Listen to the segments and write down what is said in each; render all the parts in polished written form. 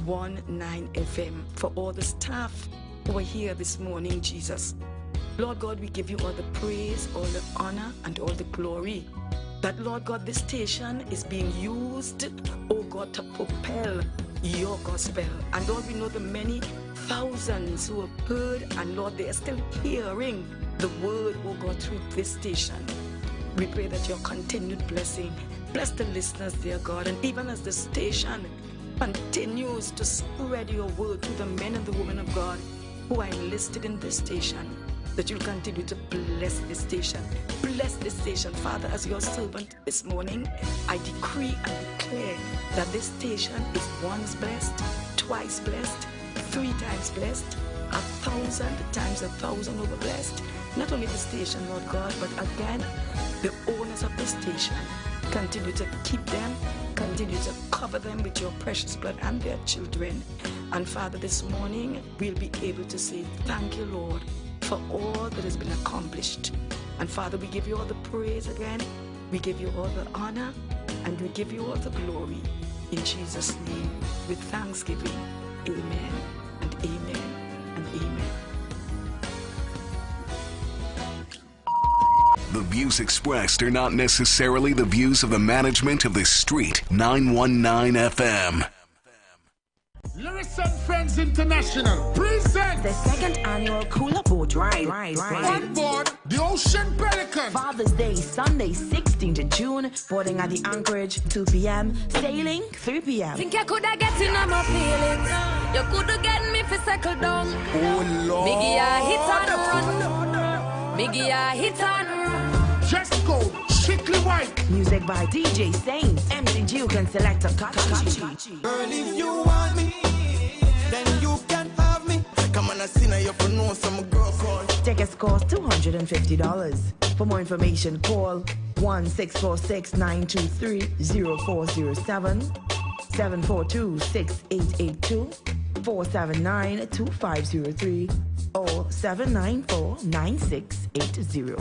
106.19 FM. For all the staff who are here this morning, Jesus. Lord God, we give you all the praise, all the honor, and all the glory. That, Lord God, this station is being used, oh God, to propel your gospel. And Lord, we know the many thousands who have heard, and Lord, they are still hearing the word, oh God, through this station. We pray that your continued blessing bless the listeners, dear God, and even as the station continues to spread your word to the men and the women of God who are enlisted in this station, that you'll continue to bless this station. Bless this station, Father, as your servant this morning. I decree and declare that this station is once blessed, twice blessed, 3 times blessed, 1,000 times 1,000 over blessed. Not only the station, Lord God, but again, the owners of the station. Continue to keep them, continue to cover them with your precious blood and their children. And Father, this morning, we'll be able to say, thank you, Lord, for all that has been accomplished. And Father, we give you all the praise again, we give you all the honor, and we give you all the glory. In Jesus' name, with thanksgiving, amen, and amen, and amen. The views expressed are not necessarily the views of the management of the Street 919 FM. Lyrics and Friends International presents the 2nd annual Cooler Boat Ride. On board the Ocean Pelican. Father's Day, Sunday, 16th June. Boarding at the Anchorage, 2 p.m. Sailing, 3 p.m. Think you coulda get in on my feelings. You coulda get me for settle down. Oh Lord. Miggy a hit and run. Miggy a hit and run. Dress code, strictly white. Music by DJ Saints. MC Duke and Selector Kachi. Girl, if you want me, then you can have me. Come on, I see now you know some girl call. Tickets cost $250. For more information, call 1-646-923-0407, 742-6882, 479-2503, or 794-9680.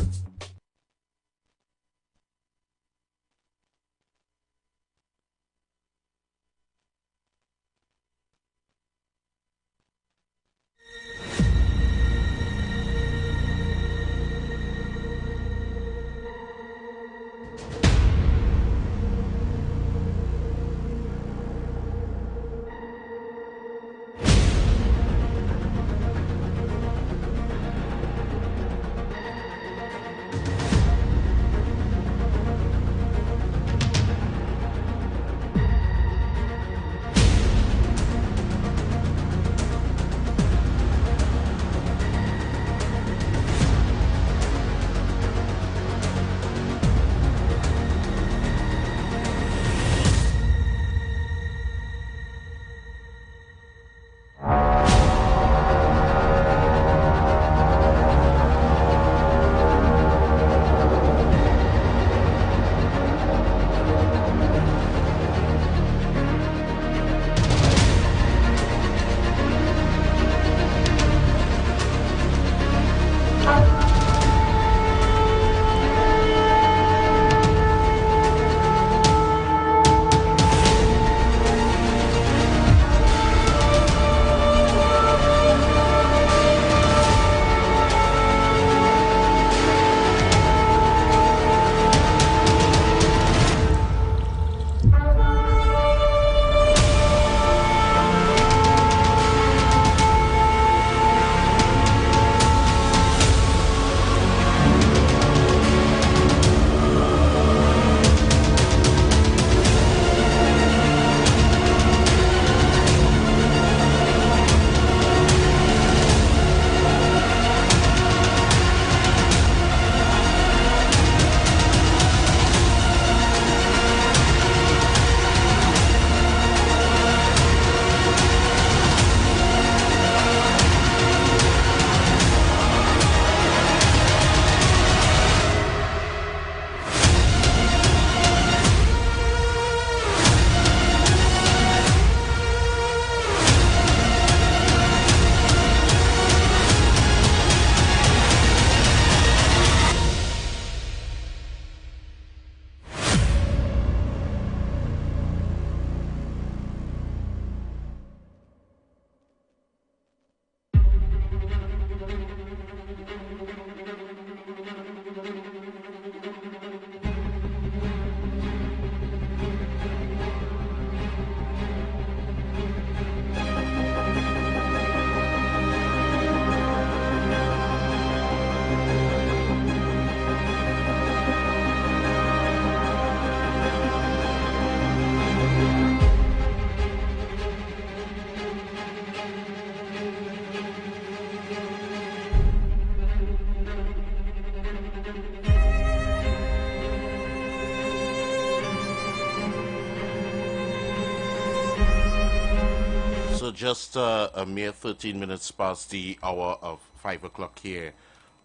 So just a mere 13 minutes past the hour of 5 o'clock here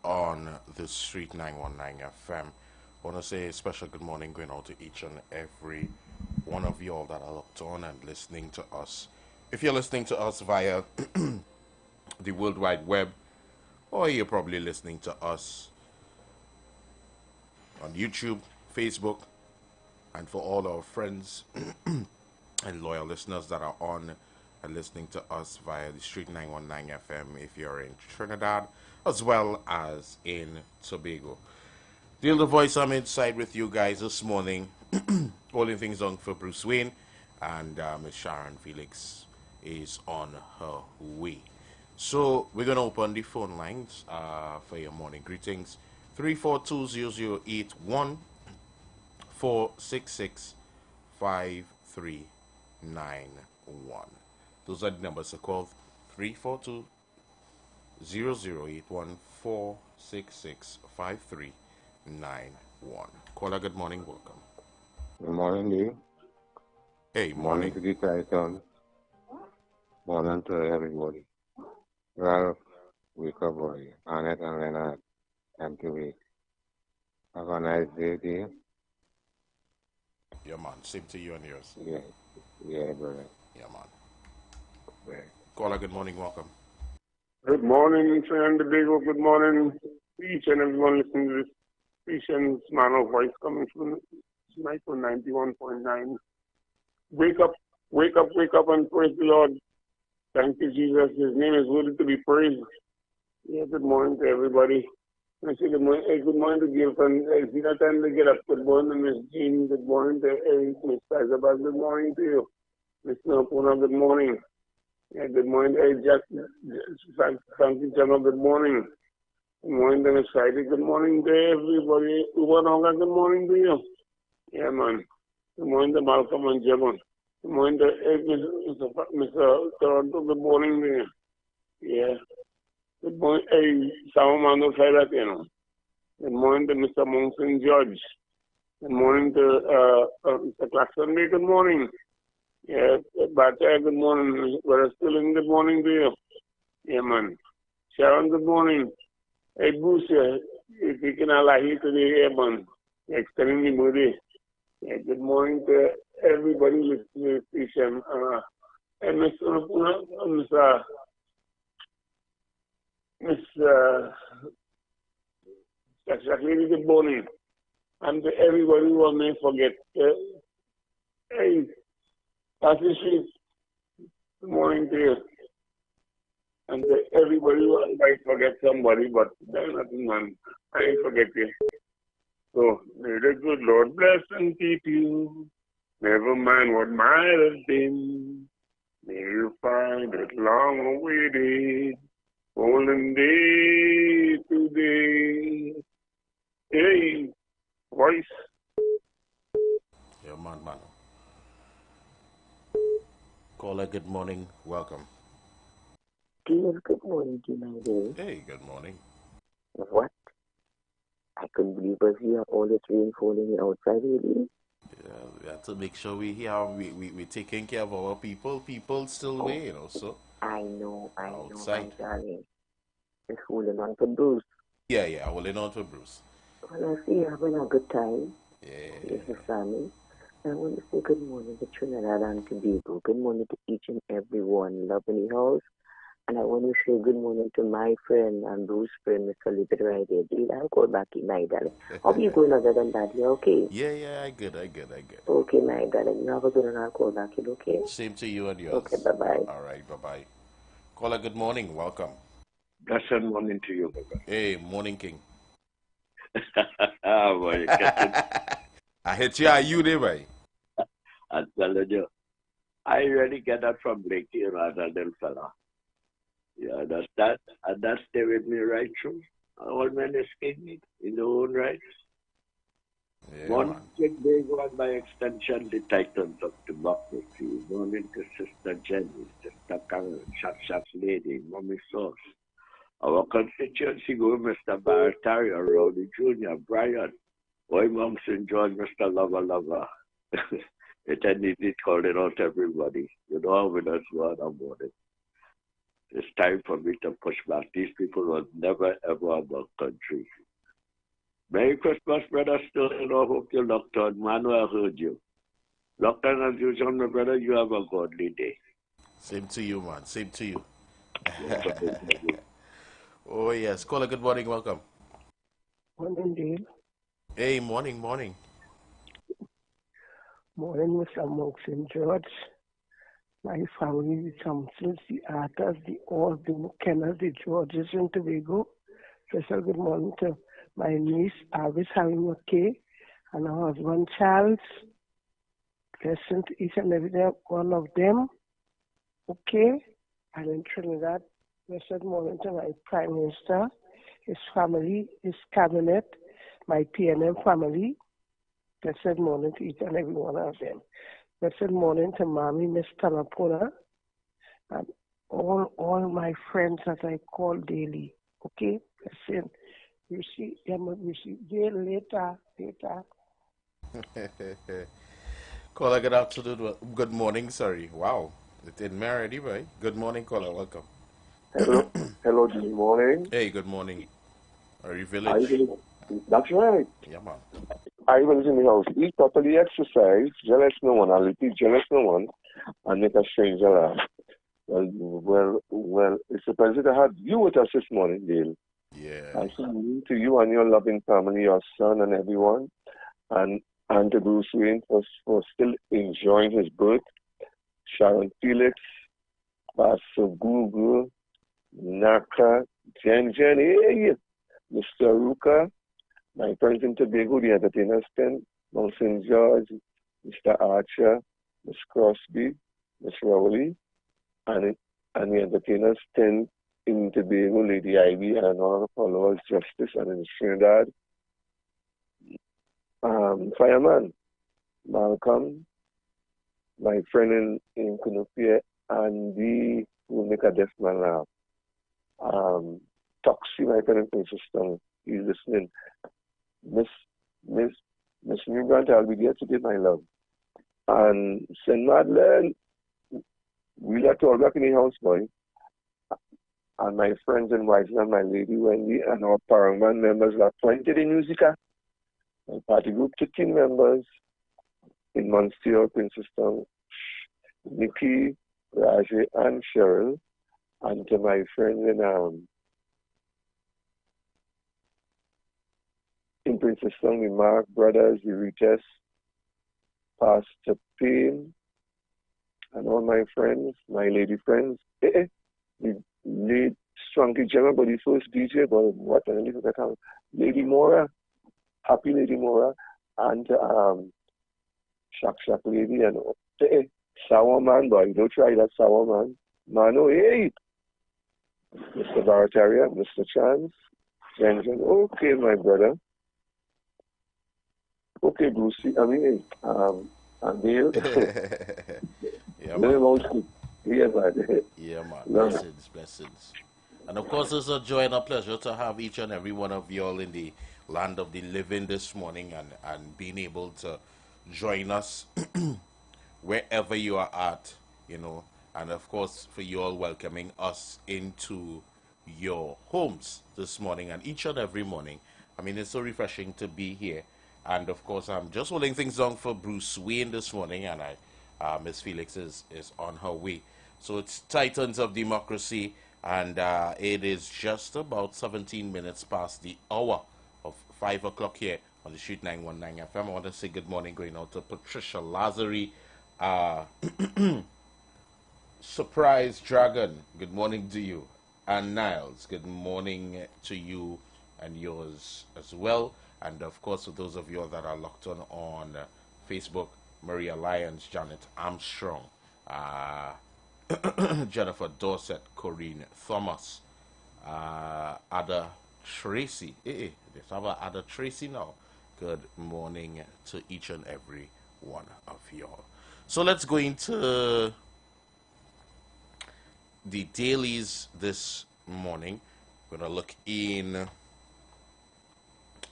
on the Street 919 FM. I want to say a special good morning going out to each and every one of you all that are locked on and listening to us. If you're listening to us via the World Wide Web, or you're probably listening to us on YouTube, Facebook, and for all our friends and loyal listeners that are on and listening to us via the Street 919 FM if you're in Trinidad as well as in Tobago. Deal the voice, I'm inside with you guys this morning, holding things on for Bruce Wayne, and Miss Sharon Felix is on her way. So we're going to open the phone lines for your morning greetings. 342-0081 466-5391. Those are the numbers to call. 342-0081 466-5391. Caller, good morning, welcome. Good morning, Lee. Hey, morning. To the Titan. Morning to everybody. Ralph, Wicca Boy, Annette and Leonard, MTV. Have a nice day, dear. Yeah, man. Same to you and yours. Yeah, brother. Yeah, man. Caller, good morning, welcome. Good morning, friend. Good morning to each and everyone listening to this patient's man of voice coming from Sniper 91.9. Wake up, and praise the Lord. Thank you, Jesus. His name is worthy to be praised. Yeah, good morning to everybody. I say good morning, good morning to Gil, and it's not time to get up. Good morning, Miss Jean. Good morning to Miss Isabel. Good morning to you. Miss Napuna, good morning. Yeah, good morning to Frankie Channel. Good morning. Good morning to Miss Friday. Good morning to everybody. Good morning to you. Yeah, man. Good morning to Malcolm and Jevon. Good morning to Mr. Toronto. Good morning to you. Yeah. Good morning, Samamando Ferrat, you know. Good morning to Mr. Monson George. Good morning to Mr. Claxton. Good morning. Yeah, Bata, good morning. We're still in good morning to you. Yeah, man. Sharon, good morning. Hey, Bruce, you're taking a lot here today, yeah, man. You're extending the moody. Yeah, good morning to everybody listening to the station. And Miss Jacqueline, good morning. And to everybody who I may forget. Hey, Pastor Street, good morning to you. And to everybody who I might forget somebody, but there's nothing, man. I ain't forget you. So, may the good Lord bless and keep you. Never mind what might have been. May you find it long awaited. Golden day today. Hey, voice. Yeah, man. Caller, good morning. Welcome. Good morning to my day. Hey, good morning. What? I couldn't believe us here all this rain falling outside, really. Yeah, we have to make sure we're taking care of our people. People still wait, you know, so. I know, outside. my darling. Just holding on for Bruce. Yeah, holding on for Bruce. Well, I see you're having a good time. Yeah. With your family. I want to say good morning to Trinidad and Tobago. Good morning to each and every one loving the house. And I want to say good morning to my friend and Bruce's friend, Mr. Lippert, right there. I'll call back in, my darling. How are you going other than that? You okay? Yeah, I good. Okay, my darling. You have a good one. I'll call back in, okay? Same to you and yours. Okay, bye-bye. All right, bye-bye. Caller, good morning. Welcome. Blessed morning to you, brother. Hey, morning, King. Boy, I hit you. Are you there, boy? I'm telling you, I really get that from Blakey rather than fella. You understand? And that stay with me right through. All men is king in their own rights. Yeah, One man. big one by extension, the Titans of democracy. Morning to Sister Jenny, Sister Carol, Shop's Lady, Mommy Sauce. Our constituency go Mr. Baratario, Rowdy Jr., Brian, Boy Monks and John, Mr. Lover. It ended calling out everybody. You know how we just go on about it. It's time for me to push back. These people will never ever have a country. Merry Christmas, brother. Still, you know, hope you're locked on. Manuel heard you. Locked on as usual, my brother. You have a godly day. Same to you, man. Same to you. Oh, yes. Caller, good morning. Welcome. Morning, Dale. Hey, morning, morning. Morning, Mr. Monks and George. My family, the Thompsons, the Arthurs, the all, the McKennas, the Georges in Tobago. Special good morning to my niece, Avis Harry okay, and her husband, Charles. Blessing to each and every one of them. Okay. And in Trinidad, blessed morning to my Prime Minister, his family, his cabinet, my PNM family. Blessed morning to each and every one of them. Blessed morning to Mommy, Miss Tamapuna, and all my friends that I call daily. Okay? Listen, you see Day later. Caller, good afternoon. Good morning, sorry. Wow. It didn't matter anyway. Good morning, caller. Welcome. Hello, good morning. Hey, good morning. Are you village? That's right. Yeah, man. I was in the house. Eat properly, exercise, jealous no one. I'll repeat, jealous no one, and make a stranger laugh. Well, it's a pleasure to have you with us this morning, Dale. Yeah. I salute to you and your loving family, your son and everyone, and to Bruce Wayne for still enjoying his birth. Sharon Felix, Pastor Google, Naka, Jen, hey, Mr. Ruka, my friends in Tobago, the entertainers tent, Mount St. George, Mr. Archer, Miss Crosby, Miss Rowley, and the entertainers tent in Tobago, Lady Ivy, and all the followers, Justice, and in Trinidad. Fireman, Malcolm, my friend in Kunupia, Andy, who will make a deaf man laugh. Toxie, my friend in System, he's listening. Miss Newgrant, I'll be there today, my love. And St. Madeleine, we'll have to all back in the house, boy. And my friends in Whiteland, my lady Wendy, and our Paraman members are appointed in Musica. My party group 15 members in Monsieur, Princetown, Nikki, Rajay, and Cheryl, and to my friends in Princetown, the Mark brothers, the Rites, Pastor Payne, and all my friends, my lady friends. The late Strunky Gemma, but the first DJ, but what I leave that out. Lady Mora, Happy Lady Mora, and Shak Lady, and Sour Man, boy, don't try that Sour Man. Mano, hey! Mr. Barataria, Mr. Chance, Jensen, okay, my brother. Okay, Brucey, and Dale. Yeah, man. Yeah, man. Yeah, man. Blessings. And of course, it's a joy and a pleasure to have each and every one of you all in the land of the living this morning and being able to join us wherever you are at, you know, and of course for you all welcoming us into your homes this morning and each and every morning. I mean, it's so refreshing to be here. And of course, I'm just holding things down for Bruce Wayne this morning, and Miss Felix is on her way. So it's Titans of Democracy, and it is just about 17 minutes past the hour of 5 o'clock here on the Street 919 FM. I want to say good morning going out to Patricia Lazary, Surprise Dragon, good morning to you. And Niles, good morning to you and yours as well. And of course, for those of you that are locked on Facebook, Maria Lyons, Janet Armstrong, Jennifer Dorset, Corinne Thomas, Ada Tracy. There's Ada Tracy now. Good morning to each and every one of y'all. So let's go into the dailies this morning. We're going to look in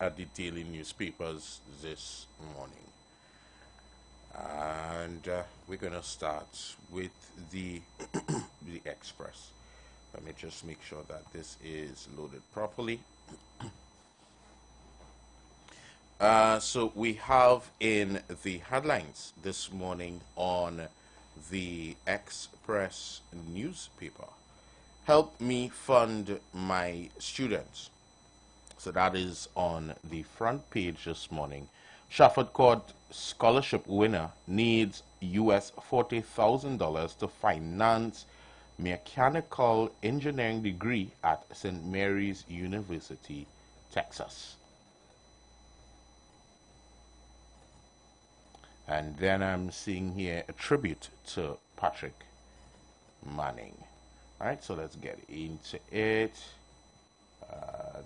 at the daily newspapers this morning. And we're going to start with the the Express. Let me just make sure that this is loaded properly. So we have in the headlines this morning on the Express newspaper, help me fund my students. So that is on the front page this morning. Shafford Court scholarship winner needs US $40,000 to finance mechanical engineering degree at St. Mary's University, Texas. And then I'm seeing here a tribute to Patrick Manning. All right, so let's get into it.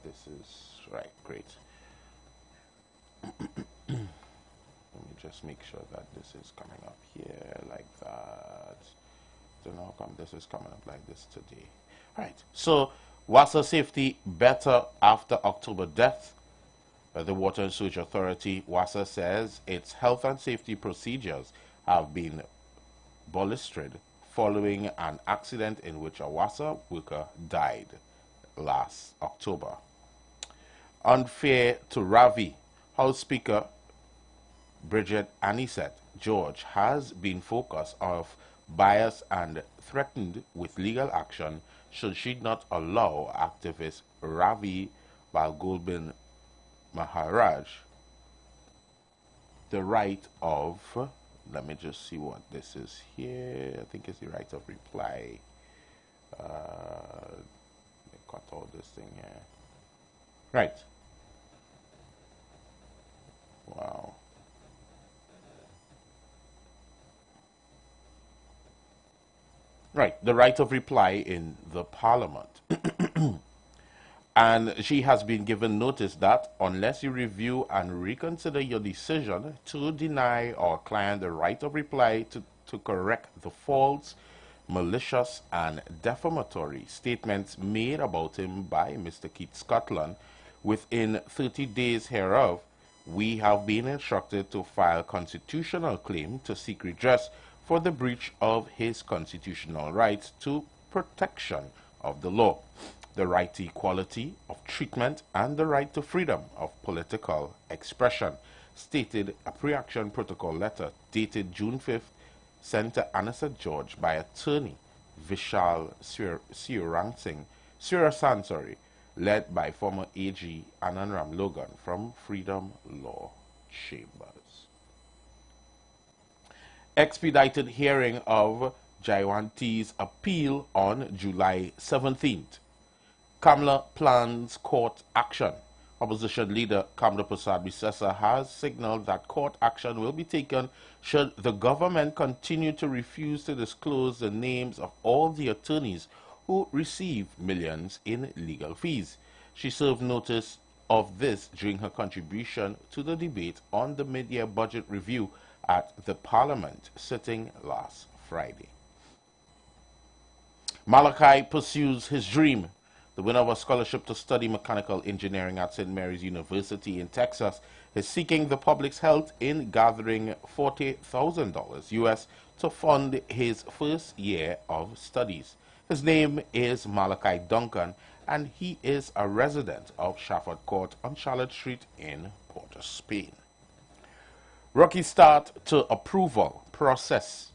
This is right, great. Let me just make sure that this is coming up here like that. Don't know how come this is coming up like this today. All right, so water safety better after October death. The Water and Sewage Authority, WASA, says its health and safety procedures have been bolstered following an accident in which a WASA worker died last October. Unfair to Ravi, House Speaker Bridget Anisette George has been focused of bias and threatened with legal action should she not allow activist Ravi Balgobin Maharaj the right of, let me just see what this is here. I think it's the right of reply. Let me cut all this thing here. Right. Wow. Right, the right of reply in the parliament. And she has been given notice that unless you review and reconsider your decision to deny our client the right of reply to correct the false, malicious, and defamatory statements made about him by Mr. Keith Scotland, within 30 days hereof, we have been instructed to file constitutional claim to seek redress for the breach of his constitutional rights to protection of the law, the right to equality of treatment, and the right to freedom of political expression, stated a pre-action protocol letter dated June 5th, sent to Anisette George by attorney Vishal Surasan, led by former AG Anand Logan from Freedom Law Chambers. Expedited hearing of Jayanti's appeal on July 17th. Kamla plans court action. Opposition leader Kamla Prasad Bisesa has signaled that court action will be taken should the government continue to refuse to disclose the names of all the attorneys who received millions in legal fees. She served notice of this during her contribution to the debate on the mid-year budget review at the Parliament sitting last Friday. Malachi pursues his dream. The winner of a scholarship to study mechanical engineering at St. Mary's University in Texas is seeking the public's help in gathering $40,000 US to fund his first year of studies. His name is Malachi Duncan, and he is a resident of Shafford Court on Charlotte Street in Port of Spain. Rocky start to approval process.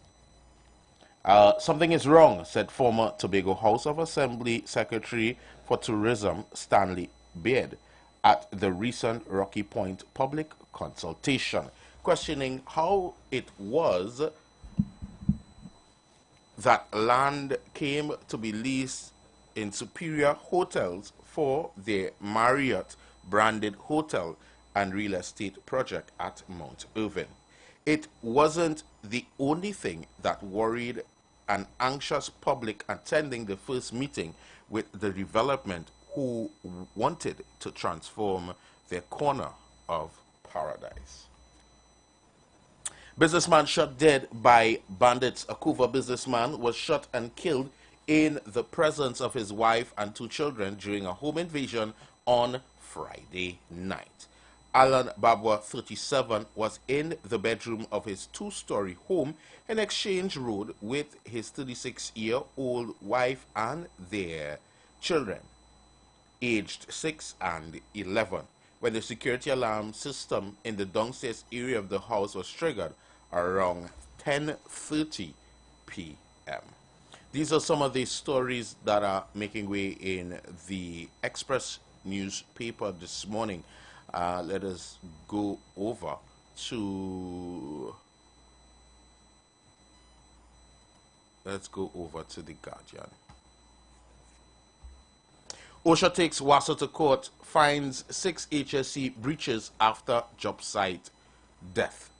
Something is wrong, said former Tobago House of Assembly Secretary for Tourism Stanley Beard at the recent Rocky Point public consultation, questioning how it was that land came to be leased in Superior Hotels for their Marriott branded hotel and real estate project at Mount Irving. It wasn't the only thing that worried an anxious public attending the first meeting with the development who wanted to transform their corner of paradise. Businessman shot dead by bandits. A Couva businessman was shot and killed in the presence of his wife and 2 children during a home invasion on Friday night. Alan Babwa, 37, was in the bedroom of his two-story home in Exchange Road with his 36-year-old wife and their children, aged 6 and 11, when the security alarm system in the downstairs area of the house was triggered around 10:30 p.m. These are some of the stories that are making way in the Express newspaper this morning. Let us go over to the Guardian. OSHA takes Wassa to court, finds 6 HSC breaches after job site death.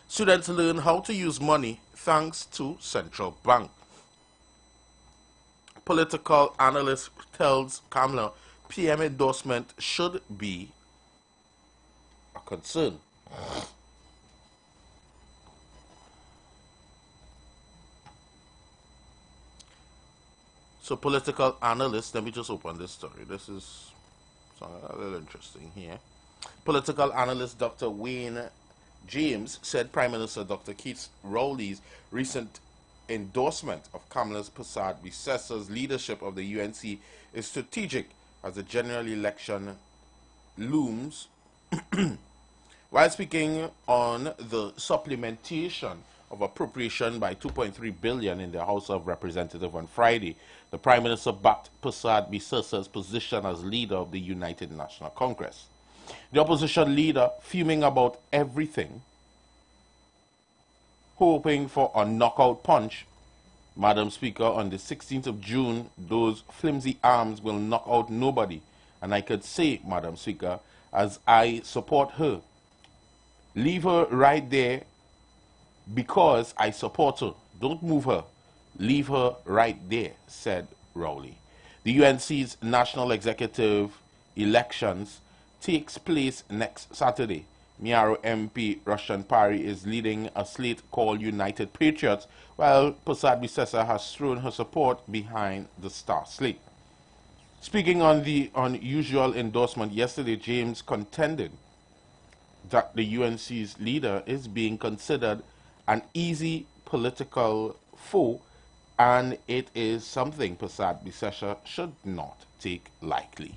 Students learn how to use money thanks to central bank. Political analyst tells Kamala PM endorsement should be a concern. So political analyst, let me just open this story. This is a little interesting here. Political analyst Dr. Wayne James said Prime Minister Dr. Keith Rowley's recent endorsement of Kamala Persad-Bissessa's leadership of the UNC is strategic as the general election looms. While speaking on the supplementation of appropriation by $2.3 billion in the House of Representatives on Friday, the Prime Minister backed Persad-Bissessa's position as leader of the United National Congress. The opposition leader, fuming about everything, hoping for a knockout punch. Madam Speaker, on the 16th of June, those flimsy arms will knock out nobody. And I could say, Madam Speaker, as I support her, leave her right there because I support her. Don't move her. Leave her right there, said Rowley. The UNC's national executive elections takes place next Saturday. Miaro MP Russian Parry is leading a slate called United Patriots, while Persad-Bissessa has thrown her support behind the star slate. Speaking on the unusual endorsement yesterday, James contended that the UNC's leader is being considered an easy political foe, and it is something Persad-Bissessa should not take lightly.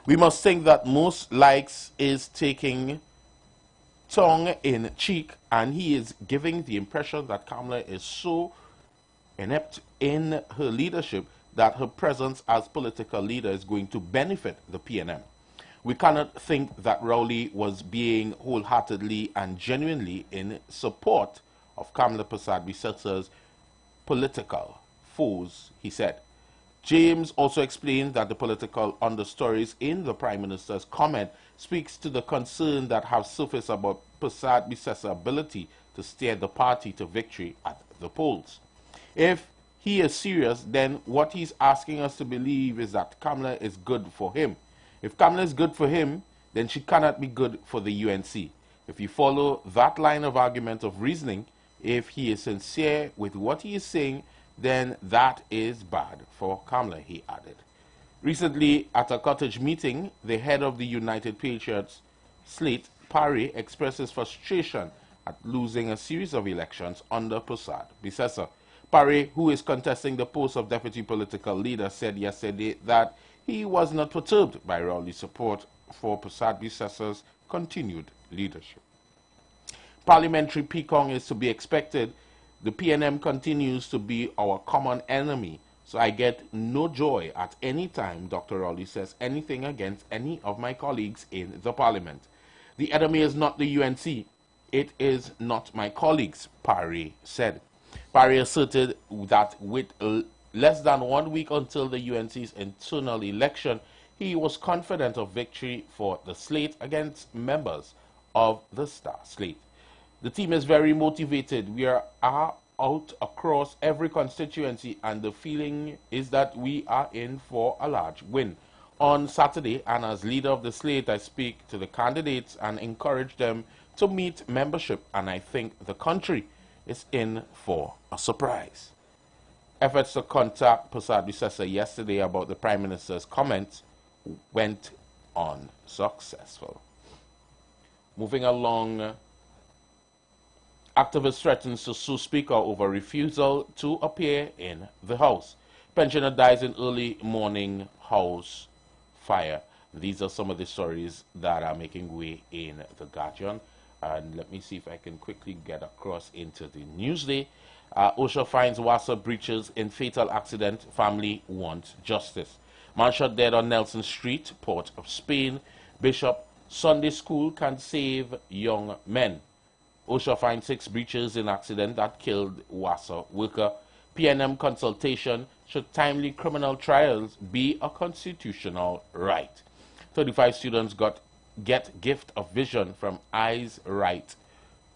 We must think that most likes is taking tongue in cheek, and he is giving the impression that Kamala is so inept in her leadership that her presence as political leader is going to benefit the PNM. We cannot think that Rowley was being wholeheartedly and genuinely in support of Kamala Persad-Bissessa's political foes, he said. James also explained that the political understories in the Prime Minister's comment speaks to the concern that have surfaced about Persad-Bissessa's ability to steer the party to victory at the polls. If he is serious, then what he's asking us to believe is that Kamala is good for him. If Kamala is good for him, then she cannot be good for the UNC. If you follow that line of argument of reasoning, if he is sincere with what he is saying, then that is bad for Kamala, he added. Recently, at a cottage meeting, the head of the United Patriots slate, Parry, expressed his frustration at losing a series of elections under Persad-Bissessa. Parry, who is contesting the post of deputy political leader, said yesterday that he was not perturbed by Rowley's support for Persad-Bissessa's continued leadership. Parliamentary picong is to be expected. The PNM continues to be our common enemy, so I get no joy at any time Dr. Rowley says anything against any of my colleagues in the Parliament. The enemy is not the UNC. It is not my colleagues, Parry said. Parry asserted that with less than 1 week until the UNC's internal election, he was confident of victory for the slate against members of the star slate. The team is very motivated. We are out across every constituency, and the feeling is that we are in for a large win. On Saturday, and as leader of the slate, I speak to the candidates and encourage them to meet membership, and I think the country is in for a surprise. Efforts to contact Prasad Visesa yesterday about the Prime Minister's comments went unsuccessful. Moving along, activist threatens to sue Speaker over refusal to appear in the House. Pensioner dies in early morning house fire. These are some of the stories that are making way in the Guardian. And let me see if I can quickly get across into the Newsday. OSHA finds Wassa breaches in fatal accident. Family wants justice. Man shot dead on Nelson Street, Port of Spain. Bishop, Sunday school can save young men. OSHA finds 6 breaches in accident that killed Wassa worker. PNM consultation, should timely criminal trials be a constitutional right? 35 students get gift of vision from Eyes Right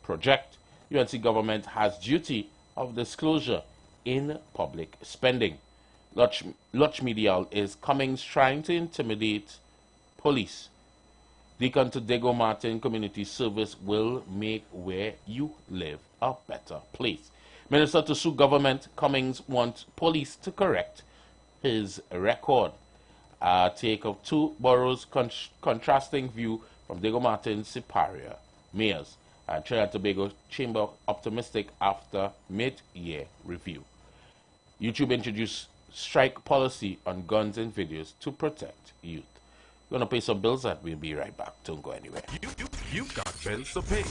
project. UNC government has duty of disclosure in public spending. Luch Medial is Cummings trying to intimidate police. Deacon to Diego Martin Community Service will make where you live a better place. Minister to sue government, Cummings wants police to correct his record. Take of 2 boroughs contrasting view from Diego Martin's superior mayors. Trinidad and Tobago Chamber optimistic after mid-year review. YouTube introduced strike policy on guns and videos to protect youth. We're going to pay some bills and we'll be right back. Don't go anywhere. You've got bills to pay,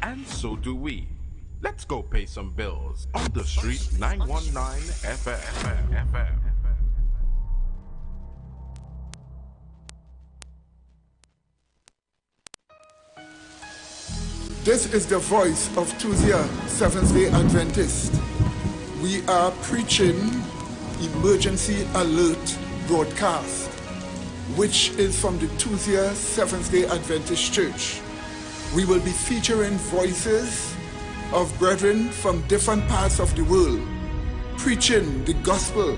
and so do we. Let's go pay some bills on the street 919 FM. This is the voice of Tuesday, Seventh-day Adventist. We are preaching Emergency Alert broadcast, which is from the Tuesday, Seventh-day Adventist Church. We will be featuring voices of brethren from different parts of the world, preaching the gospel,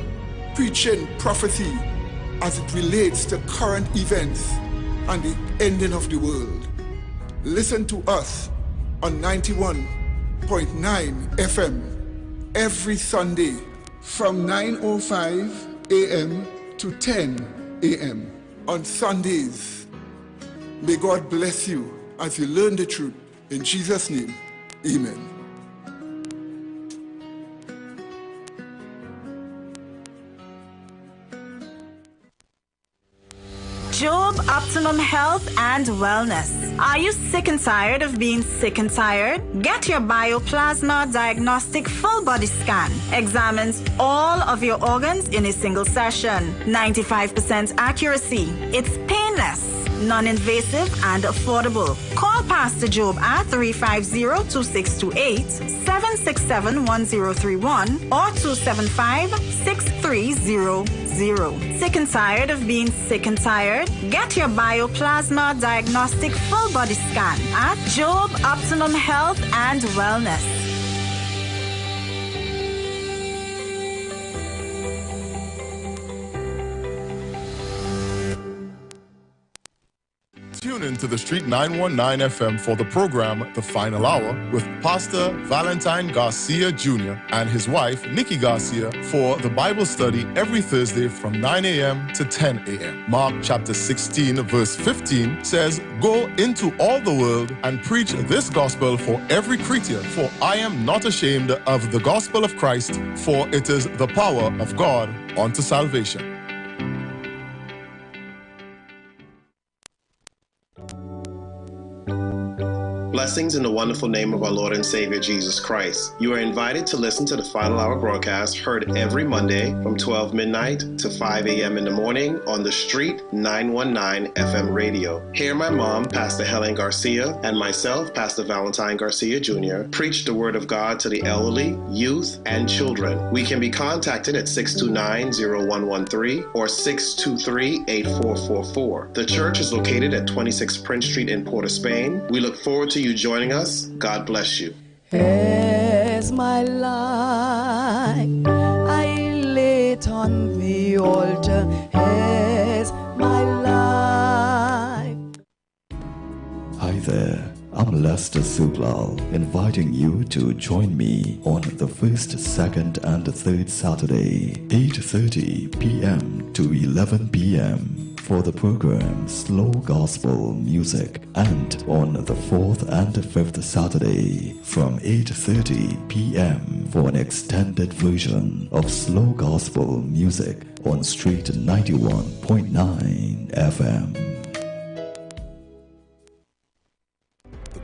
preaching prophecy as it relates to current events and the ending of the world. Listen to us on 91.9 FM every Sunday from 9:05 a.m. to 10 a.m. on Sundays. May God bless you as you learn the truth. In Jesus' name, amen. Job Optimum Health and Wellness. Are you sick and tired of being sick and tired? Get your Bioplasma Diagnostic Full Body Scan. Examines all of your organs in a single session. 95% accuracy. It's painless, non-invasive and affordable. Call Pastor Job at 350-2628, 767-1031 or 275-6300. Sick and tired of being sick and tired? Get your Bioplasma Diagnostic Full Body Scan at Job Optimum Health and Wellness. Tune in to the Street 919 FM for the program The Final Hour with Pastor Valentine Garcia Jr. and his wife Nikki Garcia for the Bible study every Thursday from 9 a.m. to 10 a.m. Mark chapter 16 verse 15 says, "Go into all the world and preach this gospel for every creature, for I am not ashamed of the gospel of Christ, for it is the power of God unto salvation." Blessings in the wonderful name of our Lord and Savior Jesus Christ. You are invited to listen to the Final Hour broadcast heard every Monday from 12 midnight to 5 a.m. in the morning on the Street 919 FM radio. Hear my mom, Pastor Helen Garcia, and myself, Pastor Valentine Garcia Jr., preach the Word of God to the elderly, youth, and children. We can be contacted at 629-0113 or 623-8444. The church is located at 26 Prince Street in Port of Spain. We look forward to you joining us. God bless you. As my life I lay it on the altar, as my life. Hi there, I'm Les Pastor Sublal, inviting you to join me on the first, second, and third Saturday, 8:30 p.m. to 11 p.m. for the program Slow Gospel Music, and on the fourth and fifth Saturday from 8:30 p.m. for an extended version of Slow Gospel Music on Street 91.9 FM.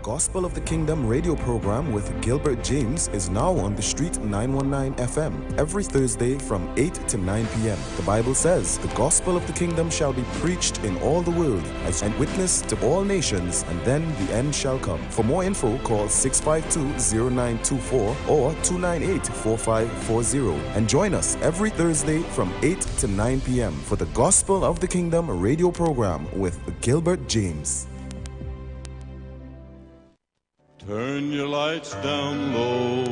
Gospel of the Kingdom radio program with Gilbert James is now on the Street 919 FM every Thursday from 8 to 9 p.m. The Bible says, the gospel of the kingdom shall be preached in all the world as a witness to all nations, and then the end shall come. For more info, call 652-0924 or 298-4540 and join us every Thursday from 8 to 9 p.m. for the Gospel of the Kingdom radio program with Gilbert James. Turn your lights down low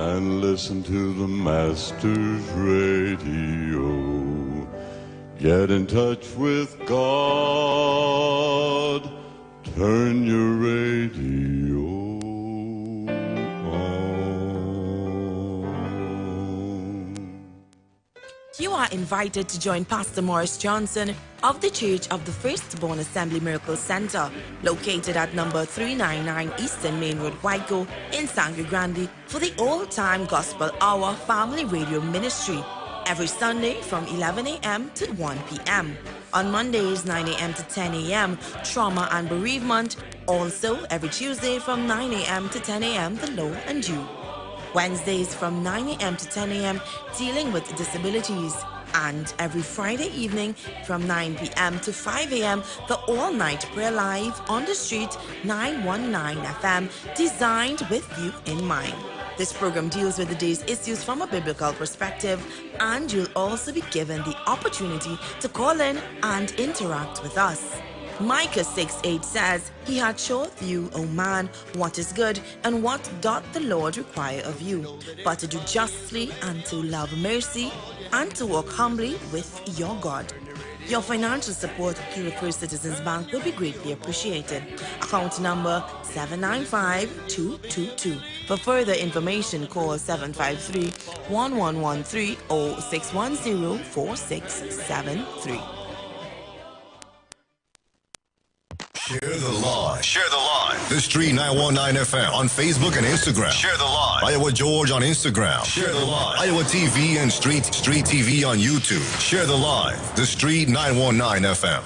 and listen to the Master's radio. Get in touch with God. Turn your radio on. You are invited to join Pastor Morris Johnson of the Church of the Firstborn Assembly Miracle Center, located at number 399 Eastern Main Road, Waiko, in Sangre Grande, for the Old-Time Gospel Hour Family Radio Ministry, every Sunday from 11 a.m. to 1 p.m. On Mondays, 9 a.m. to 10 a.m., Trauma and Bereavement. Also, every Tuesday from 9 a.m. to 10 a.m., The Low and You. Wednesdays from 9 a.m. to 10 a.m., Dealing with Disabilities. And every Friday evening from 9 p.m. to 5 a.m., the all-night prayer live on the Street 919 FM, designed with you in mind. This program deals with the day's issues from a biblical perspective, and you'll also be given the opportunity to call in and interact with us. Micah 6:8 says, He hath showed you, O man, what is good, and what doth the Lord require of you, but to do justly, and to love mercy, and to walk humbly with your God. Your financial support through the First Citizens Bank will be greatly appreciated. Account number 795222. For further information, call 753-1113 or 610-4673. Share the live. Share the live. The Street 919 FM on Facebook and Instagram. Share the live. Iowa George on Instagram. Share the live. Iowa TV and Street TV on YouTube. Share the live. The Street 919 FM.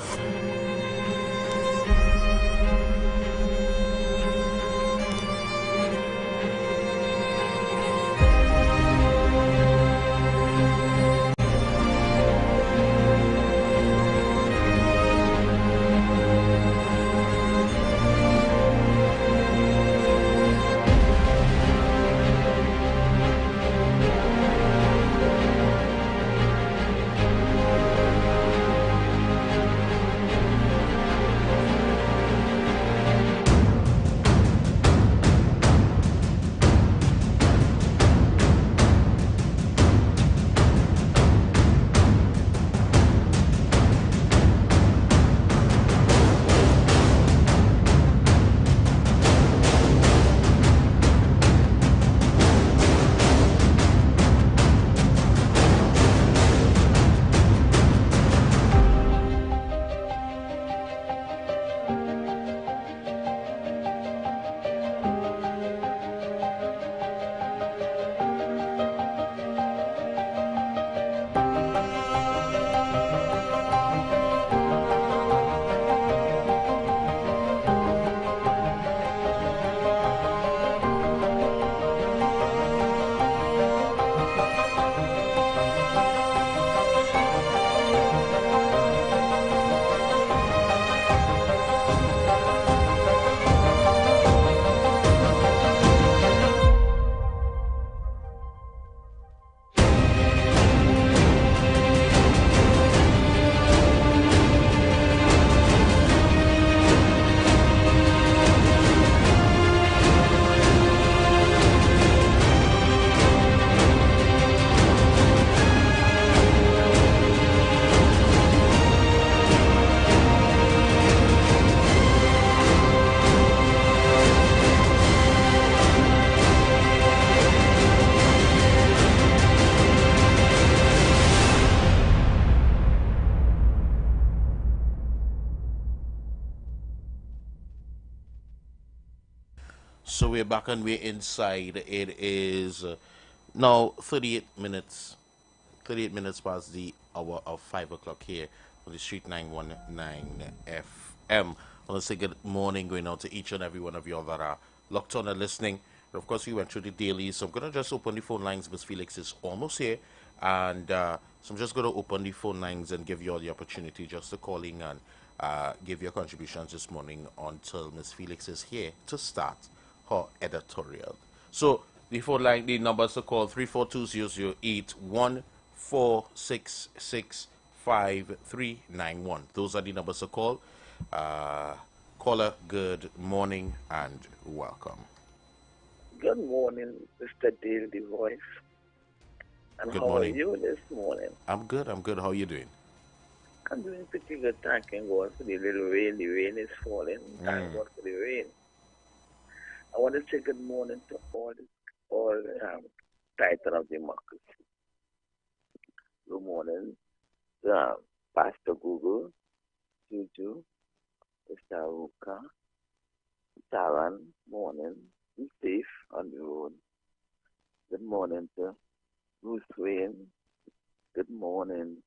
we're back and we're inside. It is now 38 minutes past the hour of 5 o'clock here on the Street 919 FM. I want to say good morning going out to each and every one of you all that are locked on and listening. And of course, we went through the daily, so I'm going to just open the phone lines. Miss Felix is almost here. And so I'm just going to open the phone lines and give you all the opportunity just to call in and give your contributions this morning until Miss Felix is here to start her editorial. So the phone line, the numbers to call 342-008-1466-5391. Those are the numbers to call. Caller, good morning and welcome. Good morning, Mr. Dale, the voice. And good how morning. Are you this morning? I'm good. How are you doing? I'm doing pretty good, thanking God for the little rain. The rain is falling. Thank God for the rain. I want to say good morning to all title of democracy. Good morning, Pastor Google, Juju, Mr. Ruka, Taran, morning. Be safe on the road. Good morning to Bruce Wayne. Good morning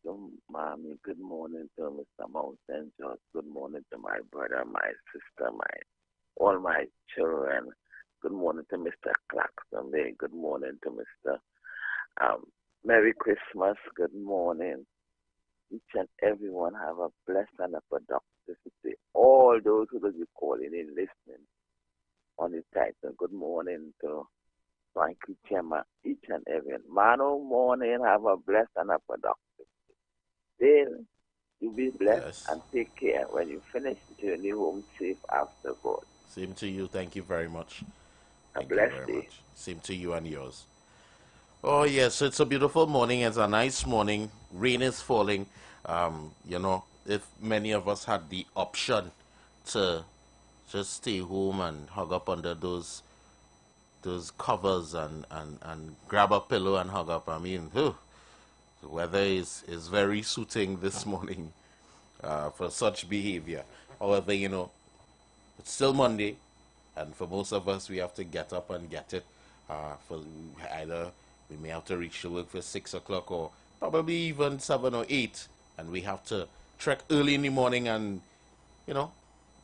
to Mommy. Good morning to Mr. Mountain George. Good morning to my brother, my sister, all my children. Good morning to Mr. Claxton. Good morning to Mr. Merry Christmas. Good morning. Each and everyone have a blessed and a productive day. All those who will be calling in, listening on the title. Good morning to Frankie Chema, each and every Mano morning. Have a blessed and a productive day. Then you be blessed and take care when you finish the journey home safe after God. Same to you. Thank you very much. A blessed day. Same to you and yours. Oh yes, it's a beautiful morning. It's a nice morning. Rain is falling. If many of us had the option to just stay home and hug up under those covers and grab a pillow and hug up. I mean, the weather is very suiting this morning for such behavior. However, it's still Monday, and for most of us, we have to get up and get it. For either we may have to reach to work for 6 o'clock or probably even 7 or 8, and we have to trek early in the morning and,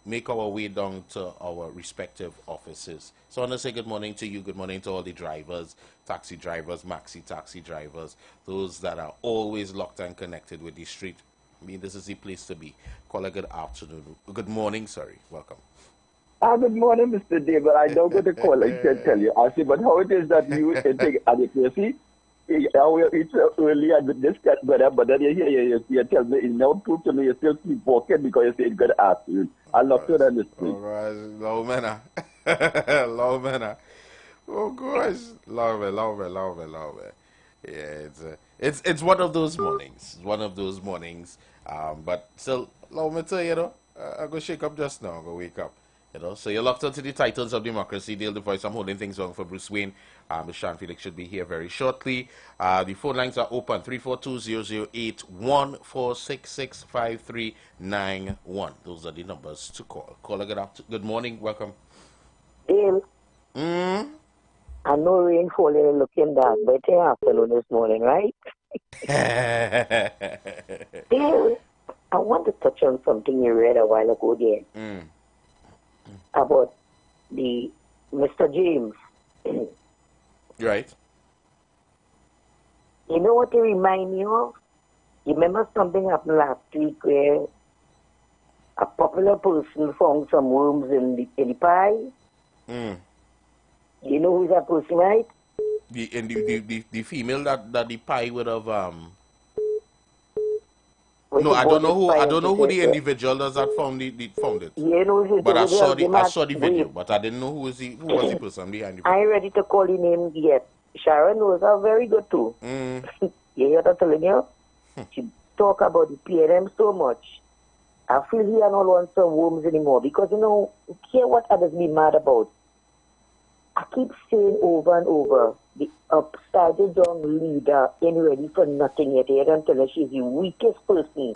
make our way down to our respective offices. So I want to say good morning to you. Good morning to all the drivers, taxi drivers, maxi taxi drivers, those that are always locked and connected with the street. I mean, this is the place to be. Call a good afternoon. Good morning, sorry. Welcome. Good morning, Mr. David. I don't go to call. I can tell you. I see, but how it is that you take adequacy? It's early and this get better, but then you tell me, it's now proof to me you still keep walking because you say it's good afternoon. I love to understand. All right, low manner. Low manner. Oh gosh, love it. Yeah, it's one of those mornings. But still, allow me to I go shake up just now. I go wake up. So you're locked onto the titles of democracy. Dale the voice. I'm holding things on for Bruce Wayne. Ms. Sean Felix should be here very shortly. The phone lines are open 342-008-1466-5391. Those are the numbers to call. Caller, good morning. Welcome. Dale. I know rain falling looking dark, but it's afternoon this morning, right? Dale, I want to touch on something you read a while ago there. About the Mr. James. Right. You know what it remind me of? You remember something happened last week where a popular person found some worms in the pie? You know who's that person, right? The female that the pie would have No, I don't know who the individual is that found it. But I saw the video, but I didn't know who was the person behind the video. I ain't ready to call the name yet. Sharon knows her very good too. You hear what I'm telling you? She talk about the PNM so much. I feel he don't want some worms anymore because you care what others be mad about. I keep saying over and over, the upside down leader ain't ready for nothing yet. I don't tell her she's the weakest person.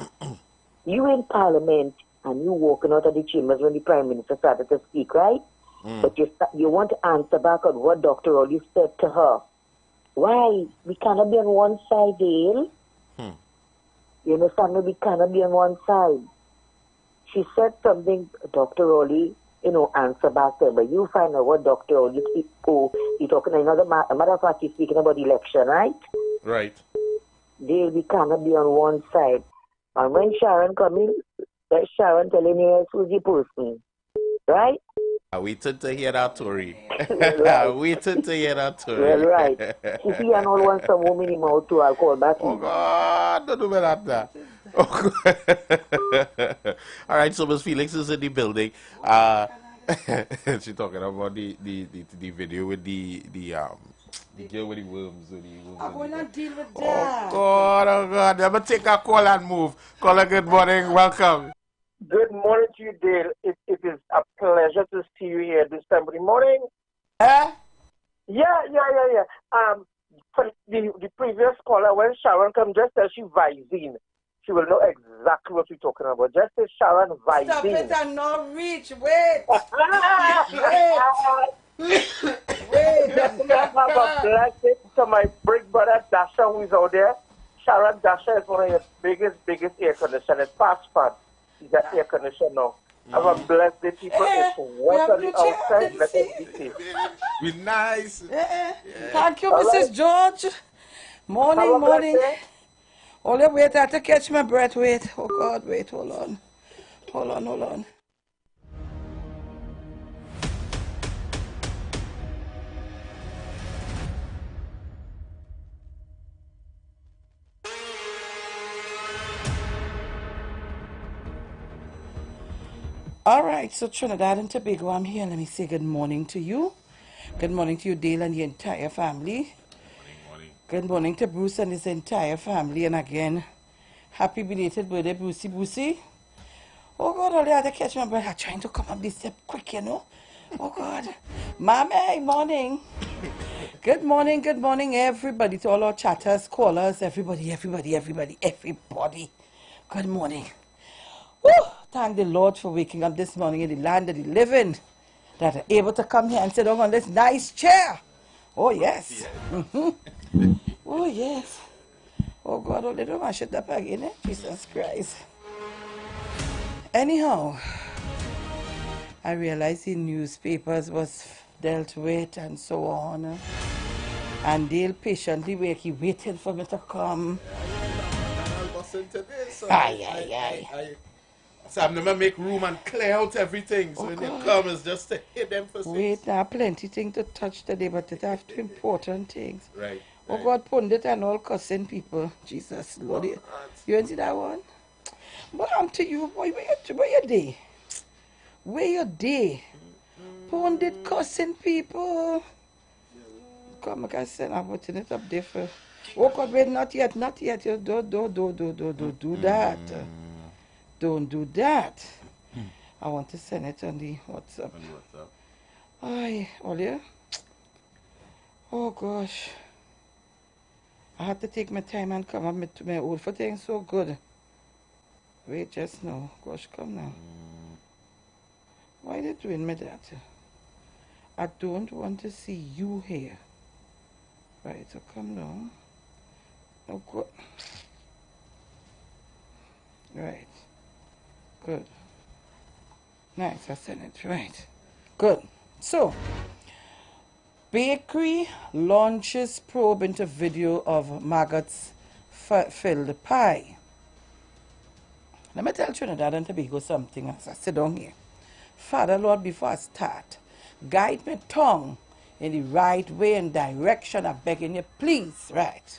You in Parliament and you walking out of the chambers when the Prime Minister started to speak, right? But you want to answer back on what Dr. Oli said to her. Why? We cannot be on one side, Dale. You understand me? We cannot be on one side. She said something, Dr. Oli, answer back there. But you find out what Dr. Oli, you're talking another matter of fact, you're speaking about election, right? Right. Dale, we cannot be on one side. And when Sharon coming, let Sharon telling me who's the person. Right? I waited to hear that story. Right. I waited to hear that story. Well, right. She see and all want some woman in mouth too. I'll call back. Oh, God. Don't do me like that. Oh, all right, so Ms. Felix is in the building. She's talking about the video with the girl with the worms. I'm going to deal with Oh, that. God, oh, God. I'm going to take a call and move. Caller, good morning. Welcome. Good morning to you, Dale. It is a pleasure to see you here this time of the morning. Eh? Yeah. For the previous caller, when Sharon comes, just as she Visine, she will know exactly what we're talking about. Just as Sharon Visine. Stop it and not reach. Wait. Wait. Definitely have a blessing to my big brother Dasha, who is out there. Sharon Dasha is one of your biggest air conditioners. Fast. He's got air conditioner now. Have a blessed day, people. It's wet on the outside. Let us be safe. Be nice. Thank you, Mrs. George. Morning. Only wait, I have to catch my breath. Wait. Oh, God, wait. Hold on. All right, so Trinidad and Tobago, I'm here. Let me say good morning to you. Good morning to you, Dale, and the entire family. Good morning to Bruce and his entire family. And again, happy belated birthday, Brucey. Oh, God, all I had to catch my breath. I'm trying to come up this step quick, Oh, God. Mommy, morning. Good morning, everybody. To all our chatters, callers, everybody. Good morning. Woo! Thank the Lord for waking up this morning in the land of the living, that are able to come here and sit down on this nice chair. Oh, yes. Oh, yes. Oh, God, oh, they don't mash it up again, Jesus Christ. Anyhow, I realized the newspapers was dealt with and so on. And they'll patiently waiting for me to come. Aye. So I'm gonna make room and clear out everything. So when you come, it's just to hit them for Wait, now plenty things to touch today, but it have two important things. Right. Oh, God, pundit and all cussing people. Jesus, Lord. You ain't see that one? But I'm to you, boy, where you day? Where you day? Pundit cussing people. Come, I can send, I'm putting it up there for... Oh, God, wait, not yet. You don't do that. Don't do that. I want to send it on the WhatsApp. Aye, Olia. Oh, gosh. I had to take my time and come up to my old for things so good. Wait, just now. Gosh, come now. Why are they doing me that? I don't want to see you here. Right, so come down. Oh, good. Right. Good. Nice, I sent it. Right. Good. So, bakery launches probe into video of maggots filled pie. Let me tell Trinidad and Tobago something as I sit down here. Father, Lord, before I start, guide my tongue in the right way and direction. I'm begging you, please. Right.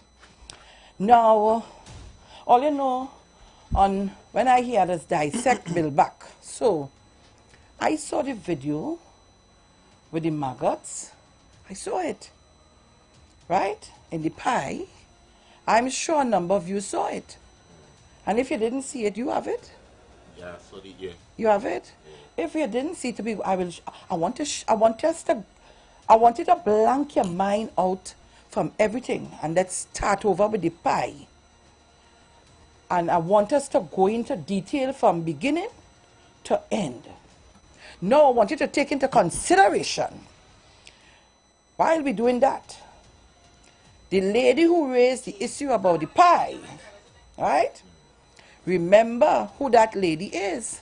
Now, all you know, when I hear this dissect Bill back, so I saw the video with the maggots. I saw it, right, in the pie. I'm sure a number of you saw it. And if you didn't see it, you have it? Yeah, so did you. You have it? Yeah. If you didn't see it, I want you to blank your mind out from everything. And let's start over with the pie. And I want us to go into detail from beginning to end. Now, I want you to take into consideration, while we're doing that, the lady who raised the issue about the pie, right? Remember who that lady is.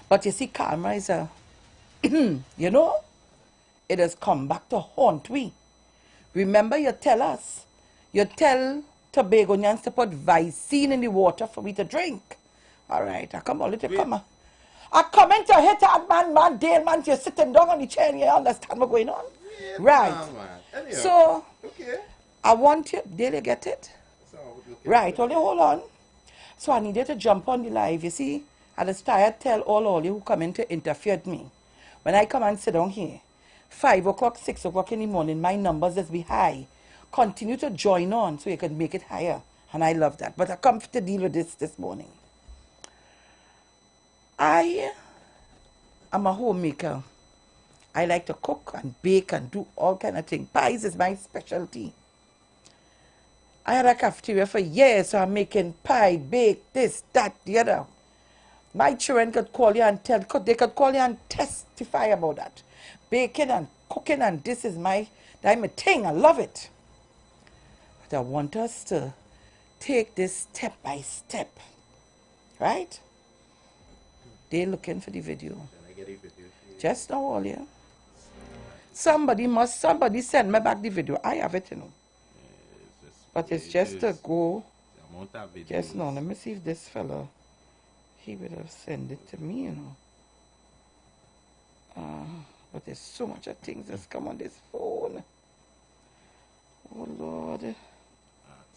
But you see, karma is a, you know, it has come back to haunt we. Remember, you tell Tobagonians to put Vicine in the water for me to drink. All right, I come on, little come. I come in to hit that man, Dale, man, you're sitting down on the chair and you understand what's going on? Yeah, right. So, I want you, Dale, you get it? Right, only hold on. So I needed to jump on the live, you see. I just tired tell all you who come in to interfere with me. When I come and sit down here, 5 o'clock, 6 o'clock in the morning, my numbers just be high. Continue to join on so you can make it higher. And I love that. But I come to deal with this morning. I am a homemaker. I like to cook and bake and do all kind of things. Pies is my specialty. I had a cafeteria for years, so I'm making pie, bake, this, that, the other. My children could call you and they could call you and testify about that. Baking and cooking, and this is my thing. I love it. But I want us to take this step by step. Right? They're looking for the video. Can I get a video? Just now, all yeah. Somebody send me back the video. I have it, you know. But it's just to go. Just now, let me see if this fella, he would have sent it to me, you know. But there's so much of things that's come on this phone. Oh, Lord. I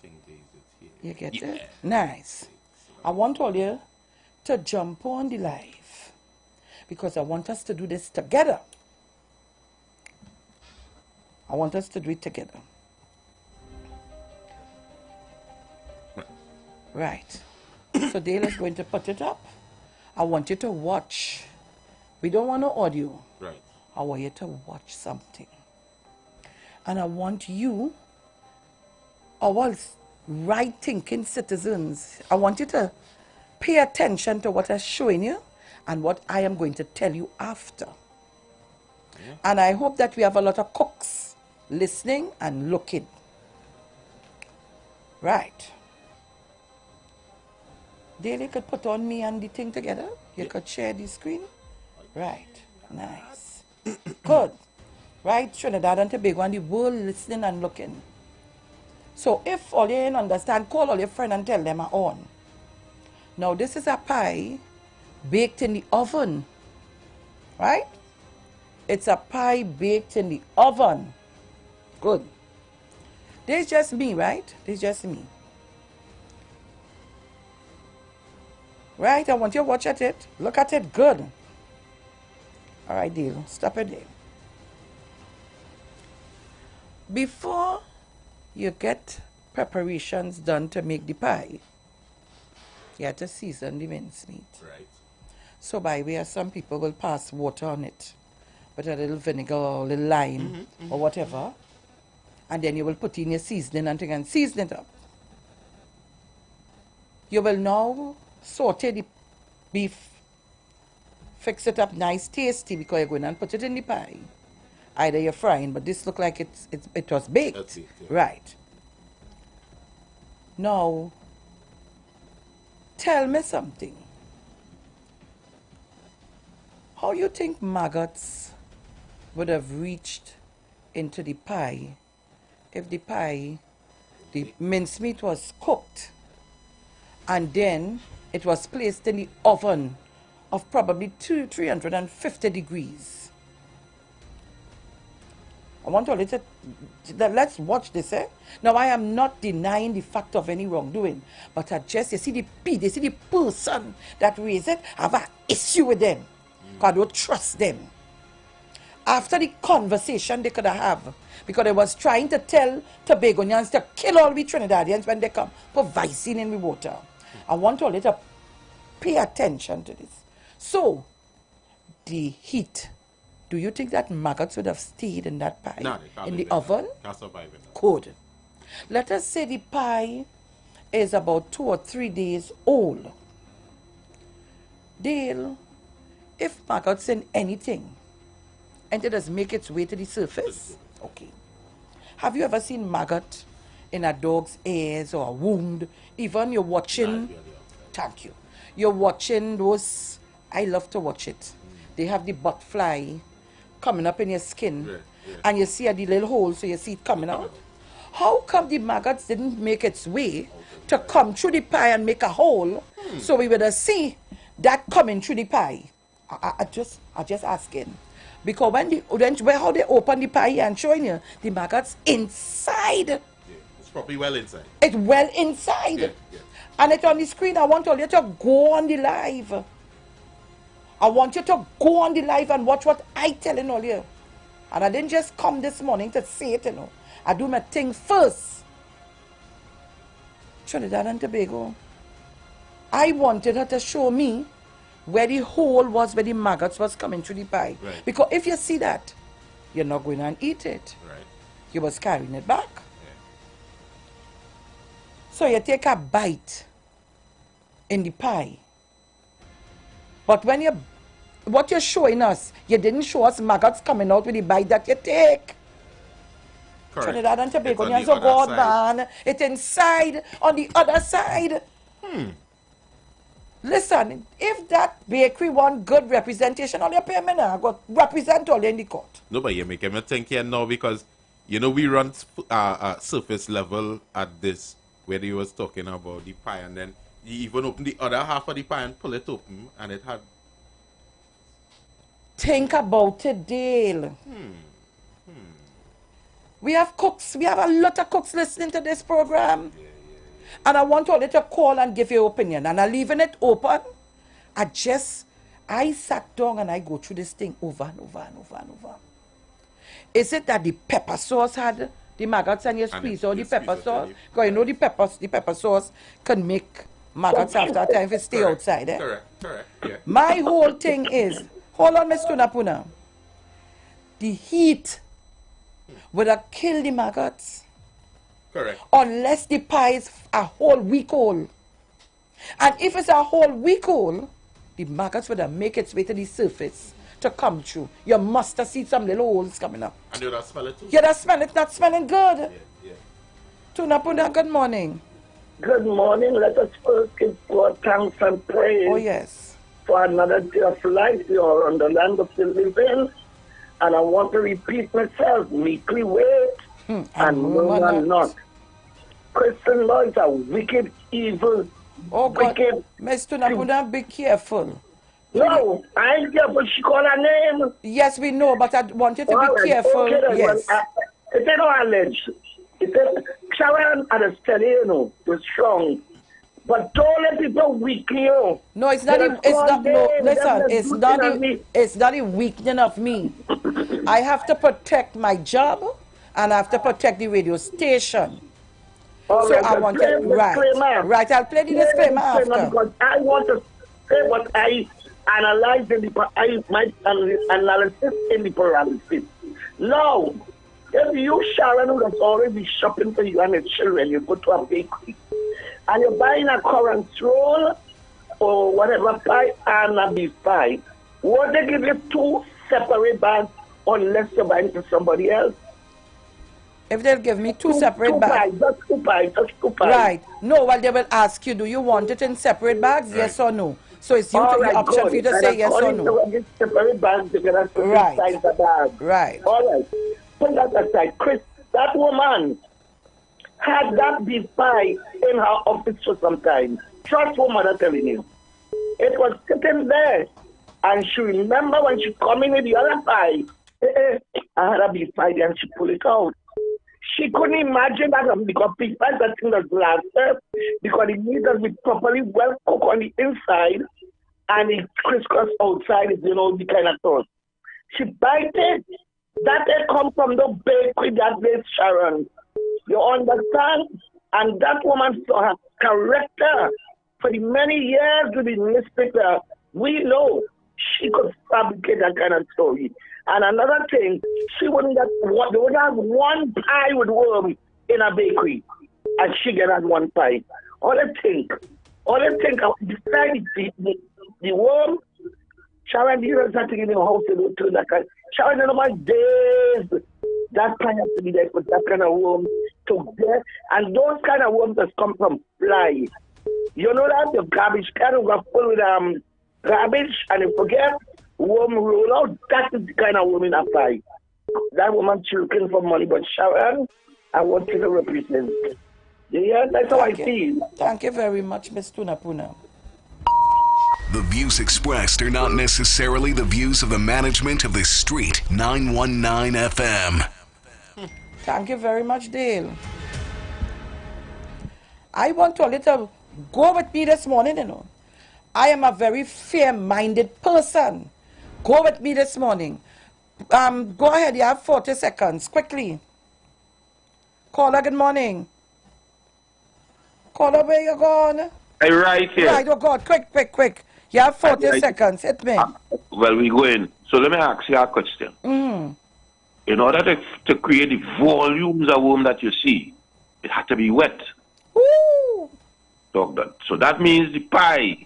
think it's here. You get it? Nice. I want all you to jump on the live because I want us to do this together. I want us to do it together. Right. So Dale is going to put it up. I want you to watch. We don't want no audio. Right. I want you to watch something. And I want you, our right-thinking citizens, I want you to pay attention to what I'm showing you and what I am going to tell you after. Yeah. And I hope that we have a lot of cooks listening and looking. Right. Dale, you could put on me and the thing together. You could share the screen. Right. Nice. Good. Right, Trinidad and Tobago and the world listening and looking. So if all you didn't understand, call all your friends and tell them are on. Now this is a pie baked in the oven. Right? It's a pie baked in the oven. Good. This is just me, right? This is just me. Right? I want you to watch at it. Look at it good. All right, deal. Stop it there. Before you get preparations done to make the pie, you have to season the mincemeat. Right. So by way, some people will pass water on it with a little vinegar or a little lime or whatever. And then you will put in your seasoning and season it up. You will now saute the beef, fix it up nice, tasty, because you're going and put it in the pie. Either you're frying, but this look like it was baked. That's it, yeah. Right. Now, tell me something. How you think maggots would have reached into the pie if the mincemeat was cooked and then it was placed in the oven of probably 350 degrees? I want to let's watch this, eh? Now, I am not denying the fact of any wrongdoing, but you see the person that raised it, have an issue with them. Because I don't trust them. After the conversation they could have, because they was trying to tell Tobagonians to kill all the Trinidadians when they come, put Vicine in the water. I want all to pay attention to this. So, the heat. Do you think that maggots would have stayed in that pie? No, they can't in be the there. oven? Can't survive in that. Good. Let us say the pie is about 2 or 3 days old. Dale, if maggots in anything, and it does make its way to the surface, okay. Have you ever seen maggot in a dog's ears or a wound? Even you're watching, thank you. You're watching those, I love to watch it. They have the butt fly coming up in your skin, and you see the little hole, so you see it coming out. How come the maggots didn't make its way to come through the pie and make a hole, so we would see that coming through the pie? I just asking. Because how they open the pie and showing you the maggots inside. Yeah. It's probably well inside. It's well inside. Yeah. And it's on the screen. I want all you to go on the live. I want you to go on the live and watch what I telling all you. And I didn't just come this morning to say it, I do my thing first. Trinidad and Tobago. I wanted her to show me where the hole was, where the maggots was coming through the pie. Right. Because if you see that, you're not going to eat it. Right. You was carrying it back. Yeah. So you take a bite in the pie. But when what you're showing us, you didn't show us maggots coming out with the bite that you take. Correct. Trinidad and Tobago, you're so good, man. It's inside, on the other side. Listen, if that bakery want good representation, all your payment now got represent all in the court. No, but you make me think here now because, we run surface level at this, where you was talking about the pie, and then you even open the other half of the pie and pull it open, and it had... Think about it, Dale. We have cooks. We have a lot of cooks listening to this program. And I want all you to call and give your opinion. And I'm leaving it open. I sat down and I go through this thing over and over and over and over. Is it that the pepper sauce had the maggots and you squeeze all the pepper sauce? Because you know the pepper sauce can make maggots after a time if it stay outside. Correct, yeah. My whole thing is, hold on, Mr. Tunapuna. The heat would have killed the maggots. Correct. Unless the pie is a whole week old. And if it's a whole week old, the maggots would have make its way to the surface to come through. You must have seen some little holes coming up. And you'd have smell it too? You'd have smell it, not smelling good. Yeah. Tunapuna, good morning. Good morning. Let us first give God thanks and praise. Oh, yes. For another day of life. We are on the land of the living. And I want to repeat myself. Meekly wait and murmur not. Christian law is a wicked, evil, wicked... Mr. Tunapuna, be careful. No, I ain't careful. She called her name. Yes, we know, but I want you to be careful. Okay, then, yes. It ain't no allege. It ain't... Sharon had a steady, was strong. But don't let people weaken you. No, it's not. It's not a weakening of me. I have to protect my job, and I have to protect the radio station. So I want to right. I'll play the disclaimer after. Because I want to say what I analyze in my analysis in the paralysis. No, if you, Sharon, would have already shopping for you and your children, you go to a bakery and you're buying a currant roll or whatever pie and a beef pie, would they give you two separate bags unless you're buying for somebody else? If they'll give me two separate bags. Just two pies. Right. No, well, they will ask you, do you want it in separate bags, yes or no? So it's you the option for you to say yes or no. Separate bags, you're going to inside the bag. Right. All right. Put that aside. Chris, that woman had that beef pie in her office for some time. Trust what mother telling you. It was sitting there. And she remember when she come in with the other pie, I had a beef pie and she pulled it out. She couldn't imagine that because beef pie that thing was lasted because it needs to be properly well cooked on the inside and it crisscross outside is, the kind of toast. She bite it. That it come from the bakery that day, Sharon. You understand? And that woman saw her character for the many years with the newspaper. We know she could fabricate that kind of story. And another thing, they wouldn't have one pie with worm in a bakery, and she get that one pie. All I think, besides the worm, Sharon, you know something in your house to do too. Sharon, in my days, that kind has to be there for that kind of worm to there. And those kind of worms that come from fly. You know that the garbage can go full with garbage and you forget worm roll out. That is the kind of worm in a fly. That woman looking for money, but Sharon, I want you to represent. Yeah, that's how I feel. Thank you very much, Ms. Tunapuna. The views expressed are not necessarily the views of the management of the Street 919 FM. Thank you very much, Dale. I want to a little go with me this morning, you know. I am a very fair-minded person. Go with me this morning. Go ahead, you have 40 seconds, quickly. Caller, good morning. Caller, where you going? I'm right here. Right, oh God, quick. You have 40 seconds, hit me. Well, we go in. So let me ask you a question. In order to create the volumes of worm that you see, it has to be wet. Ooh. So that means the pie,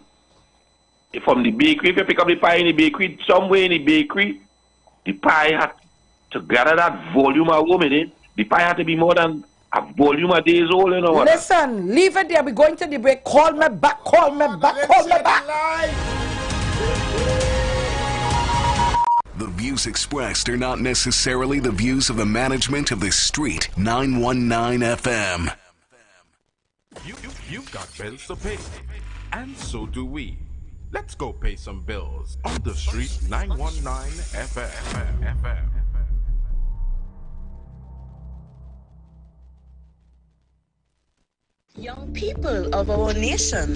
from the bakery, if you pick up the pie in the bakery, somewhere in the bakery, the pie has to gather that volume of worm in it. The pie has to be more than a volume of days old, you know what? Listen, leave it there. We're going to the break. Call me back. The views expressed are not necessarily the views of the management of the Street 919 FM. You've got bills to pay, and so do we. Let's go pay some bills on the Street 919 FM. Young people of our nation,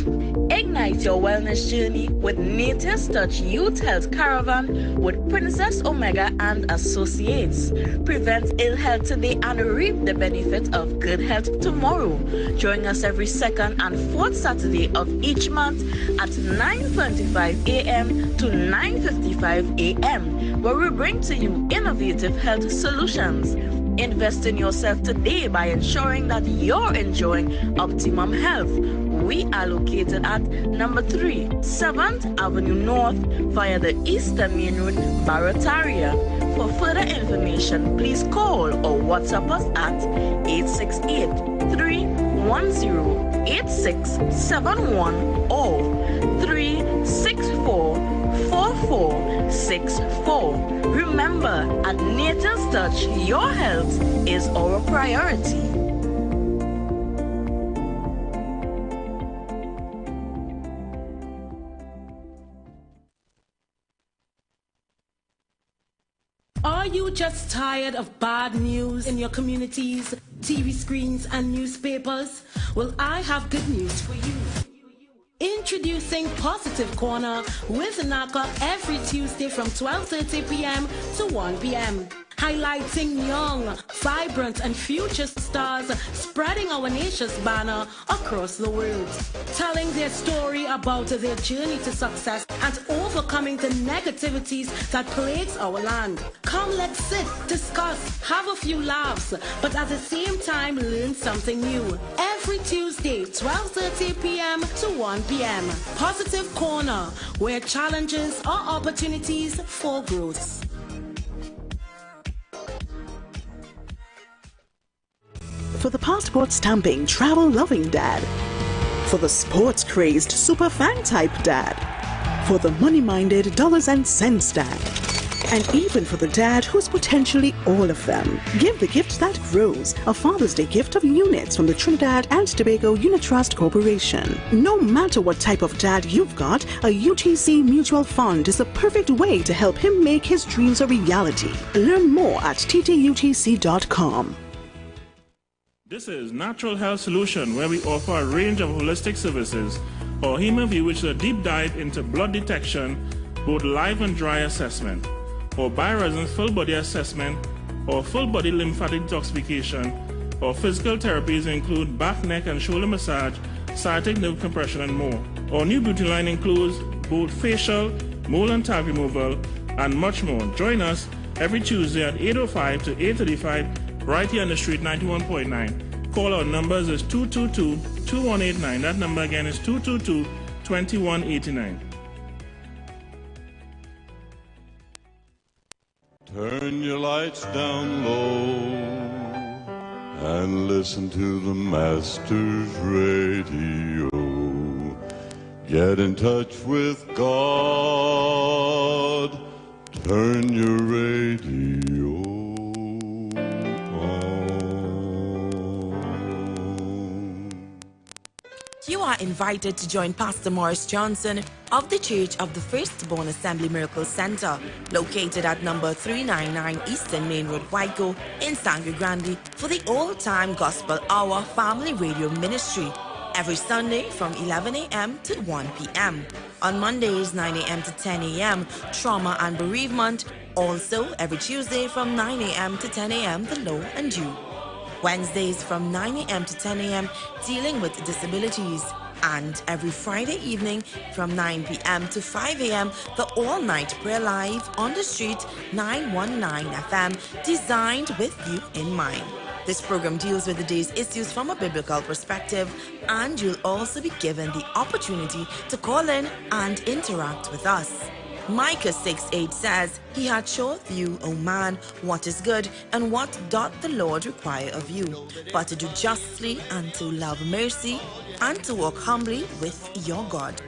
ignite your wellness journey with Nature's Touch Youth Health Caravan with Princess Omega and Associates. Prevent ill health today and reap the benefit of good health tomorrow. Join us every second and fourth Saturday of each month at 9:25 a.m. to 9:55 a.m. where we bring to you innovative health solutions. Invest in yourself today by ensuring that you're enjoying optimum health. We are located at number 3, 7th Avenue North via the Eastern Main Road, Barataria. For further information, please call or WhatsApp us at 868-310-8671 or 364-4464. Remember, at Nature's Touch, your health is our priority. Are you just tired of bad news in your communities, TV screens, and newspapers? Well, I have good news for you. Introducing Positive Corner with Naka every Tuesday from 12:30 p.m. to 1 p.m. Highlighting young, vibrant, and future stars spreading our nation's banner across the world. Telling their story about their journey to success and overcoming the negativities that plagues our land. Come, let's sit, discuss, have a few laughs, but at the same time learn something new. Every Tuesday, 12:30 p.m. to 1 p.m. Positive Corner, where challenges are opportunities for growth. For the passport stamping, travel loving dad. For the sports crazed, super fan type dad. For the money minded, dollars and cents dad. And even for the dad who's potentially all of them. Give the gift that grows. A Father's Day gift of units from the Trinidad and Tobago Unit Trust Corporation. No matter what type of dad you've got, a UTC mutual fund is the perfect way to help him make his dreams a reality. Learn more at ttutc.com. This is Natural Health Solution, where we offer a range of holistic services, or HemoView, which is a deep dive into blood detection, both live and dry assessment, or BioResonance full body assessment, or full body lymphatic detoxification, or physical therapies include back, neck, and shoulder massage, sciatic nerve compression, and more. Our new beauty line includes both facial, mole and tag removal, and much more. Join us every Tuesday at 8:05 to 8:35 right here on the Street 91.9. Call our numbers is 222-2189. That number again is 222-2189. Turn your lights down low and listen to the Master's radio. Get in touch with God. Turn your radio on. You are invited to join Pastor Morris Johnson of the Church of the Firstborn Assembly Miracle Center, located at number 399 Eastern Main Road, Waiko, in Sangre Grande, for the Old Time Gospel Hour Family Radio Ministry, every Sunday from 11 a.m. to 1 p.m. On Mondays, 9 a.m. to 10 a.m., Trauma and Bereavement. Also, every Tuesday from 9 a.m. to 10 a.m., The Low and You. Wednesdays from 9 a.m. to 10 a.m., Dealing with Disabilities. And every Friday evening from 9 p.m. to 5 a.m., the all-night prayer live on the street 919 FM, designed with you in mind. This program deals with the day's issues from a biblical perspective, and you'll also be given the opportunity to call in and interact with us. Micah 6:8 says, He hath showed you, O man, what is good, and what doth the Lord require of you, but to do justly, and to love mercy, and to walk humbly with your God.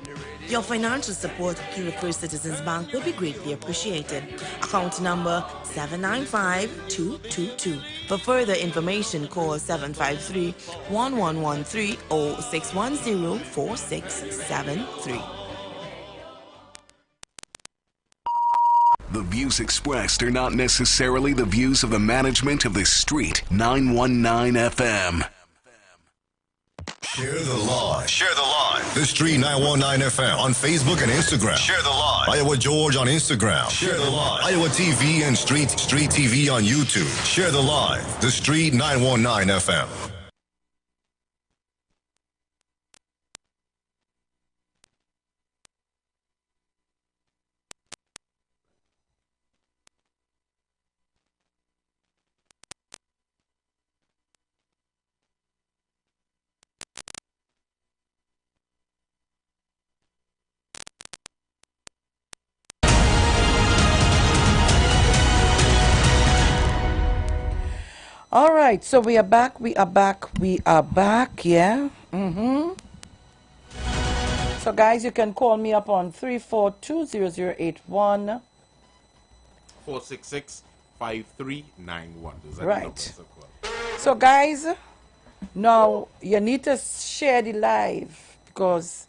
Your financial support through the First Citizens Bank will be greatly appreciated. Account number 795222. For further information, call 753-1113 or 610-4673. The views expressed are not necessarily the views of the management of the Street 919 FM. Share the live. Share the live. The Street 919 FM on Facebook and Instagram. Share the live. Iowa George on Instagram. Share the live. Iowa TV and Street TV on YouTube. Share the live. The Street 919 FM. All right, so we are back, yeah. So guys, you can call me up on 342-0081. 466-5391. Right. So guys, now you need to share the live because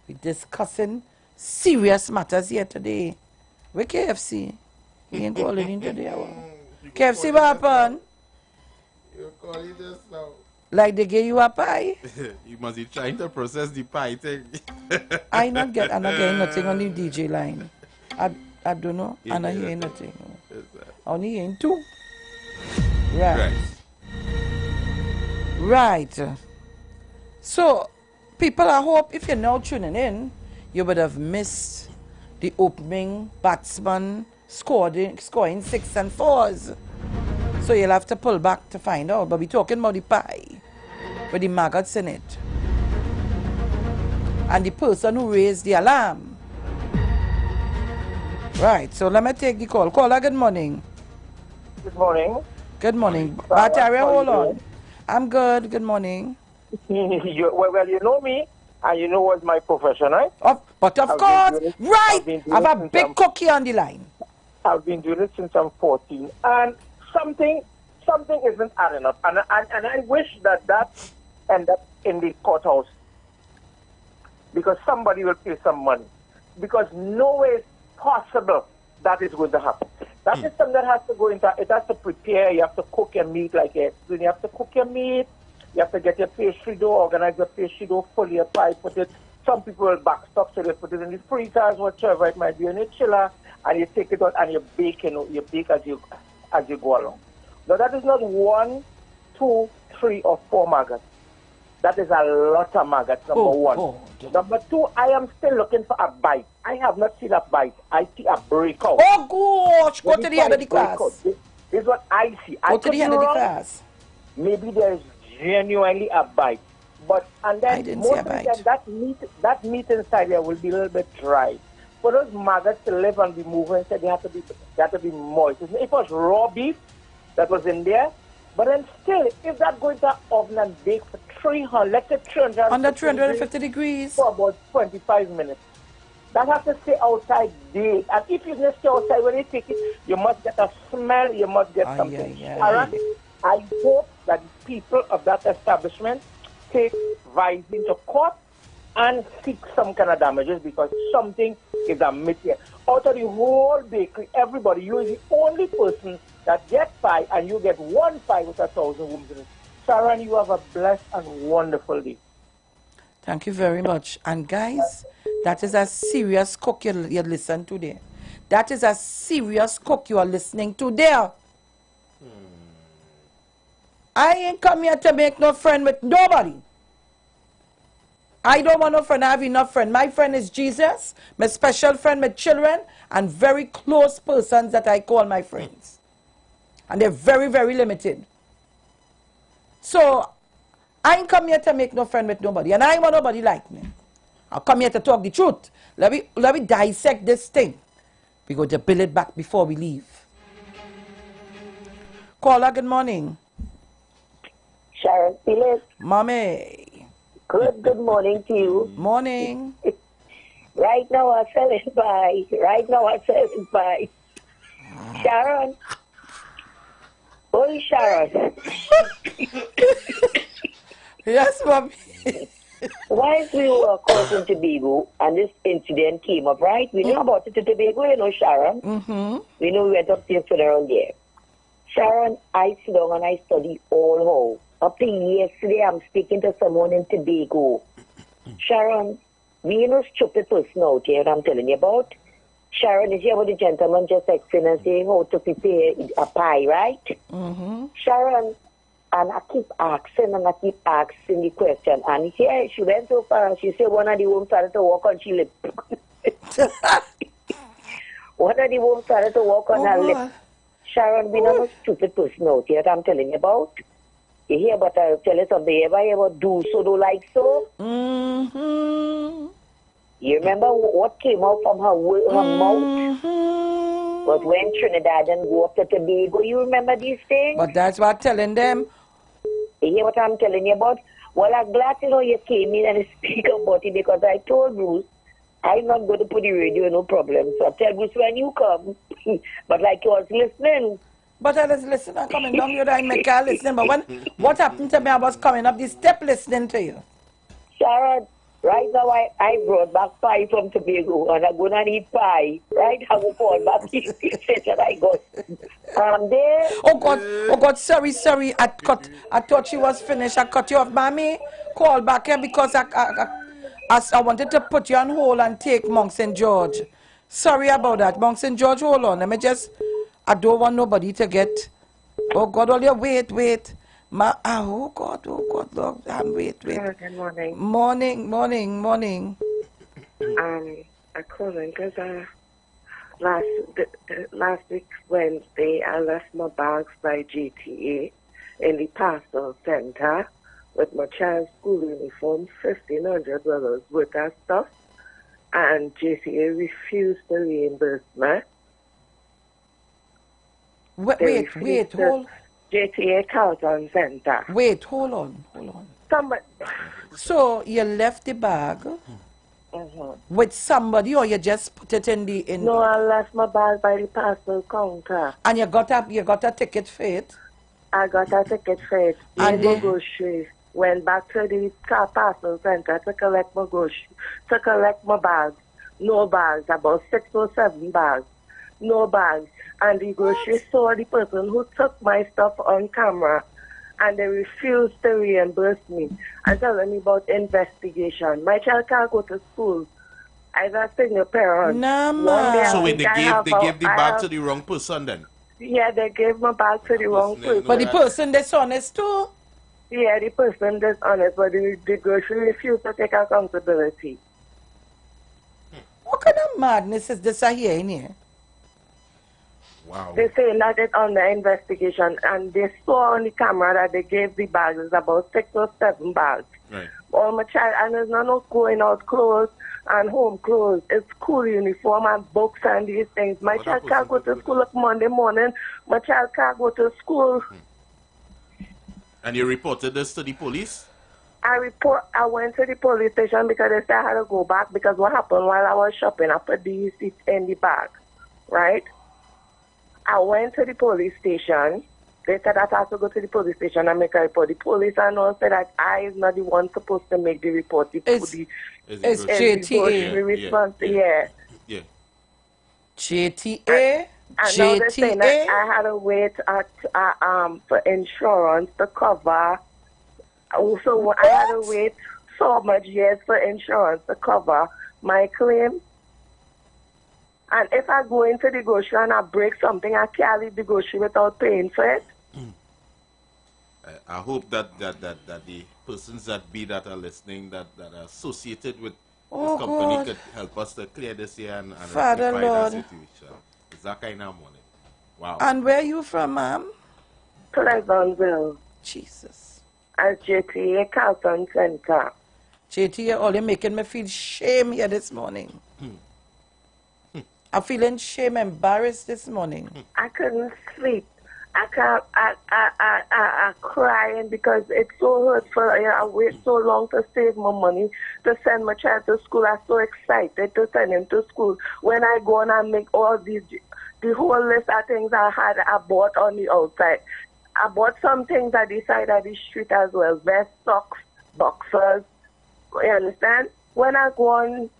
we're discussing serious matters here today. Where KFC? He ain't calling in today. KFC, what happened? You call it just now. Like they gave you a pie? You must be trying to process the pie thing. I'm not getting nothing on the DJ line. I don't know. I'm not hearing nothing. Only hearing two. Right. So, people, I hope if you're now tuning in, you would have missed the opening batsman scoring 6 and 4s. So you'll have to pull back to find out. But we're talking about the pie with the maggots in it. And the person who raised the alarm. Right, so let me take the call. Caller, good morning. Good morning. Good morning. Bataria, hold on. I'm good. Good morning. Well, you know me, and you know what's my profession, right? But of course, right. I have a big cookie on the line. I've been doing it since I'm 14. And something isn't adding up. And I wish that end up in the courthouse because somebody will pay some money. Because no way is possible that is going to happen. That is something that has to go into, it has to prepare, you have to cook your meat like you have to cook your meat, you have to get your pastry dough, organize your pastry dough, fully your pie, put it, some people will back stock, so they put it in the freezers, whatever it might be, in the chiller, and you take it out and you bake as you go along. Now that is not 1, 2, 3, or 4 maggots. That is a lot of maggots, number one. Number two, I am still looking for a bite. I have not seen a bite. I see a breakout. Oh, gosh. Go to the end of the class. This is what I see. Go to the end of the class. Maybe there is genuinely a bite. But, and then most of the time, that meat inside there will be a little bit dry. for those maggots to live and be moving, so they have to be moist. If it was raw beef that was in there, but then still, if that going to oven and bake for 300, let's say 300 under 350 degrees for about 25 minutes, that has to stay outside days. And if you just stay outside when you take it, you must get a smell, you must get something. Sharon, I hope that the people of that establishment take Vice into court and seek some kind of damages, because something is amiss here. Out of the whole bakery, everybody, you are the only person that gets pie, and you get one pie with 1,000 rooms in it. Sharon, you have a blessed and wonderful day. Thank you very much. And guys, that is a serious cook you listen to there. That is a serious cook you are listening to there. I ain't come here to make no friend with nobody. I don't want no friend. I have enough friend. My friend is Jesus, my special friend, my children, and very close persons that I call my friends. And they're very, very limited. So, I ain't come here to make no friend with nobody. And I ain't want nobody like me. I come here to talk the truth. Let me dissect this thing. We go to build it back before we leave. Caller, good morning. Sharon Phillips. Mommy. Good morning to you. Morning. Right now I'm selling by. Sharon. Oh, Sharon. Yes, Mommy. Whilst we were caught in Tobago and this incident came up, right? We know about it in Tobago, you know, Sharon. Mm-hmm. We know we went up to your funeral there. Sharon, I sit down and I study all how. Up to yesterday, I'm speaking to someone in Tobago. Sharon, we know stupid person out here I'm telling you about. Sharon, is here what the gentleman just texting and saying how to prepare a pie, right? Mm-hmm. Sharon, and I keep asking the question. And here she went so far, she said one of the women started to walk on her lip. One of the women started to walk on her lip. Sharon, we know a stupid person out here I'm telling you about. You hear, but I'll tell you something. You ever do so, do like so? Mm-hmm. You remember what came out from her mouth? But when Trinidad and go up to Tobago, you remember these things? But that's what I'm telling them. You hear what I'm telling you about? Well, I'm glad to know you came in and speak about it, because I told Bruce, I'm not going to put the radio, no problem. So I tell Bruce when you come. But like you was listening. But I was listening, I'm coming down here, I make her listening. But when what happened to me, I was coming up the step listening to you. Sharon, right now I brought back pie from Tobago, and I'm going to eat pie. Right? I will call back the station I got. There. Oh God, sorry. I thought she was finished. I cut you off, Mommy. Call back here because I wanted to put you on hold and take Monk St. George. Sorry about that. Monk St. George, hold on. Let me just... I don't want nobody to get... Oh, God, all you wait. Oh, God, Lord. Wait. Good morning. Morning. I called in because last week, Wednesday, I left my bags by GTA in the Pastel Center with my child's school uniform, $1,500 worth of stuff, and GTA refused to reimburse me. Wait, hold. GTA Carlton Center. Wait, hold on. Somebody. So you left the bag with somebody, or you just put it in the... No, I left my bag by the parcel counter. And you got a ticket for it? I got a ticket for it. And my groceries. Went back to the parcel center to collect my groceries, to collect my bags. No bags, about 6 or 7 bags. No bags. And the grocery store, the person who took my stuff on camera, and they refused to reimburse me and telling me about investigation. My child can't go to school. I got single parent. So wait, they gave the bag to the wrong person then? Yeah, they gave my bag to the wrong person. But the person dishonest too? Yeah, the person dishonest, but the grocery refused to take accountability. What kind of madness is this I hear in here? Wow. They say that it's under investigation, and they saw on the camera that they gave the bags. It's about 6 or 7 bags. Right. All my child, and there's no going out clothes and home clothes. It's school uniform and books and these things. My child can't go to school up Monday morning. My child can't go to school. And you reported this to the police? I went to the police station because they said I had to go back because what happened while I was shopping, I put these in the bag, right? I went to the police station. They said that I had to go to the police station and make a report. The police and all said that I is not the one supposed to make the report. It's JTA. Response. Yeah. JTA. And now they're saying that I had to wait for insurance to cover. Also, I had to wait so much years for insurance to cover my claim. And if I go into the grocery and I break something, I can't leave the grocery without paying for it. I hope that the persons that are listening that are associated with this company God. could help us to clear this here and Father rectify Lord. that situation. It's that kind of money. Wow. And where you from, ma'am? Pleasantville. Jesus. At JTA Carlton Center. JTA, all you're making me feel shame here this morning. I'm feeling shame, embarrassed this morning. I couldn't sleep. I crying because it's so hurtful. I wait so long to save my money to send my child to school. I'm so excited to send him to school. When I go and I make all the whole list of things I bought on the outside. I bought some things at the side of the street as well. Vest, socks, boxers. You understand? When I go on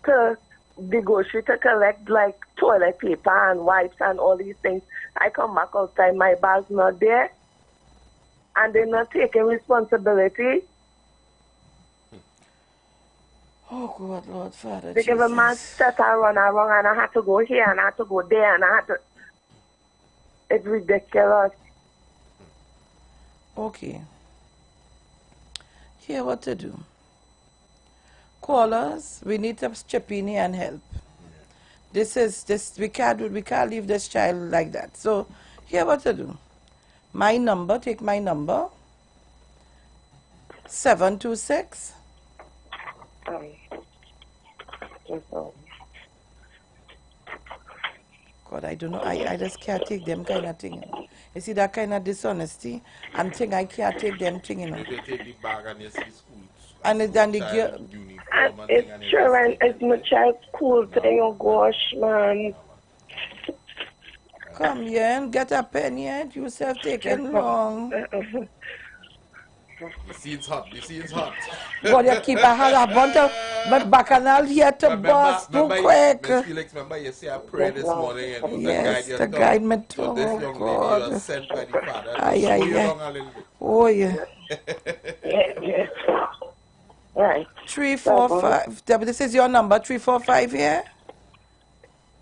to the grocery to collect like toilet paper and wipes and all these things, I come back outside, my bag's not there, and they're not taking responsibility. Oh God, Lord Father, They give a man set I run around and I had to go here and I had to go there and I had to. It's ridiculous. Okay. Here what to do. Call us. We need to chip in here and help. We can't leave this child like that. So here what to do. My number, take my number. 726. God, I don't know. I just can't take them kind of thing. You see that kind of dishonesty and thing, I can't take them thing, you know. If you take the bag and you see school. And then the girl. It's true, and it's my child's school thing. Oh gosh, man. Come here and get a pen yet. You self taking long. The scene's hot. The scene's hot. God, you keep a hand up onto my bacchanal here to bust too quick. Miss Felix, remember you say I prayed this morning and yes, the to guide me to. So this young lady was sent by the Father. Oh yeah. Yeah. Right. 345. This is your number. 345 here.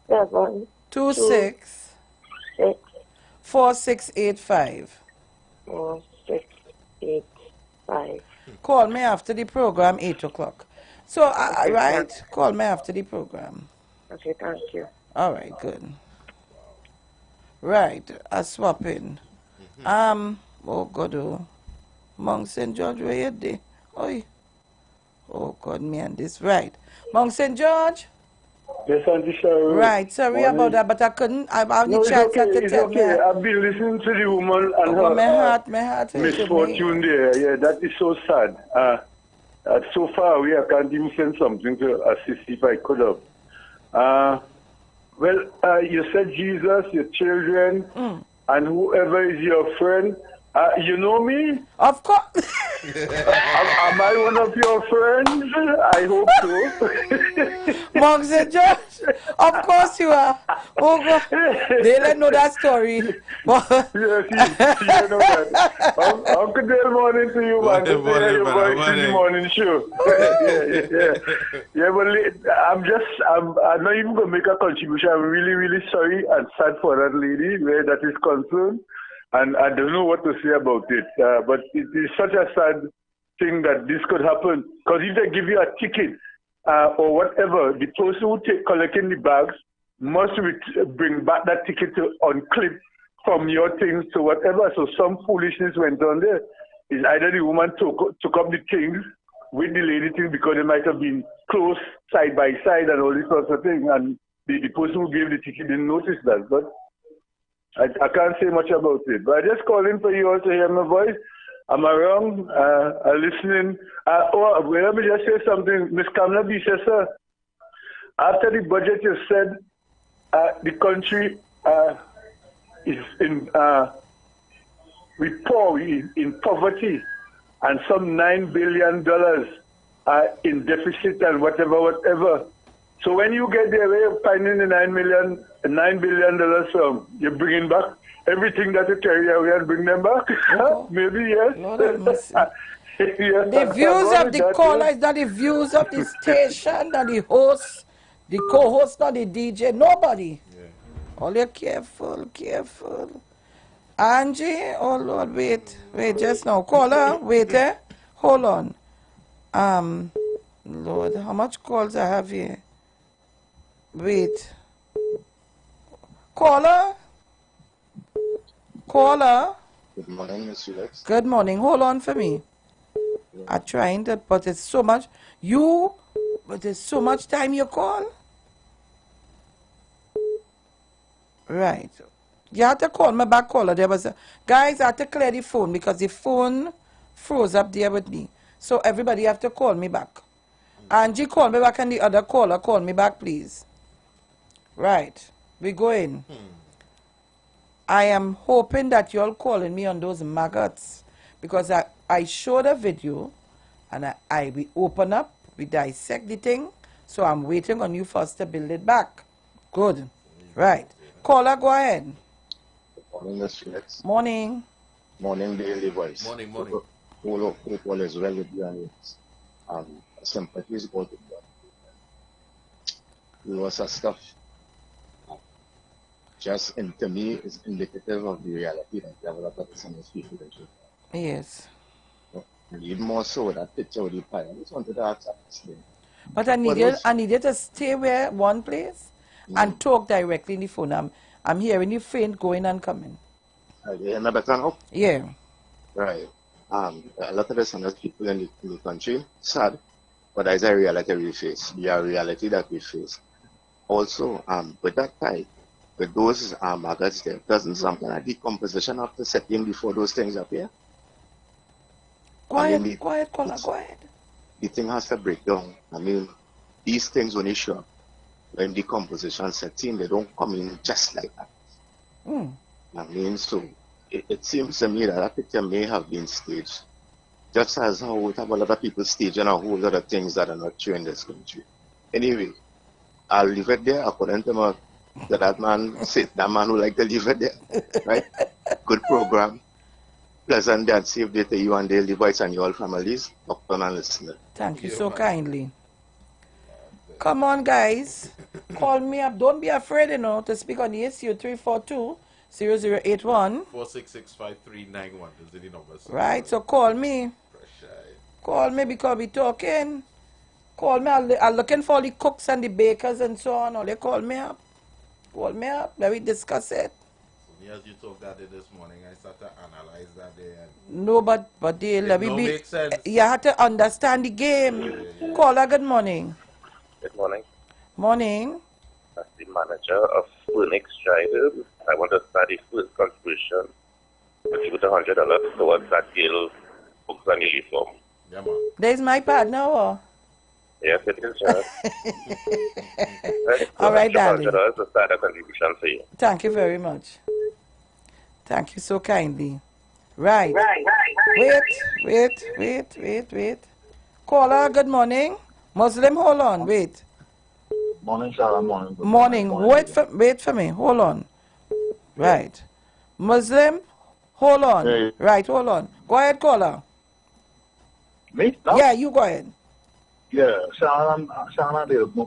726 4685. 4685. Call me after the program, 8 o'clock. So, right? Call me after the program. Okay, thank you. All right, good. Right, I swap in. Oh God, oh. Mount St. George, where you there? Oi. Oh God, me and this. Right. Mount St. George? Yes, Auntie Cheryl. Right, sorry about that, but I couldn't. I have the chance to tell me. I've been listening to the woman and her my heart misfortune there. Yeah, that is so sad. So far away, I can't even send something to assist if I could have. You said Jesus, your children, and whoever is your friend. You know me? Of course. Am I one of your friends? I hope so. Monks and George, of course you are. Oh God, they don't know that story. Yes, you know that. Uncle Dale, morning to you, man. Your voice in the morning show. Yeah, but I'm not even going to make a contribution. I'm really, really sorry and sad for that lady where that is concerned. And I don't know what to say about it. But it is such a sad thing that this could happen. Because if they give you a ticket or whatever, the person who collecting the bags must bring back that ticket to unclip from your things to whatever. So some foolishness went on there. It's either the woman took up the things with the lady thing because they might have been close side by side and all this sort of thing, and the person who gave the ticket didn't notice that. But I can't say much about it. But I just call in for you all to hear my voice. Am I wrong? Listening. Let me just say something. Ms. Kamala B says, sir, after the budget you said the country is in in poverty and some $9 billion in deficit and whatever. So when you get the way of finding the $9 billion from, you're bringing back everything that you carry away and bring them back? Maybe, yes. Yes, the views of the caller is not the views of the station, not the host, the co-host, not the DJ, nobody. Yeah. All you careful. Angie, oh Lord, wait, just now. Caller, wait, hold on. Lord, how much calls I have here? Wait. Caller? Good morning, Miss Felix. Good morning. Hold on for me. Yeah. I'm trying to, but it's so much. But there's so much time you call. Right. You have to call me back, caller. There was guys, I have to clear the phone because the phone froze up there with me. So everybody have to call me back. Angie, call me back, and the other caller, call me back, please. Right. We go in. I am hoping that you're calling me on those maggots because I showed a video and we open up, we dissect the thing. So I'm waiting on you first to build it back. Good. Right. Caller, go ahead. Morning, Miss Felix. Morning. Morning, Daily Voice. Morning. Hope all is well with you and sympathies go to you. Lots of stuff. Just to me, it's indicative of the reality that developers and people do. Yes. And even more so with that picture with the pie. I just wanted to ask that question. But I needed to stay one place and talk directly in the phone. I'm hearing you faint going and coming. You hear me better now? Yeah. Right. A lot of the people in the country, sad, but that's a reality we face. The reality that we face. Also, with that pie, with those maggots there, doesn't some kind of decomposition have to set in before those things appear? Quiet, caller, go ahead. The thing has to break down. I mean, these things when they show up, when decomposition sets in, they don't come in just like that. I mean, so it seems to me that picture may have been staged, just as how we have a lot of people staging a whole lot of things that are not true in this country. Anyway, I'll leave it there according to that man who like to leave it there, right? Good program. Pleasant and safe day to you and Daily Voice and your families. Doctor and listener. Thank you so kindly. Come on, guys. Call me up. Don't be afraid, to speak on the issue 342-0081. 466-5391 is the number. Right, so call me. Call me because we talking. Call me. I'm looking for the cooks and the bakers and so on. Or they call me up. Call me up. Let me discuss it. As you talked that day this morning, I started to analyze that day. No, but they let me be. You have to understand the game. Yeah. Caller, good morning. Good morning. Morning. As the manager of Phoenix Drive, I want to start the first contribution. Contribute $100 towards that deal books and uniform. Yeah, man. There's my partner, or? Yes, it is, sir. All right, darling. $100 to start a contribution for you. Thank you very much. Thank you so kindly. Right. Wait. Caller, good morning. Muslim, hold on. Wait. Morning, Sarah. Morning. Morning. Wait for me. Hold on. Right. Muslim, hold on. Hey. Right, hold on. Go ahead, caller. Me? No? Yeah, you go ahead. Yeah, Shana,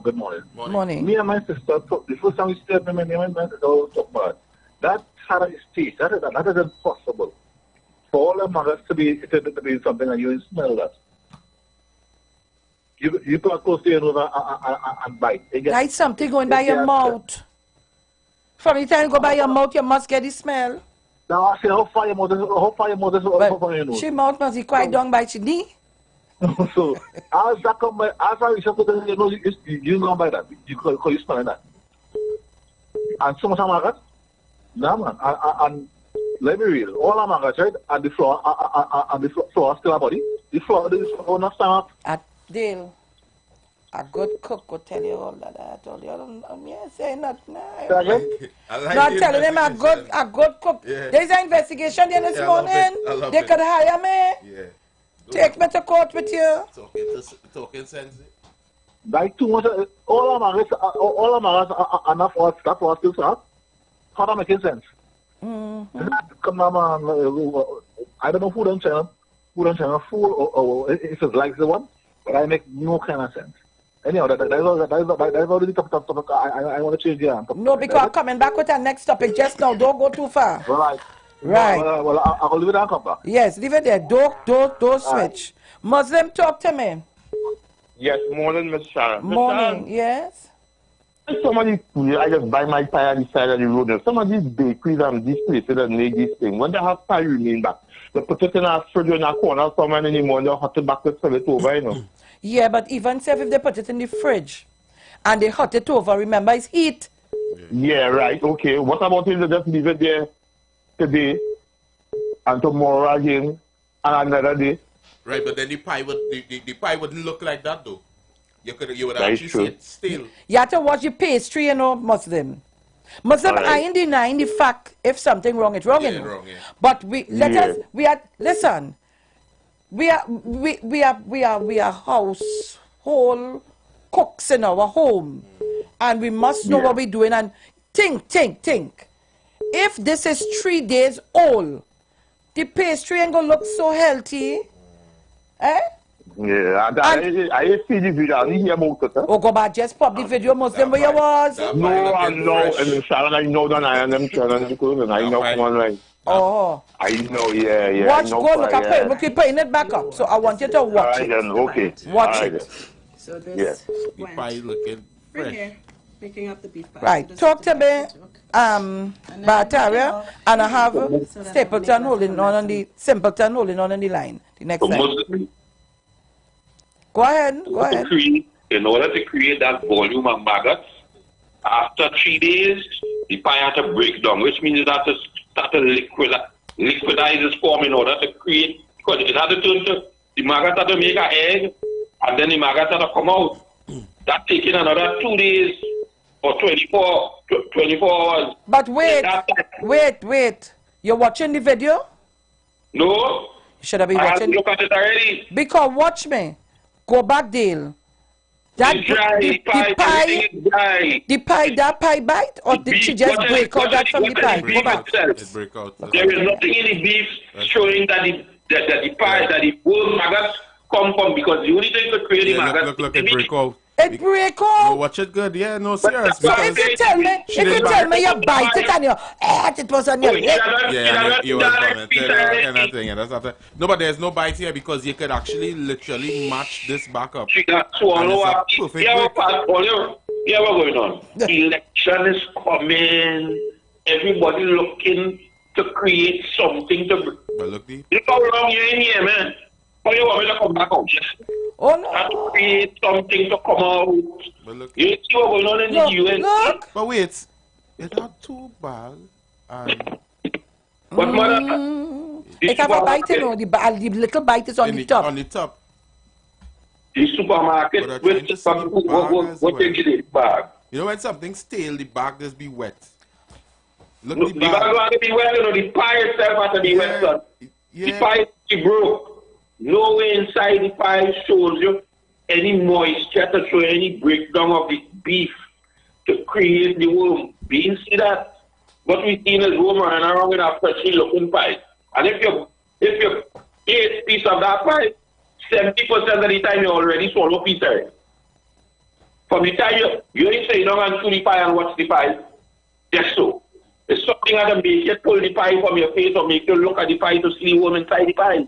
good morning. Morning. Me and my sister, the first time we stayed, me and my sister talk about that Sarah is teeth. That is impossible. For all the mothers to be something and you smell that. You go close to your nose and bite. Like something going by your mouth. From the time you go by your mouth, you must get the smell. Now I say, how far your mouth is from your nose? She mouth must be quite down by she knee. So, as that come by, as I reach up to the nose, you go by that. You smell that. And so much I'm like, nah, man. And let me read. All I'm like, right? And the floor, still a body. The floor not stand up. At Dale, a good cook could tell you all that. I told you, I'm saying not. Not telling them a good cook. Yeah. There's an investigation there this morning. They could hire me. Yeah. Take me to court with you. Talking sense. Like too much. All I'm enough that was still sharp. How that making sense? Come on, man. I don't know who don't channel fool or if it's like the one, but I make no kind of sense. Anyhow, that's already topic. I want to change the answer. No, because I'm coming back with our next topic just now. Don't go too far. Right. Right. Well, I'll leave it and come back. Yes, leave it there. Don't switch. Muslim, talk to me. Yes, morning, Miss Sharon. Morning, yes. Some of these, I just buy my pie on the side of the road. Now, some of these bakeries and these places that make this thing, when they have pie remain back, they put it in a fridge in a corner, someone in the morning, they hot it back to sell it over, you know. Yeah, but even if they put it in the fridge and they hot it over, remember it's heat. Yeah, right, okay. What about if they just leave it there today and tomorrow again and another day? Right, but then the pie wouldn't look like that though. You would actually see it still. You have to watch the pastry, you know, Muslim. Right. I ain't denying the fact if something wrong, it's wrong, you know. Wrong, yeah. But listen. We are household cooks in our home, and we must know what we're doing. And think. If this is 3 days old, the pastry ain't gonna look so healthy, eh? Yeah, I see the video. I hear about it. Oh, go back, just pop the video, Muslim, where you was. No, I know, and Sharon, I know that I am channel because and I know come on right. Oh. I know, yeah. Watch, go look at it. We're putting it back up. So I want you to watch it. Okay. Watch it. So this the pie looking fresh. Here, picking up the beef pie. Right. So talk to me, Bataria, and I have Stapleton holding on the Simpleton holding on the line. The next line. Go ahead. In order to create that volume of maggots, after 3 days, the pie had to break down, which means it had to start to liquidize its form in order to create, because it had to turn to, the maggots had to make an egg, and then the maggots had to come out. That taking another 2 days or 24 hours. But wait. You're watching the video? No. You should have been watching. I have to look at it already. Because watch me. Go back, Dale. That pie bite, or did she just break out that from the pie? Go back. There is nothing in the beef showing that the pie, that the whole maggots come from, because the only thing to create the maggots. Look, it break out. It break out. No, watch it good. Yeah, no, serious. So if you tell me you bite it and it was on your lip. Yeah, you was commented thing. That's not no, but there's no bite here because you could actually literally match this back up. What's going on? Election is coming. Everybody looking to create something to. But look how long you're in here, man. How you want me to come back out? Oh no! To create something to come out. You see what's going on in the US? Look. But wait, it had 2 bags and. What mother? It have a bite, you know. The little bite is on the top. On the top. The supermarket with what they get it bag. You know when something's stale, the bag just be wet. Look, the bag has to be wet. You know, the pie itself has to be wet, son. The pie is broke. No way inside the pie shows you any moisture to show any breakdown of the beef to create the worm. Beans, see that? What we see is worm running around with a freshly looking pie. And if you eat a piece of that pie, 70% of the time you already swallow a piece of it. From the time you ain't say down and chew the pie and watch the pie, just so. It's something that make you pull the pie from your face or make you look at the pie to see worm inside the pie.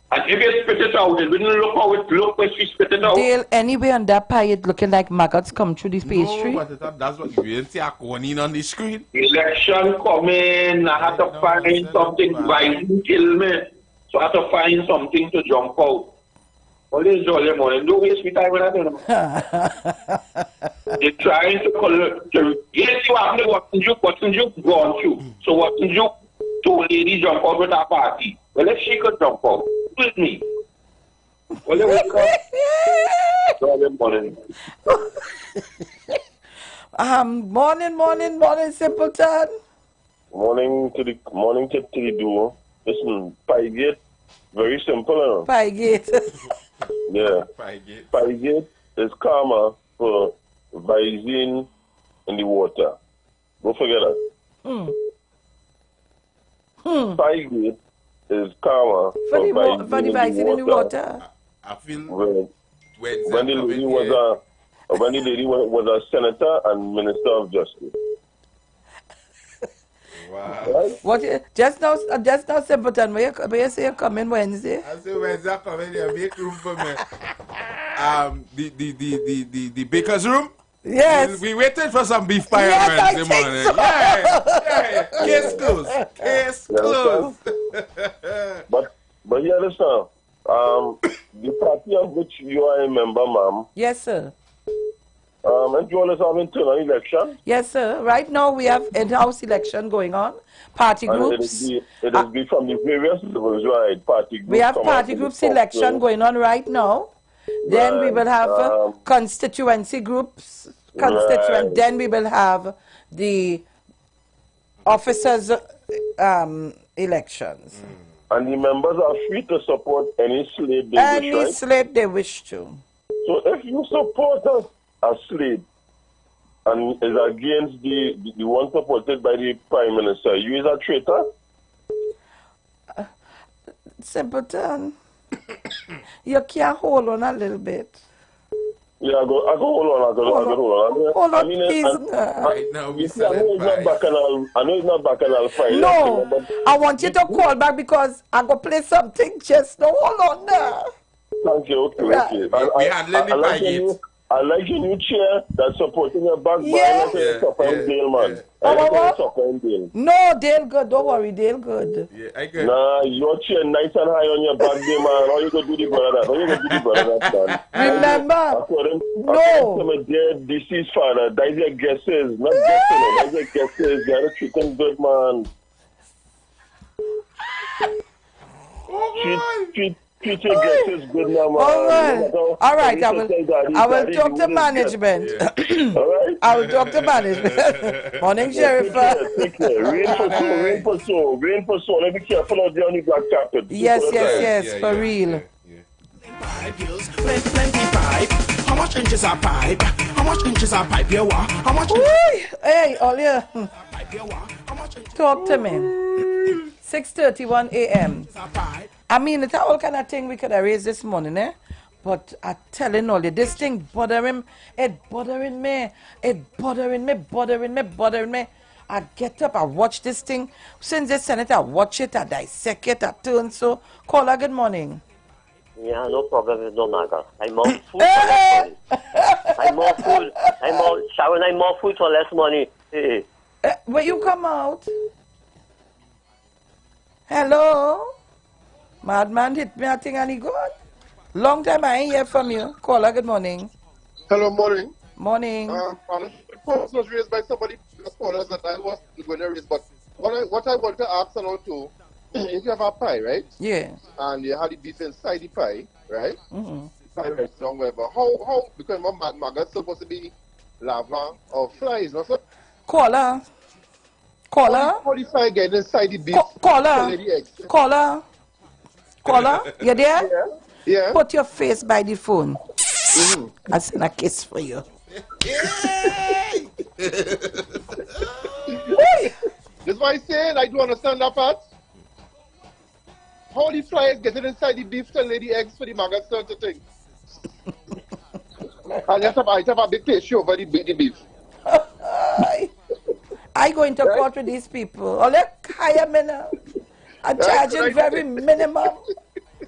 And if you spit it out, it wouldn't look how it look when she spit it out. Dale, anyway on that pie, it looking like maggots come through this pastry. No, but that's what you didn't see going on the screen. Election coming, I had to find something Biden kill me. So I had to find something to jump out. Only jolly morning. Don't waste me time with that. They're trying to collect. Yes, you have to what you gone through. So what you told lady jump out with our party. Well, if she could jump out with me. Well, they wake up. Jolly morning. Morning, simpleton. Morning to the duo. Listen, pie gate, very simple. Pie gate. Yeah. Pie gate is karma for Visine in the water. Don't forget that. Pie gate is karma for the Visine in the water. I feel when the lady was a senator and minister of justice. Wow. Right? What? Just now, simpleton. Where you say you coming Wednesday? I say Wednesday coming here. Make room for me. The baker's room. Yes. We waited for some beef pie yes, on Wednesday morning. So. Yeah. Case closed. Case closed. But you understand? The party of which you are a member, ma'am. Yes, sir. And you always have internal election? Yes, sir. Right now we have in-house election going on. Party groups. It is be from the various levels, right? Party groups. We have party groups election going on right now. Then we will have constituency groups. Right. Then we will have the officers' elections. And the members are free to support any slate they wish, right? Any slate they wish to. So if you support a slate and is against the one supported by the Prime Minister, you is a traitor? Simpleton, you can't hold on a little bit. Yeah, I go hold on. Hold on, please. Right now we I know it's not bacchanal fight. No, I want you to call back because I go play something just now. Hold on now. Thank you. Okay. I like your new chair that's supporting your back. Yeah. Dale, man. No, Dale good. Don't worry, Dale good. Yeah, I good. Nah, your chair nice and high on your back there, man. How you gonna do the brother that? Man? Remember? According to my dead deceased father, that's your guesses. Not guessing, that's your guesses. You gotta treat them good, man. Treat your guesses good now, man. All right. I will talk to management. All right. I will talk to management. Morning, Sheriff. Take care. Rain for so. Let me be careful out there on the black carpet. Yes, for real. Plenty pipe. How much inches are pipe? How much inches are pipe? You want? How much? Hey, Olia. Talk to me. 6:31 a.m. I mean, it's all kind of thing we could have raised this morning, eh? But I'm telling all you, this thing bothering me. I get up, I watch this thing. Since the Senate, I watch it, I dissect it, I turn so. Caller, good morning. Yeah, no problem with no matter. I'm more food for less money. I'm more food for less money. Hey. Will you come out? Hello? Madman hit me, I think, and he gone. Long time I ain't hear from you. Caller, good morning. Hello, morning. Morning. The point was raised by somebody callers that I was going to raise, but what I want to ask now too, if you have a pie, right? Yeah. And you have the beef inside the pie, right? Mm-hmm. Pie right strong, whatever. How, because my maggots supposed to be lava or flies, no? So, Caller. How the pie get inside the beef? Caller, you there? Yeah. Put your face by the phone. I send a kiss for you. That's why I'm saying I do understand that part. How the flies get inside the beef to lay the eggs for the maggots to thing. And I have a big pastry over the beef. I go into court with these people. Or they hire me now. I'm charging very minimum.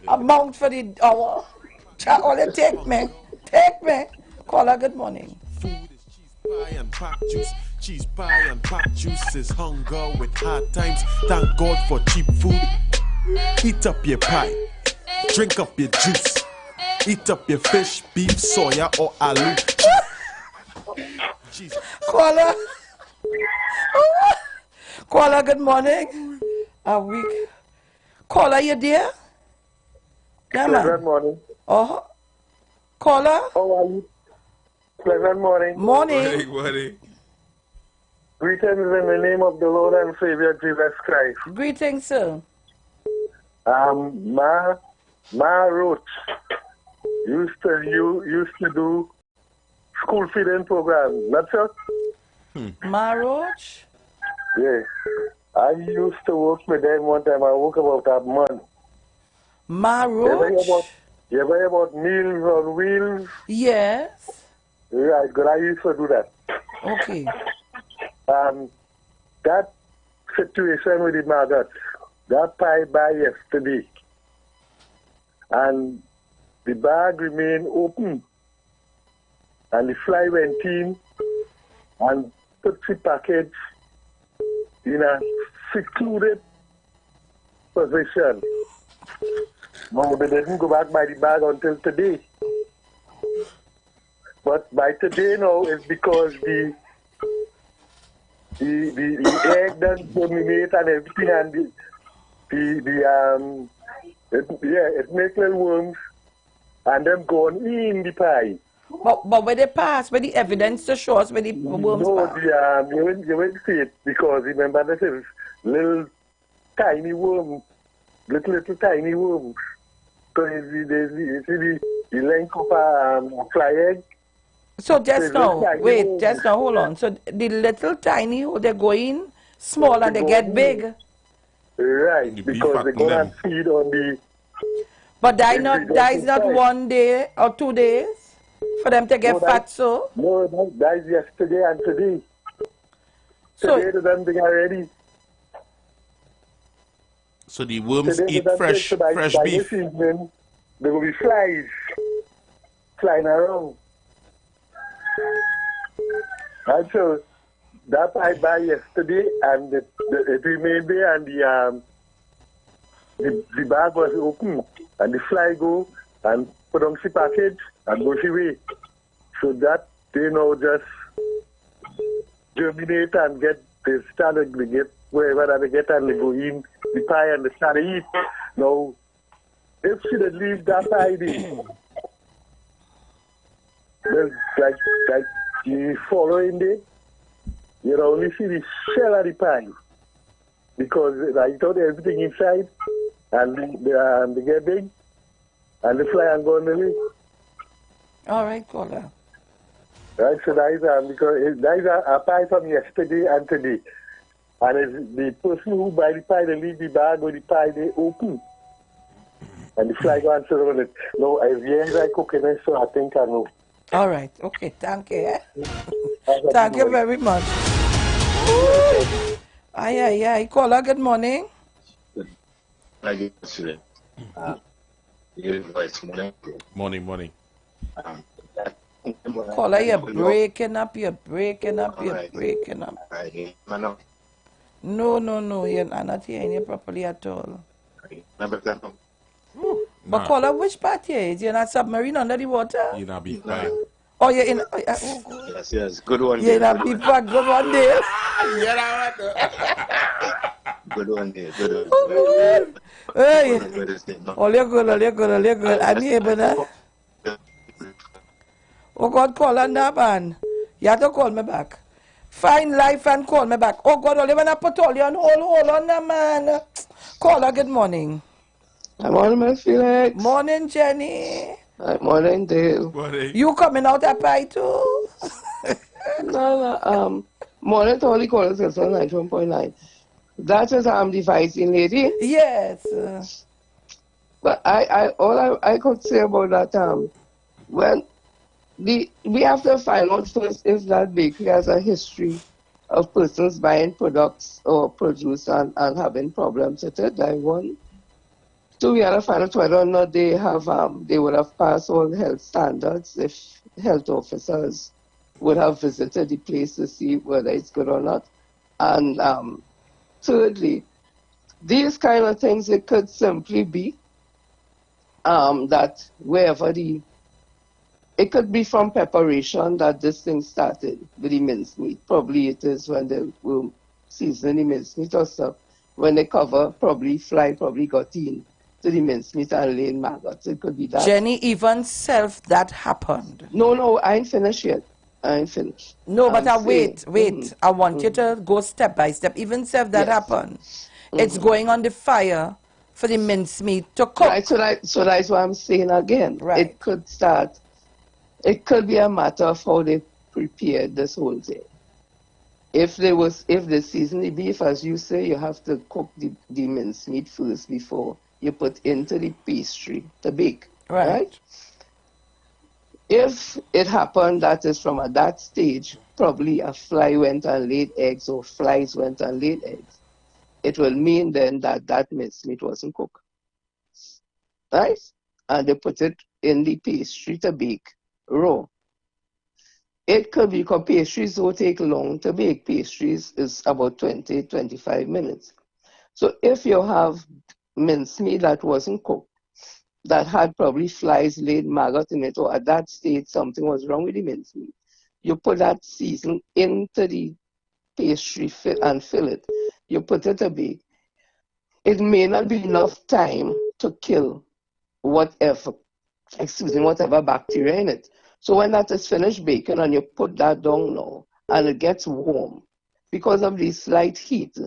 amount for the hour. All you take me. Take me. Caller, good morning. Pie and pack juice, cheese pie and pack juice is hunger with hard times. Thank God for cheap food. Eat up your pie, drink up your juice. Eat up your fish, beef, soya, or aloo. Caller. Caller, good morning. A week. Caller, you there? Yeah, man. Good morning. Oh. Caller. How are you? Pleasant morning. Morning. Morning. Greetings in the name of the Lord and Savior Jesus Christ. Greetings, sir. Ma Roach used to do school feeding program, not so? Ma Roach? Yeah. I used to work with them one time. I worked about a month. Ma Roach? You ever hear about Meals on Wheels? Yes. Right, good. I used to do that. Okay. That situation with the maggots, that pie by yesterday, and the bag remained open, and the fly went in and put the package in a secluded position. No, they didn't go back by the bag until today. But by today now, it's because the egg doesn't germinate and everything, and it makes little worms, and them going in the pie. But when they pass, when the evidence to show us when the worms pass? You won't see it, because remember this is little tiny worms, little tiny worms. So you see the length of a fly egg. So just now, hold on. So the little tiny, they go in small and they get big. Right, because they go and feed on the... But that is not 1 day or 2 days for them to get fat, so? No, that is yesterday and today. Today they done thing already. So the worms eat fresh beef. This evening, there will be flies flying around. And so that I buy yesterday, and it remained there, and the bag was open, and the fly go and put on the package and go away. So that they now just germinate and they get wherever they get, and they go in the pie and they start to eat. Now, if she did leave that pie there, well, like the following day, you only see the shell of the pie, because I thought everything inside, and they get big, and the fly and go on the lid. All right, caller. Right, so that is a pie from yesterday and today. And it's the person who buy the pie, they leave the bag with the pie, they open. And the fly go and sit on it. No, as young as I cook it, so I think I know. All right. Okay. Thank you. Thank you very much. Aye. Caller, good morning. Morning. Caller, you're breaking up. No. You're not hearing you properly at all. But caller, which part here is? You're not submarine under the water? You're not beef pie. Oh, you're in... Yes. Good one. You're in a beef pie. Good one there. Good one there. Hey. All you're good. I'm here, but... Oh, God, call on that man. You have to call me back. Find life and call me back. Oh, God, only when I put all you on hold on that man. Caller, good morning. Good morning, Miss Felix. Morning, Jenny. Morning, Dale. You coming out at pie too? No. Morning to all the callers, it's on 91.9. That is the fighting lady? Yes. But all I could say about that, when we have to find out first if that bakery has a history of persons buying products or produce and having problems with it, like one. So we had to find out whether or not they have they would have passed all health standards if health officers would have visited the place to see whether it's good or not. And thirdly, these kind of things, it could simply be that wherever it could be from preparation that this thing started with the mincemeat. Probably it is when they were seasoning the mincemeat or stuff. When they cover, fly probably got in to the mincemeat and laying maggots. It could be that. Jenny, even self that happened. No, I ain't finished yet. I ain't finished. No, but wait. I want you Mm-hmm. to go step by step. Even self that happened. It's Mm-hmm. going on the fire for the mincemeat to cook. Right, so that's what I'm saying again. Right. It could start. It could be a matter of how they prepared this whole thing. If they season the beef, as you say, you have to cook the mincemeat first before you put into the pastry to bake. Right? If it happened that is from at that stage, probably a fly went and laid eggs or flies went and laid eggs, it will mean then that mincemeat wasn't cooked. Right? And they put it in the pastry to bake raw. It could be because pastries don't take long to bake. Pastries is about 20-25 minutes. So if you have mincemeat that wasn't cooked, that had probably flies laid maggot in it, or at that stage something was wrong with the mincemeat, you put that season into the pastry and fill it. You put it to bake. It may not be enough time to kill whatever bacteria in it. So when that is finished baking and you put that down now and it gets warm, because of the slight heat,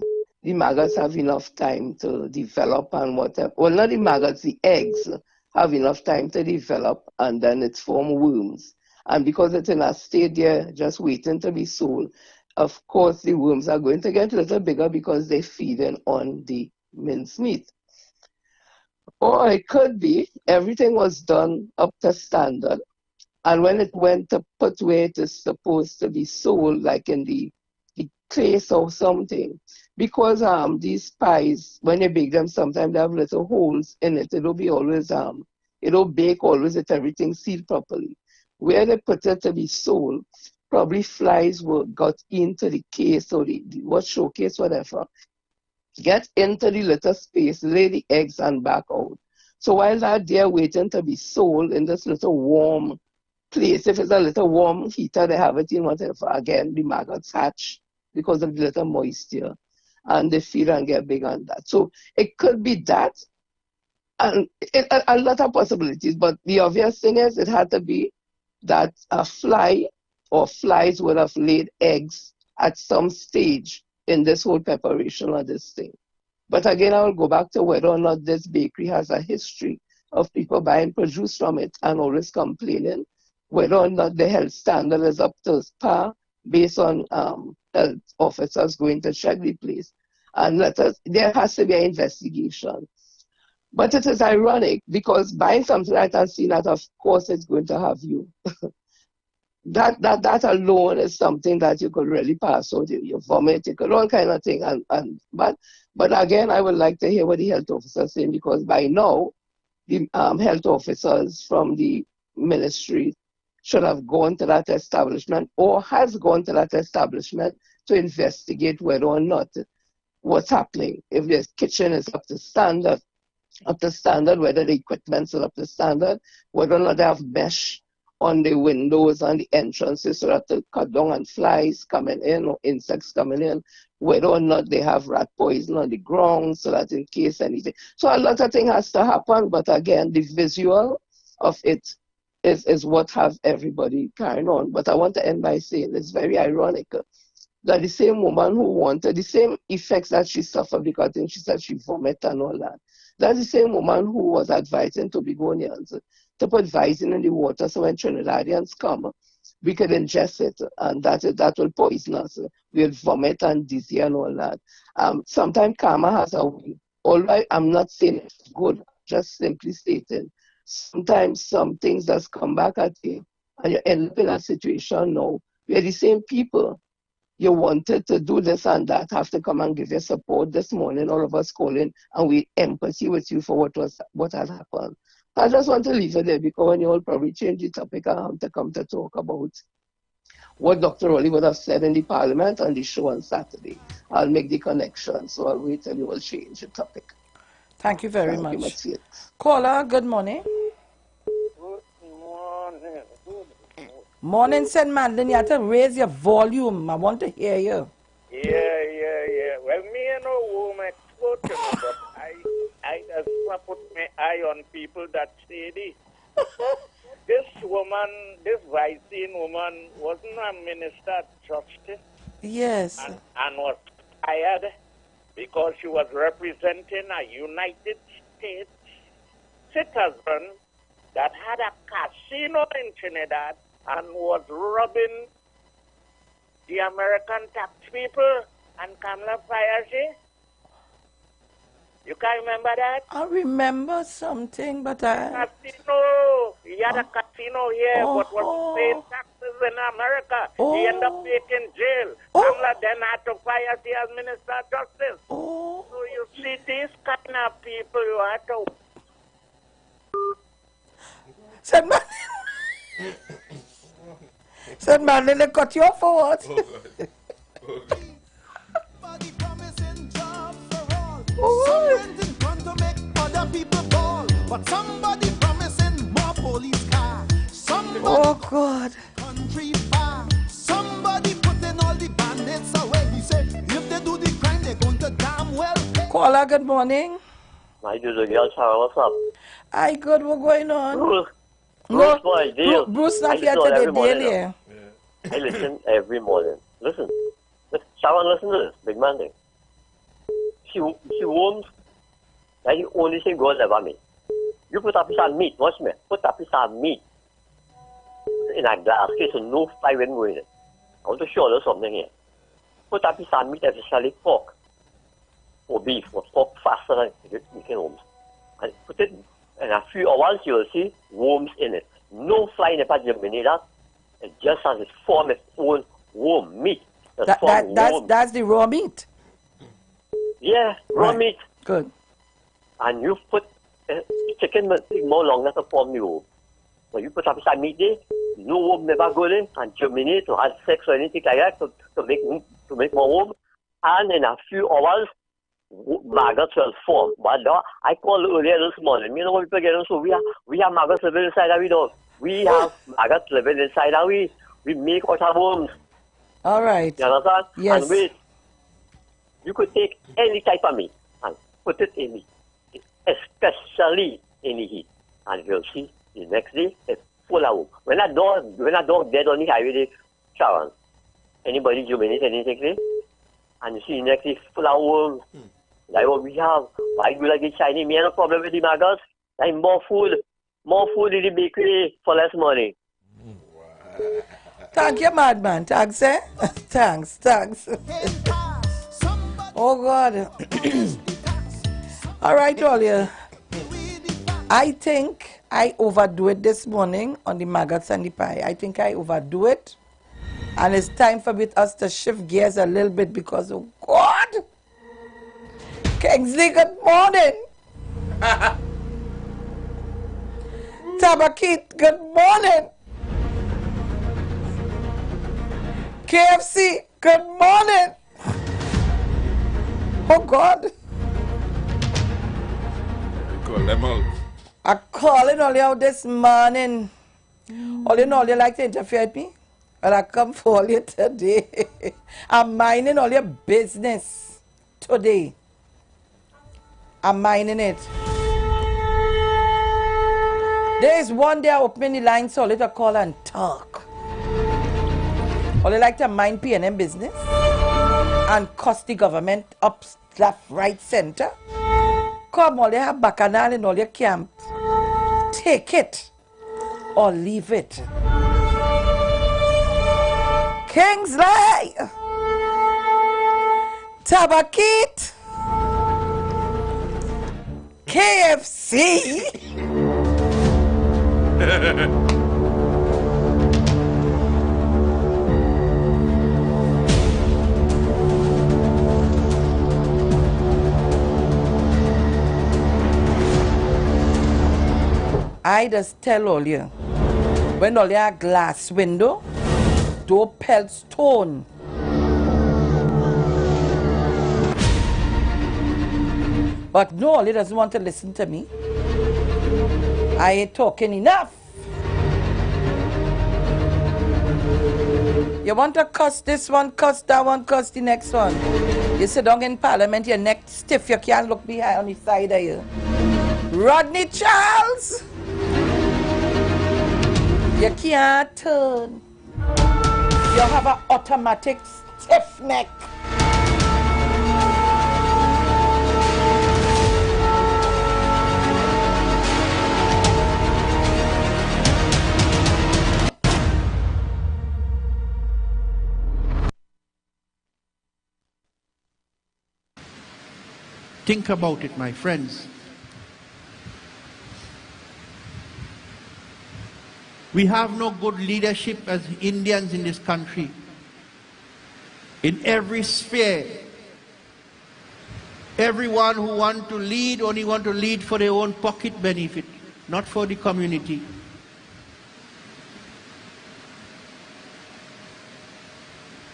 the maggots have enough time to develop and whatever. Well, not the maggots, the eggs have enough time to develop and then it form worms. And because it's in a state there just waiting to be sold, of course the worms are going to get a little bigger because they're feeding on the mincemeat. Or it could be everything was done up to standard. And when it went to put where it is supposed to be sold, like in the place or something, because these pies, when you bake them, sometimes they have little holes in it. It'll be always, it'll bake always if everything sealed properly. Where they put it to be sold, probably flies got into the case or what showcase, whatever, get into the little space, lay the eggs and back out. So while they're waiting to be sold in this little warm place, if it's a little warm heater, they have it in whatever, again, the maggots hatch because of the little moisture and they feed and get big on that. So it could be that and a lot of possibilities, but the obvious thing is it had to be that a fly or flies would have laid eggs at some stage in this whole preparation of this thing. But again, I will go back to whether or not this bakery has a history of people buying produce from it and always complaining whether or not the health standard is up to par based on health officers going to check the place. And there has to be an investigation. But it is ironic because buying something like that, seeing that, of course, it's going to have you. that alone is something that you could really pass out. You vomit, you could all kind of thing. But again, I would like to hear what the health officers saying, because by now, the health officers from the ministry should have gone to that establishment or has gone to that establishment to investigate whether or not what's happening. If the kitchen is up to standard, whether the equipment is up to standard, whether or not they have mesh on the windows and the entrances so that to cut down on flies coming in or insects coming in, whether or not they have rat poison on the ground so that in case anything. So a lot of things has to happen, but again, the visual of it is what have everybody carrying on. But I want to end by saying it's very ironic that the same woman who wanted the same effects that she suffered, because I think she said she vomited and all that, that's the same woman who was advising Tobagonians to put Visine in the water so when Trinidadians come, we could ingest it, and that will poison us. We'll vomit and dizzy and all that. Sometimes karma has a way. Although I'm not saying it's good, just simply stating, sometimes some things just come back at you, and you end up in a situation now where the same people, you wanted to do this and that, have to come and give your support this morning, all of us calling, and we empathy with you for what has happened. I just want to leave it there because when you all probably change the topic, I have to come to talk about what Dr. Rowley would have said in the parliament on the show on Saturday. I'll make the connection, so I'll wait till you will change the topic. Thank you very Thank much. you, Caller, good morning. Morning, St. Madeleine. You have to raise your volume. I want to hear you. Yeah. Well, me and no woman expert, but I just put my eye on people that steady. This woman, this Vicene woman, wasn't a minister of justice. Yes. And was fired because she was representing a United States citizen that had a casino in Trinidad and was robbing the American tax people, and Kamala fired her. You can't remember that? I remember something, but I... Casino. He had a casino here, but was paying taxes in America. He ended up taking jail. Kamala then had to fire the as Minister of Justice. So you see, these kind of people, you have to... St. Madeleine, they cut you off for what? But somebody promising more police car. Oh God. Country far. Somebody putting all the bandits away. He said, if they do the crime, they're going to damn well pay. Caller, good morning. I do the girl, Sarah, what's up? Hi, good, what's going on? Bruce not here today, daily. I listen every morning. Listen, Sharon, listen to this, big man thing. She won't. That's the only thing God ever made. You put a piece of meat, watch me, put a piece of meat in a glass case so no fly when going in. I want to show you something here. Put a piece of meat, especially pork or beef, or pork faster than you can worms. And put it in a few hours, you will see worms in it. No fly never germinate that. It just has its form its own worm meat. That's the raw meat. Yeah, raw meat. Good. And you put chicken more longer to form the worm. When you put a piece of meat there, no worm never go in and germinate or have sex or anything like that to make more worm. And in a few hours, maggots will form. But I called earlier this morning. You know what people get on? So we have maggots living inside our dog. We have maggots living inside our we make out of worms. All right. You understand? Yes. And wait, you could take any type of meat and put it in meat, especially in the heat. And you'll see the next day it's full of worms. When a dog dead on the highway, Sharon, anybody germinate anything there? And you see the next day full of worms. That's what we have. Why do you like the Chinese? Me have no problem with the maggots. Like more food in the bakery for less money. Thank you, madman. Thanks, eh? Thanks. Oh, God. All right, Olia. I think I overdo it this morning on the maggots and the pie. I think I overdo it. And it's time for us to shift gears a little bit because, oh, God. Kingsley, good morning. Tabakit, good morning. KFC, good morning. Oh, God. Call them out. I'm calling all you out this morning. All you like to interfere with me? Well, I come for all you today. I'm minding all your business today. I'm minding it. There is one day I open the line so let her call and talk. All you like to mind PNM business and cost the government up, left, right, center. Come all you have bacchanal in all your camp. Take it or leave it. Kingsley, Tabakit, KFC. I just tell all you, when all your glass window, don't pelt stone. But no, all he doesn't want to listen to me. I ain't talking enough. You want to cuss this one, cuss that one, cuss the next one. You sit down in Parliament, your neck stiff, you can't look behind on the side of you. Rodney Charles! You can't turn. You have an automatic stiff neck. Think about it, my friends. We have no good leadership as Indians in this country. In every sphere, everyone who wants to lead only want to lead for their own pocket benefit, not for the community.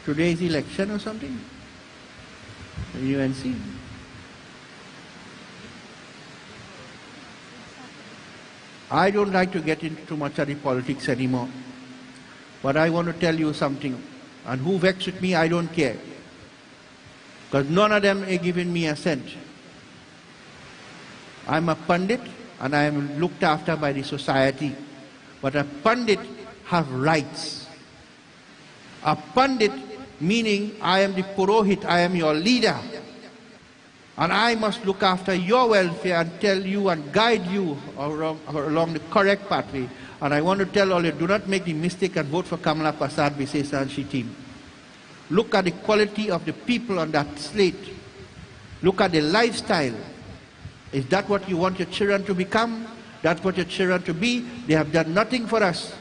Today's election or something? The UNC. I don't like to get into too much of the politics anymore. But I want to tell you something. And who vexed with me, I don't care. Because none of them are giving me a cent. I'm a pundit and I am looked after by the society. But a pundit have rights. A pundit meaning I am the Purohit, I am your leader. And I must look after your welfare and tell you and guide you along the correct pathway. And I want to tell all you, do not make the mistake and vote for Kamala Prasad Visesanshi team. Look at the quality of the people on that slate. Look at the lifestyle. Is that what you want your children to become? That's what your children to be? They have done nothing for us.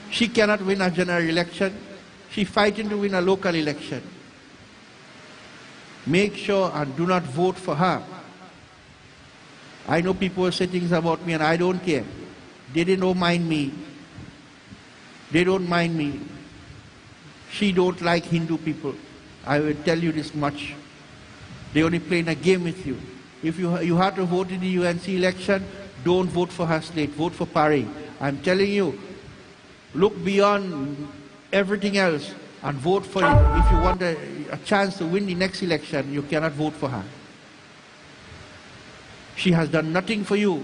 She cannot win a general election. She's fighting to win a local election. Make sure and do not vote for her. I know people say things about me and I don't care. They don't mind me. They don't mind me. She don't like Hindu people. I will tell you this much. They only playing a game with you. If you have to vote in the UNC election, don't vote for her slate. Vote for Pari. I'm telling you, look beyond everything else and vote for it. If you want a chance to win the next election, you cannot vote for her. She has done nothing for you.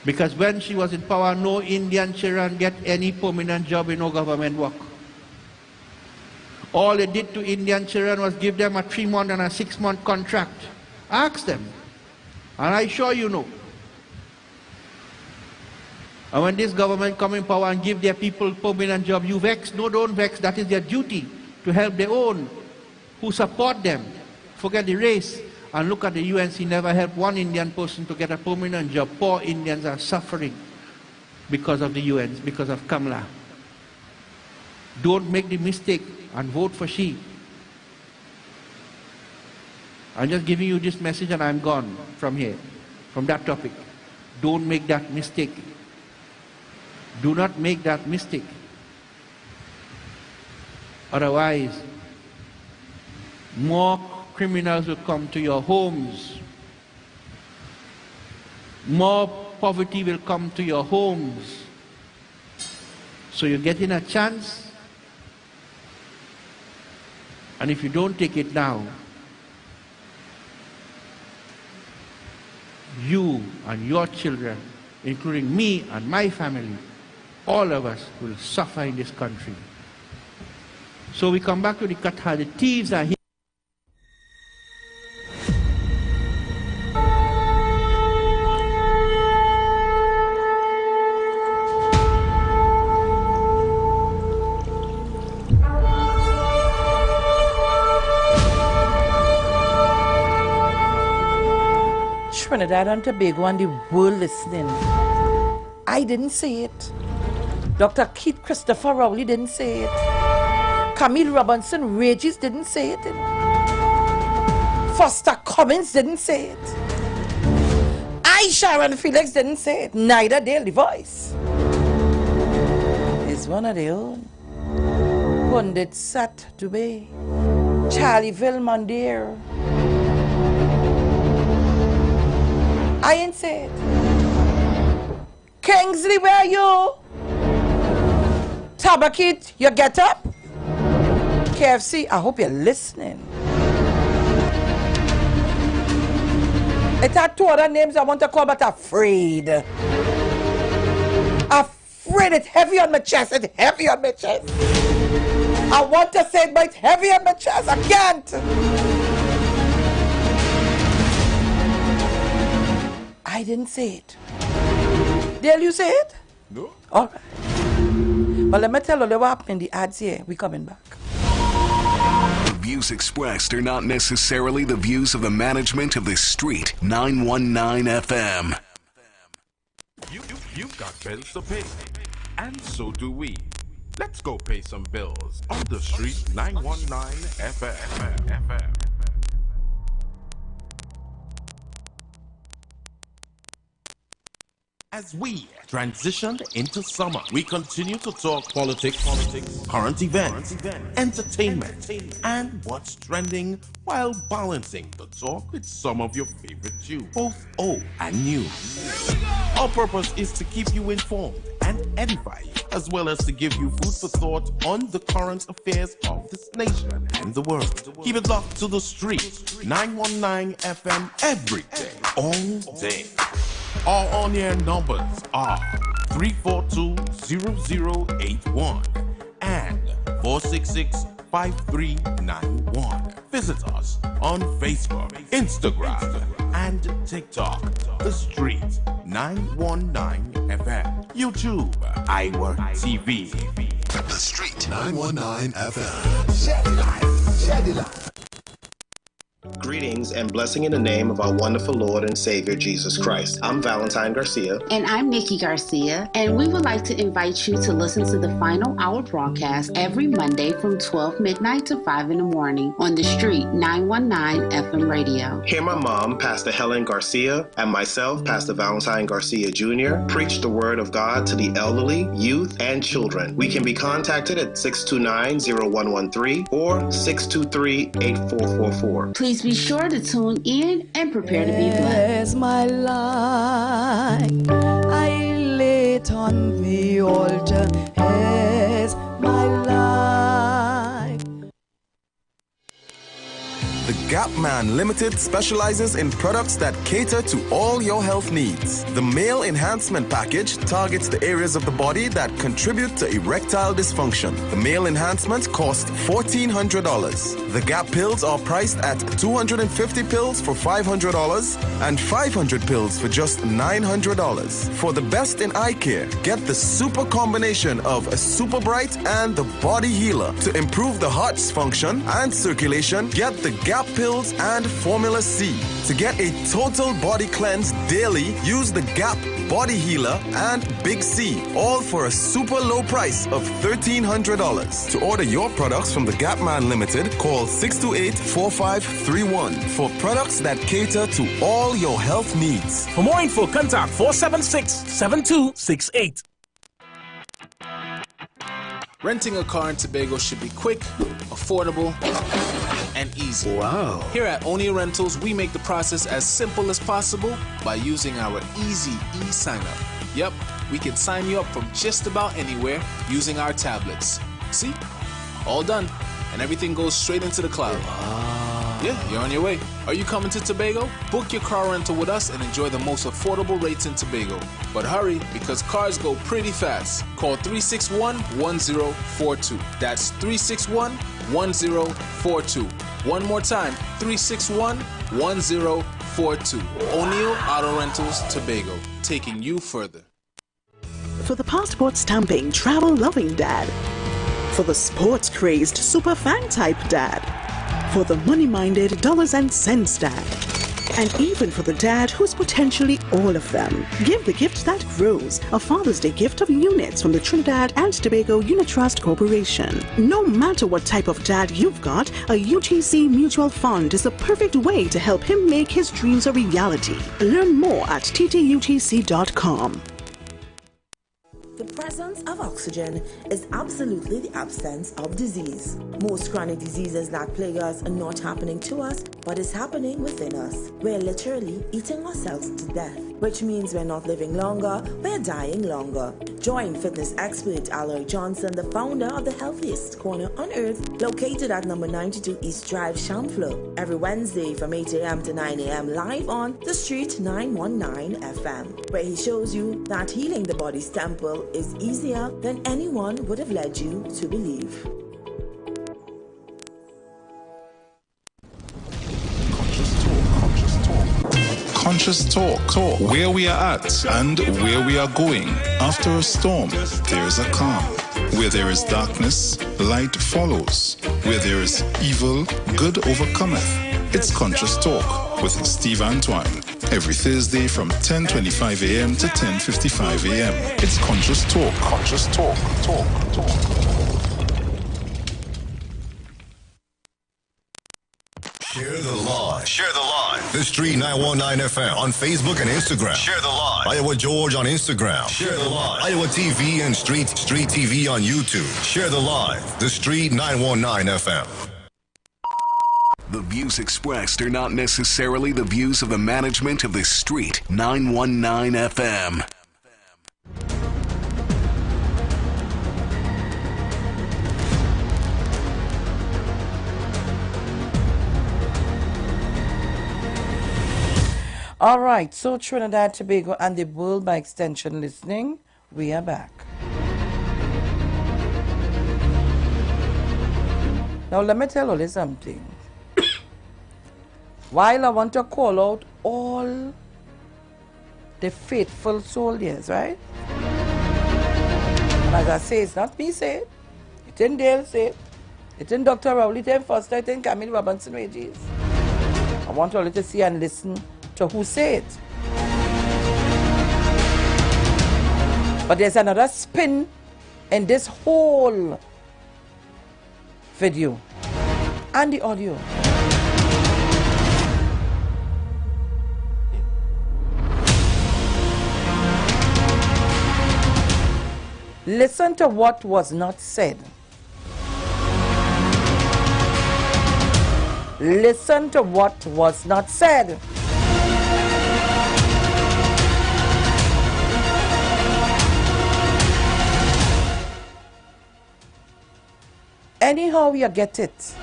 Because when she was in power, no Indian children get any permanent job in no government work. All they did to Indian children was give them a 3-month and a 6-month contract. Ask them. And I sure you know. And when this government come in power and give their people permanent job, you vex? No, don't vex. That is their duty to help their own, who support them. Forget the race. And look at the UNC, never helped one Indian person to get a permanent job. Poor Indians are suffering because of the UN, because of Kamala. Don't make the mistake and vote for she. I'm just giving you this message and I'm gone from here, from that topic. Don't make that mistake. Do not make that mistake. Otherwise, more criminals will come to your homes. More poverty will come to your homes. So you're getting a chance. And if you don't take it now, you and your children, including me and my family, all of us will suffer in this country. So we come back to the Katha. The thieves are here. Trinidad and Tobago and the world listening. I didn't say it. Dr. Keith Christopher Rowley didn't say it. Camille Robinson didn't say it. Foster Cummins didn't say it. Why Sharon Felix didn't say it? Neither did the voice. It's one of their own. Pundit Sat Dubé. Charlie Vilmondier. I ain't say it. Kingsley, where are you? Tabakit, you get up? KFC, I hope you're listening. It's not two other names I want to call, but afraid. Afraid, it's heavy on my chest, it's heavy on my chest. I want to say it, but it's heavy on my chest, I can't. I didn't say it. Did you say it? No. All right. But let me tell you what happened in the ads here. We coming back. The views expressed are not necessarily the views of the management of the Street 919 FM. You've got bills to pay, and so do we. Let's go pay some bills on the Street 919 FM. As we transition into summer, we continue to talk politics, current events, entertainment, and what's trending while balancing the talk with some of your favorite Jews, both old and new. Our purpose is to keep you informed and edify you, as well as to give you food for thought on the current affairs of this nation and the world. Keep it locked to the Street 919 FM every day, all day. Our on-air numbers are 342-0081 and 466-5391. Visit us on Facebook, Instagram, and TikTok. The Street 919 FM. YouTube, IWER TV. The Street 919 FM. Shed it live. Greetings and blessing in the name of our wonderful Lord and Savior Jesus Christ. I'm Valentine Garcia. And I'm Nikki Garcia. And we would like to invite you to listen to the Final Hour broadcast every Monday from 12 midnight to 5 in the morning on the Street 919 FM radio. Hear my mom, Pastor Helen Garcia, and myself, Pastor Valentine Garcia Jr., preach the word of God to the elderly, youth, and children. We can be contacted at 629-0113 or 623-8444. Please be sure to tune in and prepare to be blessed. As my life, I lay it on the altar as my life. The Gap Man Limited specializes in products that cater to all your health needs. The Male Enhancement Package targets the areas of the body that contribute to erectile dysfunction. The Male Enhancement costs $1,400. The Gap pills are priced at 250 pills for $500 and 500 pills for just $900. For the best in eye care, get the super combination of a Super Bright and the Body Healer. To improve the heart's function and circulation, get the Gap pills and Formula C. To get a total body cleanse daily, use the Gap Body Healer and Big C, all for a super low price of $1,300. To order your products from the Gap Man Limited, call 628-4531 for products that cater to all your health needs. For more info, contact 476-7268. Renting a car in Tobago should be quick, affordable, and easy. Wow. Here at Onia Rentals, we make the process as simple as possible by using our easy e-sign-up. Yep, we can sign you up from just about anywhere using our tablets. See? All done. And everything goes straight into the cloud. Wow. Yeah, you're on your way. Are you coming to Tobago? Book your car rental with us and enjoy the most affordable rates in Tobago. But hurry, because cars go pretty fast. Call 361-1042. That's 361-1042. One more time, 361-1042. O'Neill Auto Rentals, Tobago, taking you further. For the passport stamping, travel loving dad. For the sports crazed, super fan type dad. For the money minded, dollars and cents dad. and even for the dad who's potentially all of them. Give the gift that grows, a Father's Day gift of units from the Trinidad and Tobago Unit Trust Corporation. No matter what type of dad you've got, a UTC mutual fund is the perfect way to help him make his dreams a reality. Learn more at ttutc.com. The presence of oxygen is absolutely the absence of disease. Most chronic diseases that plague us are not happening to us, but is happening within us. We're literally eating ourselves to death, which means we're not living longer, we're dying longer. Join fitness expert Aloy Johnson, the founder of the healthiest corner on earth, located at number 92 East Drive, Champlain, every Wednesday from 8 a.m. to 9 a.m. live on The Street 919 FM, where he shows you that healing the body's temple is easier than anyone would have led you to believe. Conscious Talk, where we are at and where we are going. After a storm, there is a calm. Where there is darkness, light follows. Where there is evil, good overcometh. It's Conscious Talk with Steve Antoine. Every Thursday from 10:25 a.m. to 10:55 a.m. It's Conscious Talk. Conscious Talk. Share the live. Share the live. The Street 919 FM on Facebook and Instagram. Share the live. Iowa George on Instagram. Share the live. Iowa TV and Street TV on YouTube. Share the live. The Street 919 FM. The views expressed are not necessarily the views of the management of the Street 919 FM. All right, so Trinidad, Tobago, and the world by extension listening, we are back. Now, let me tell you something. While I want to call out all the faithful soldiers, right? And as I say, it's not me say it. It ain't Dale say it. It ain't Dr. Rowley, it ain't Foster, it ain't Camille Robinson Wages. I want all you to see and listen to who say it. But there's another spin in this whole video and the audio. Listen to what was not said. Listen to what was not said. Anyhow you get it.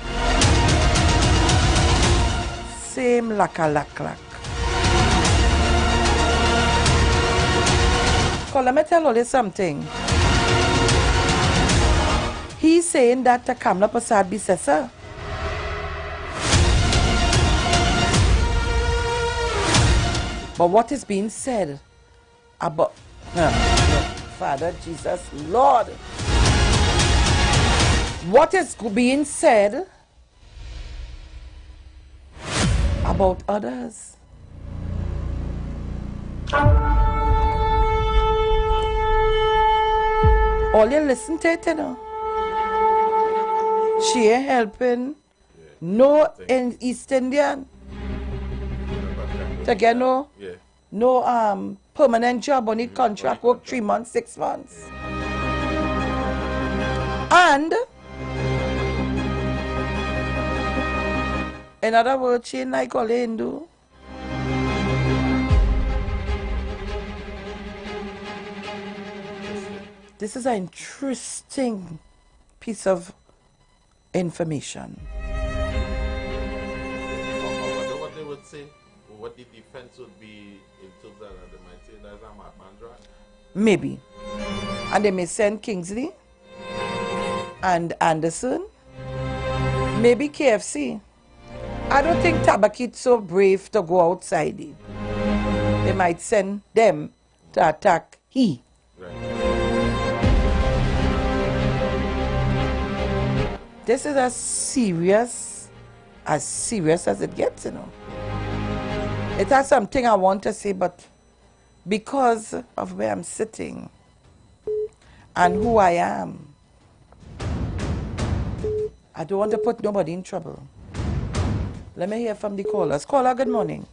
Same lak. Cause let me tell you something. He's saying that the Kamla Prasad Bisesa. But what is being said about Father Jesus, Lord? What is being said about others? All you listen to it, you know. She ain't helping no in East Indian to get no permanent job on the contract work 3 months, 6 months. And in other words, she ain't like all Hindu. This is an interesting piece of information. What they would say, what the defense would be in terms of they might say that's a madman drug. Maybe. And they may send Kingsley and Anderson, maybe KFC. I don't think Tabakit's so brave to go outside. They might send them to attack he. This is as serious as it gets, you know. It has something I want to say, but because of where I'm sitting and who I am, I don't want to put nobody in trouble. Let me hear from the callers. Caller, good morning.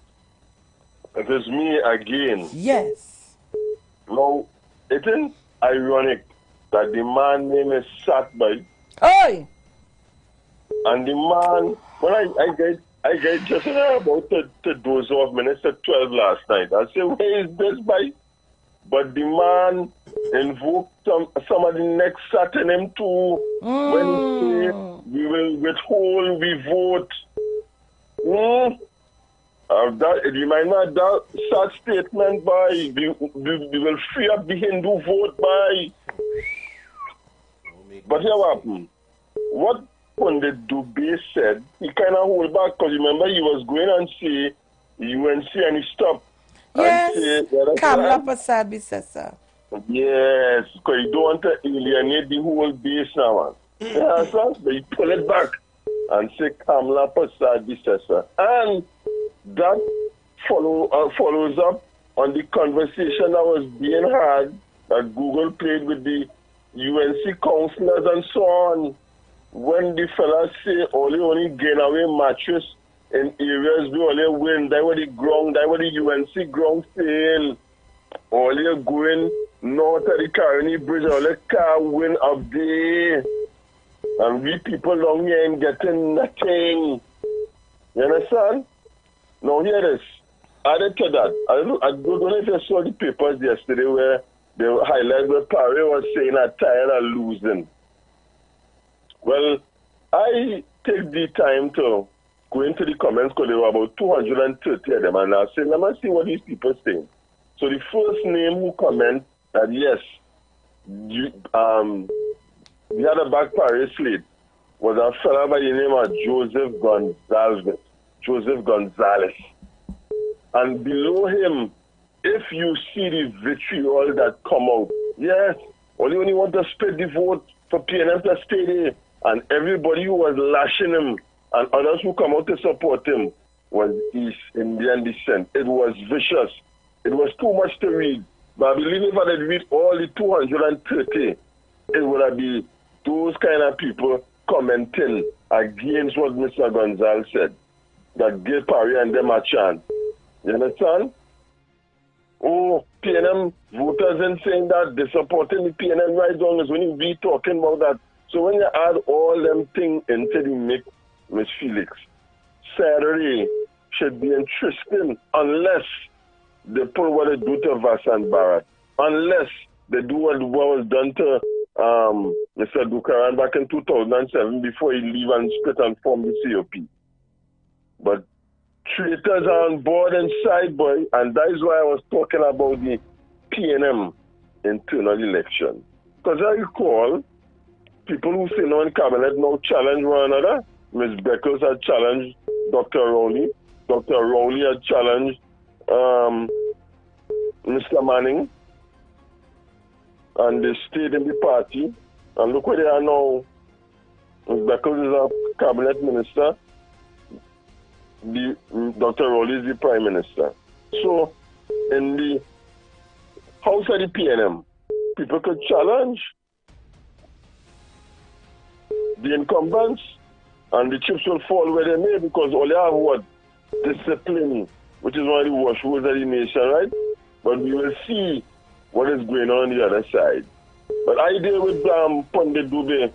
It is me again. Yes. Now, it is ironic that the man name is Satby. Oi! And the man, when I get just about to doze off, Minister 12 last night. I say, where is this by? But the man invoked some of the next Saturn him too. When he say, we will withhold, we vote. That, it reminds me of that sad statement by, we will free up the Hindu vote by. But here what happened? What Pundit Dubé said, he kind of hold back because remember he was going and say UNC and he stopped. Yes, Kamla Prasad Bissessa. Yes, because he don't want to alienate the whole base now. Yeah, so they pull it back and say Kamla Prasad Bissessa. And that follows up on the conversation that was being had that Google played with the UNC counselors and so on. When the fellas say only gain away mattress in areas where only wind, that where the ground, that where the UNC ground fail, only going north of the Caroni Bridge, only car wind up there. And we people down here ain't getting nothing. You understand? Now hear this. Added to that, I don't know if you saw the papers yesterday where they highlighted where Parry was saying I'm tired of losing. Well, I take the time to go into the comments because there were about 230 of them, and I said, let me see what these people saying. So the first name who comment that yes, the other back Paris slate was a fellow by the name of Joseph Gonzalez. And below him, if you see the vitriol that come out, yes, only want to spread the vote for PNM to stay there. And everybody who was lashing him and others who come out to support him was East Indian descent. It was vicious. It was too much to read. But I believe if I had read all the 230, it would have been those kind of people commenting against what Mr. Gonzalez said, that gave Parry and them a chance. You understand? Oh, PNM voters and saying that they're supporting the PNM right down is when you be talking about that. So when you add all them things into the mix, Miss Felix, Saturday should be interesting unless they pull what they do to Vass and Barrett, unless they do what was done to Mr. Dukaran back in 2007 before he leave and split and form the COP. But traitors are on board and side, boy, and that is why I was talking about the PNM internal election. Because I recall people who sit now in cabinet now challenge one another. Ms. Beckles had challenged Dr. Rowley. Dr. Rowley had challenged Mr. Manning. And they stayed in the party. And look where they are now. Ms. Beckles is a cabinet minister. Dr. Rowley is the prime minister. So, in the House of the PNM, people could challenge the incumbents, and the chips will fall where they may because all they have what? Discipline, which is one of the watchwords of the nation, right? But we will see what is going on the other side. But I deal with Pundit Dubé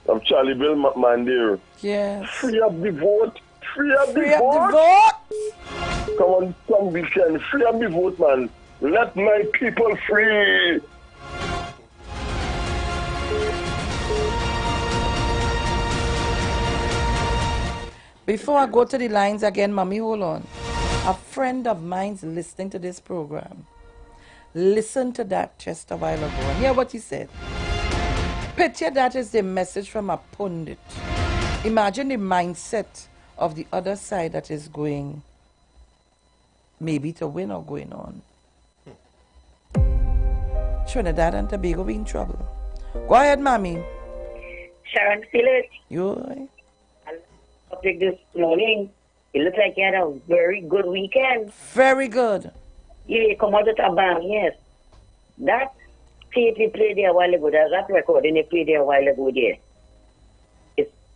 of Charlie Bill Mandir. Yes. Free up the vote. Free up the vote. Come on, some weekend. Free up the vote, man. Let my people free. Before I go to the lines again, Mommy, hold on. A friend of mine's listening to this program. Listen to that just a while ago and hear what he said. Picture that is the message from a pundit. Imagine the mindset of the other side that is going maybe to win or going on. Trinidad and Tobago be in trouble. Go ahead, Mommy. Sharon Phillips. You. Topic this morning. It looks like you had a very good weekend. Very good. Yeah, you come out with a bang, yes. That tape you played there a while ago, that recording you played there a while ago there.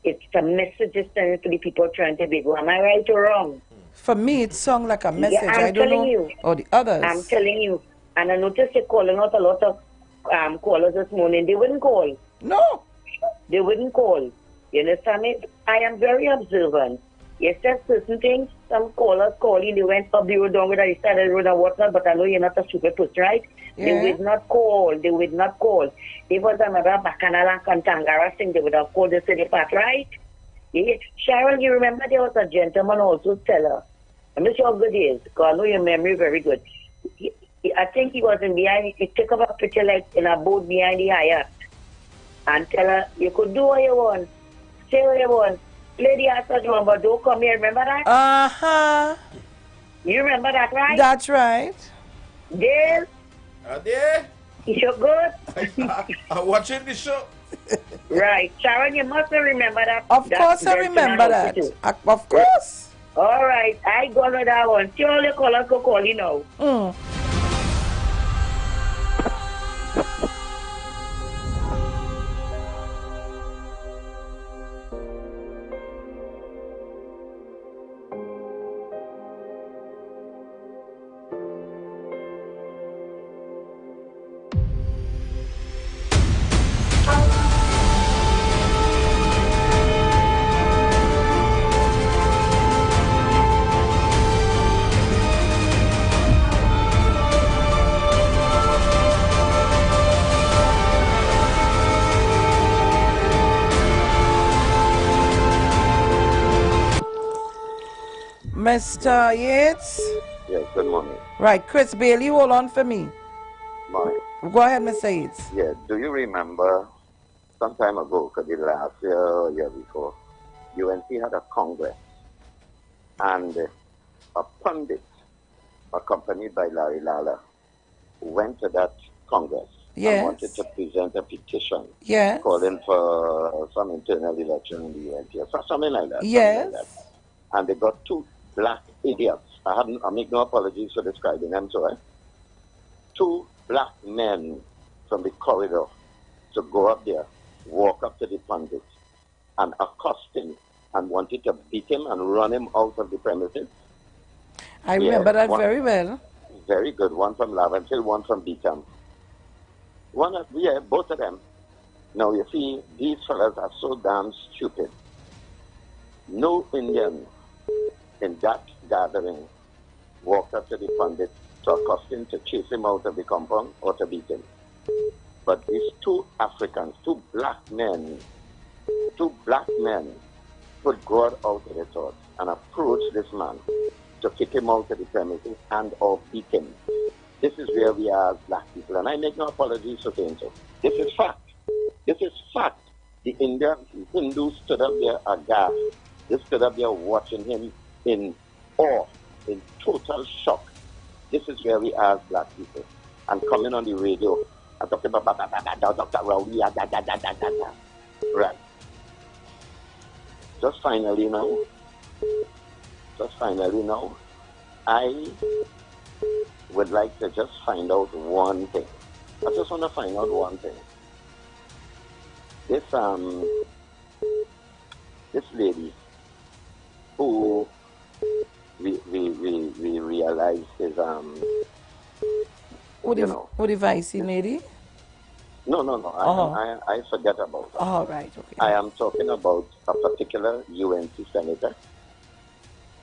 It's a message just sending to the people trying to be good. Am I right or wrong? For me, it sounds like a message. Yeah, I don't know. you. Or the others. I'm telling you. And I noticed you're calling out a lot of callers this morning. They wouldn't call. No. They wouldn't call. You understand me? I am very observant. Yes, there's certain things. Some callers calling, they went up the road, down with the side of the road and whatnot, but I know you're not a stupid person, right? Yeah. They would not call. They would not call. If it was another Bacchanal and Kantangara thing, they would have called the city part, right? Yeah. Sharon, you remember there was a gentleman also tell her. I'm not sure how good he is, because I know your memory very good. I think he was in behind, he took up a picture like in a boat behind the Hyatt and tell her, you could do what you want, say what you want, play the answer drum, but don't come here. Remember that? Uh-huh. You remember that, right? That's right. Dale? There? You so good? I'm watching the show. Right. Sharon, you must remember that. Of course I remember that. Of course. All right. I go to that one. See all the callers go call you now. Mr. Yates? Yes, good morning. Right, Chris Bailey, hold on for me. Morning. Go ahead, Mr. Yates. Yeah, do you remember some time ago, could be last year or year before, UNC had a congress and a pundit accompanied by Larry Lala went to that congress and wanted to present a petition calling for some internal election in the UNC or something like that. Yes. Like that. And they got two black idiots. I make no apologies for describing them, so two black men from the corridor to go up there, walk up to the pundit and accost him and wanted to beat him and run him out of the premises. I remember that very well. Very good. One from Laventille, one from Beacon. Both of them. Now you see, these fellas are so damn stupid. No Indian in that gathering walked up to the pundit to accost him, to chase him out of the compound or to beat him. But these two Africans, two black men put God out of their thoughts and approached this man to kick him out of the premises and or beat him. This is where we are as black people, and I make no apologies for saying so. This is fact. This is fact. The Hindus stood up there aghast. They stood up there watching him in awe, in total shock. This is where we are as black people. And coming on the radio and talking about Dr. Rowley, right. Just finally now, I would like to just find out one thing. I just want to find out one thing. This lady who we realize is Who the vice lady? No. I forget about that. All right, okay. I am talking about a particular UNC senator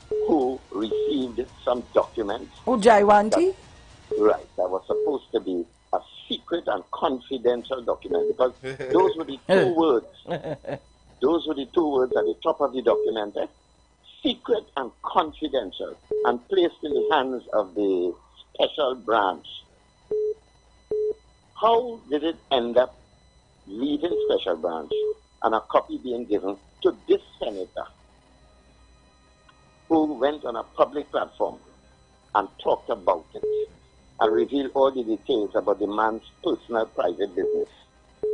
who received some documents. Oh, Jaiwanti? That was supposed to be a secret and confidential document, because those were the two words. Those were the two words at the top of the document. Secret and confidential, and placed in the hands of the special branch. How did it end up leaving special branch and a copy being given to this senator who went on a public platform and talked about it and revealed all the details about the man's personal private business?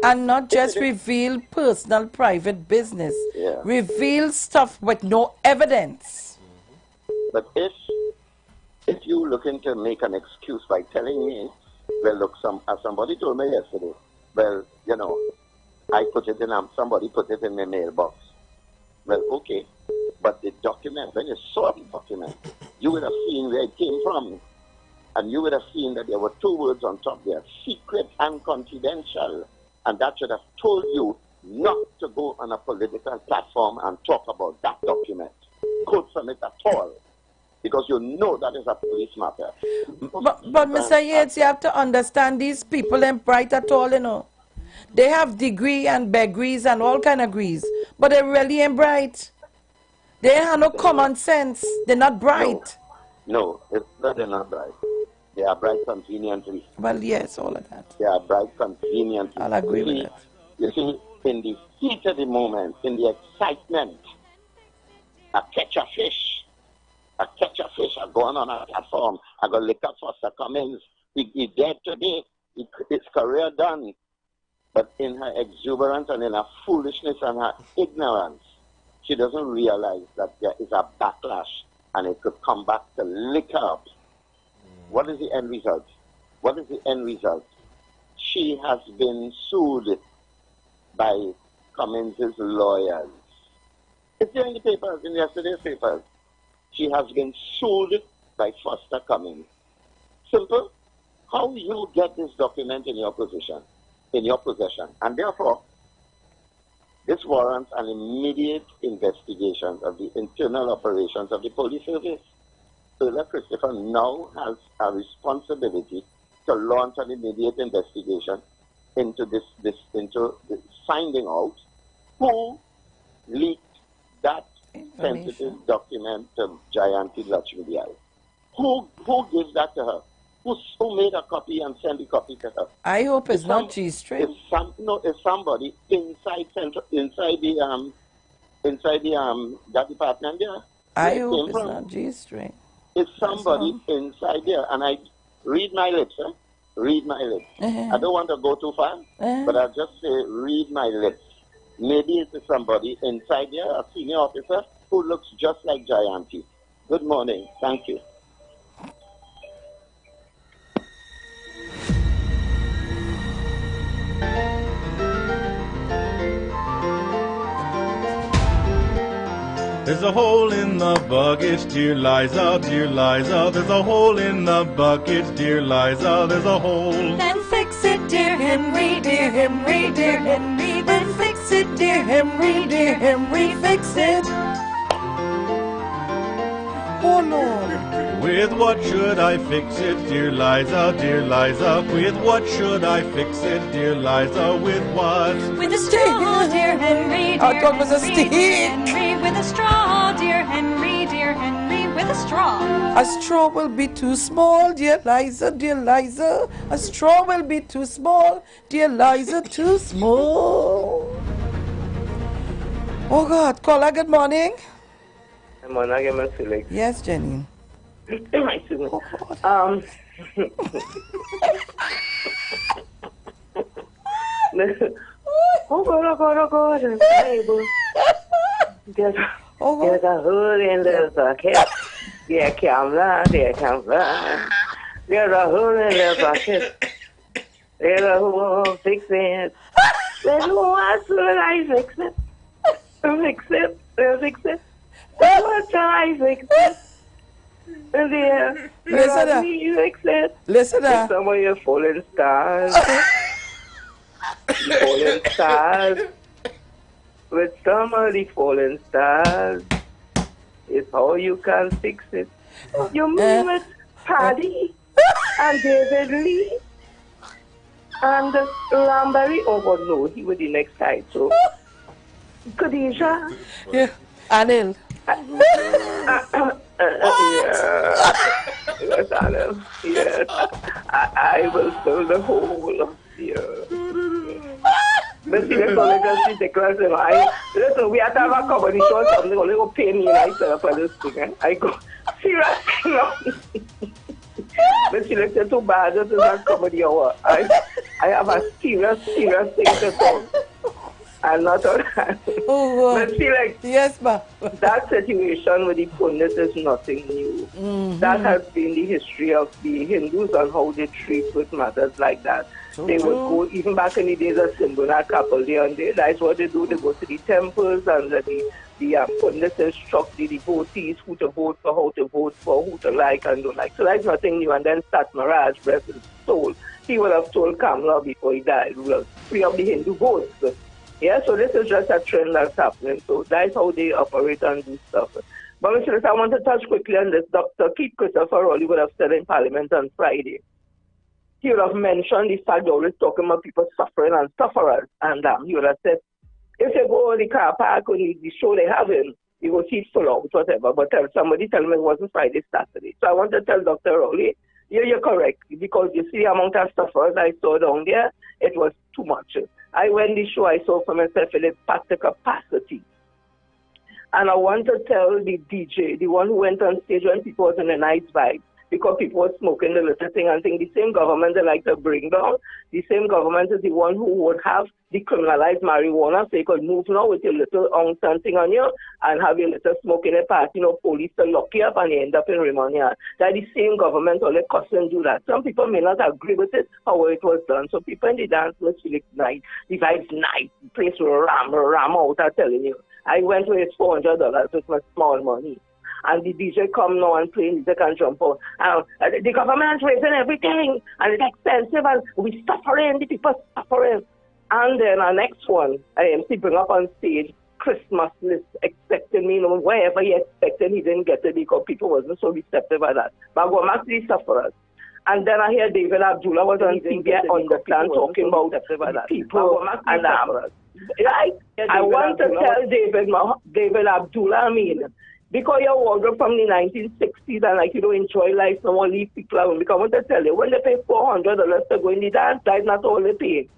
And not just reveal personal private business. Yeah. Reveal stuff with no evidence. But if you looking to make an excuse by telling me, well, look, as somebody told me yesterday, well, you know, I put it in, somebody put it in my mailbox. Well, okay, but the document, when you saw the document, you would have seen where it came from. And you would have seen that there were two words on top there, secret and confidential. And that should have told you not to go on a political platform and talk about that document. Quote from it at all. Because you know that is a police matter. But Mr. Yates, you have to understand these people ain't bright at all, you know. They have degree and degrees and all kind of degrees, but they really ain't bright. They have no common sense. They're not bright. No, they're not bright. They are bright conveniently. Well, yes, all of that. They are bright conveniently. I'll agree with that. You see, in the heat of the moment, in the excitement, I catch a fish, I go on a platform, I go lick up Foster Cummings. He's dead today. His career done. But in her exuberance and in her foolishness and her ignorance, she doesn't realize that there is a backlash and it could come back to lick her up. What is the end result? What is the end result? She has been sued by Cummings' lawyers. It's there in the papers, in yesterday's papers. She has been sued by Foster Cummings. Simple. How you get this document in your possession? And therefore, this warrants an immediate investigation of the internal operations of the police service. Earl Christopher now has a responsibility to launch an immediate investigation into into finding out who leaked that sensitive document to Jayanti Lakshmidiyal. Who gives that to her? Who made a copy and sent the copy to her? I hope it's not G-String. It's somebody inside that department there. I hope it's not G-String. It's somebody inside there, and I read my lips, read my lips. I don't want to go too far, but I'll just say read my lips. Maybe it's somebody inside there, a senior officer, who looks just like Jayanti. Good morning. Thank you. There's a hole in the bucket, dear Liza, dear Liza. There's a hole in the bucket, dear Liza. There's a hole. Then fix it, dear Henry, dear Henry, dear Henry. Then fix it, dear Henry, fix it. Oh Lord. With what should I fix it, dear Liza, dear Liza? With what should I fix it, dear Liza? With what? With a straw, dear Henry, dear I thought it was a stick. Henry, with a straw, dear Henry, with a straw. A straw will be too small, dear Liza, dear Liza. A straw will be too small, dear Liza, too small. Oh God, caller, good morning. Good morning, Mr. Felix. Yes, Jenny. Oh God, there's a hole in the bucket. Dear camera, dear camera. There's a hole in the bucket. There's a hole, fix it. Then what should I fix it? Fix it. What shall I fix it? Dear, fix it. Listen up. Some of your fallen stars. Fallen stars. With some of the fallen stars is how you can fix it. You mean with Paddy and David Lee and Lamberry? Oh God, no, he was the next side. So, Khadija. Yeah, Anil. Yes, Anil. Yes, I will fill the hole. Yeah. But see, let's only just see the class. Listen, we have to have a comedy show or something. Only go pay me myself for this thing. I go, seriously, no. But see, let's too bad. This is not comedy hour. I have a serious thing to talk. And not all that. Oh, but see, like, yes, ma. that situation with the pundits is nothing new. That has been the history of the Hindus and how they treat with matters like that. They would go, even back in the days of Simbuna couple day on day, that's what they do. They go to the temples and the pundits instruct the devotees who to vote for, how to vote for, who to like and don't like. So that's nothing new. And then Sat Maharaj, bless his soul, he would have told Kamla before he died, we will free up the Hindu votes. Yeah, so this is just a trend that's happening. So that's how they operate and do stuff. But Mr. I want to touch quickly on this. Dr. Keith Christopher Rowley would have said in Parliament on Friday. He would have mentioned the fact that always talking about people suffering and sufferers. And he would have said, if you go to the car park or the show they having, you go see it full out, whatever. But somebody tell me it wasn't Friday, Saturday. So I want to tell Dr. Rowley, yeah, you're correct. Because you see the amount of sufferers I saw down there, it was too much. I went the show, I saw for myself in its packed capacity. And I want to tell the DJ, the one who went on stage when people was in a nice vibe, because people were smoking the little thing and think the same government they like to bring down, the same government is the one who would have decriminalized marijuana so you could move now with your little something on you and have your little smoke in a party, police to lock you up and you end up in Rimonia. That the same government or the custom do that. Some people may not agree with it, how it was done. So people in the dance must feel nice, the vibes nice, the place will ram out, I'm telling you. I went with $400 with my small money. And the DJ come now and play music and jump out. The government raising everything, and it's expensive, and we suffering, the people suffering. And then our next one, IMC bring up on stage, Christmas list, expecting me, wherever he expected, he didn't get it because people wasn't so receptive at that. But I go back to the sufferers. And then I hear David Abdullah was on TV on the plan talking about people and right? I want to tell David Abdullah, because you're older from the 1960s and you don't enjoy life, no one leave people alone. Because I want to tell you, when they pay $400 to go in the dance, that's not all they pay.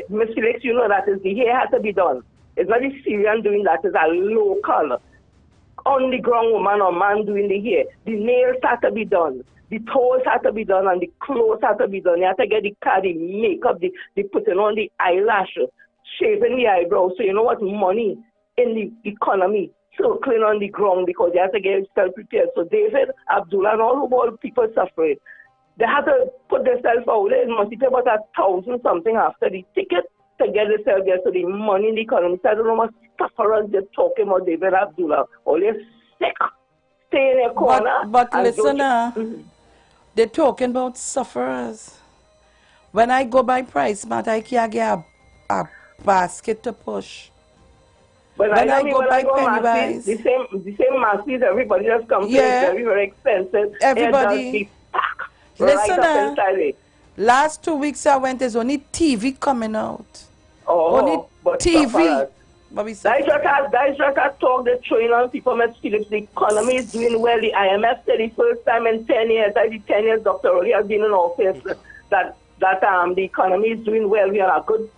Miss Felix, that is the hair has to be done. It's not the Syrian doing that, it's a local, on the ground woman or man doing the hair. The nails have to be done. The toes have to be done and the clothes have to be done. You have to get the car, the makeup, the putting on the eyelash, shaving the eyebrows. So you know what? Money in the economy circling on the ground because they have to get themselves prepared. So David, Abdullah, and all people suffering, they have to put themselves out there. It must pay about $1,000 something after the ticket to get themselves there. So the money in the economy. So I don't know what sufferers they're talking about David Abdullah. All they're sick. Stay in their corner. But listen, they're talking about sufferers. When I go by Price Mart, I can't get a basket to push. But when I go by Pennywise, the same masses, everybody just comes to it's very expensive. Everybody. Listen, last 2 weeks I went, there's only TV coming out. Only TV. That's just a talk that's showing on people, Ms. Phillips. The economy is doing well. The IMF said the first time in 10 years, the 10 years Dr. Rowley has been in office, that the economy is doing well. We are a good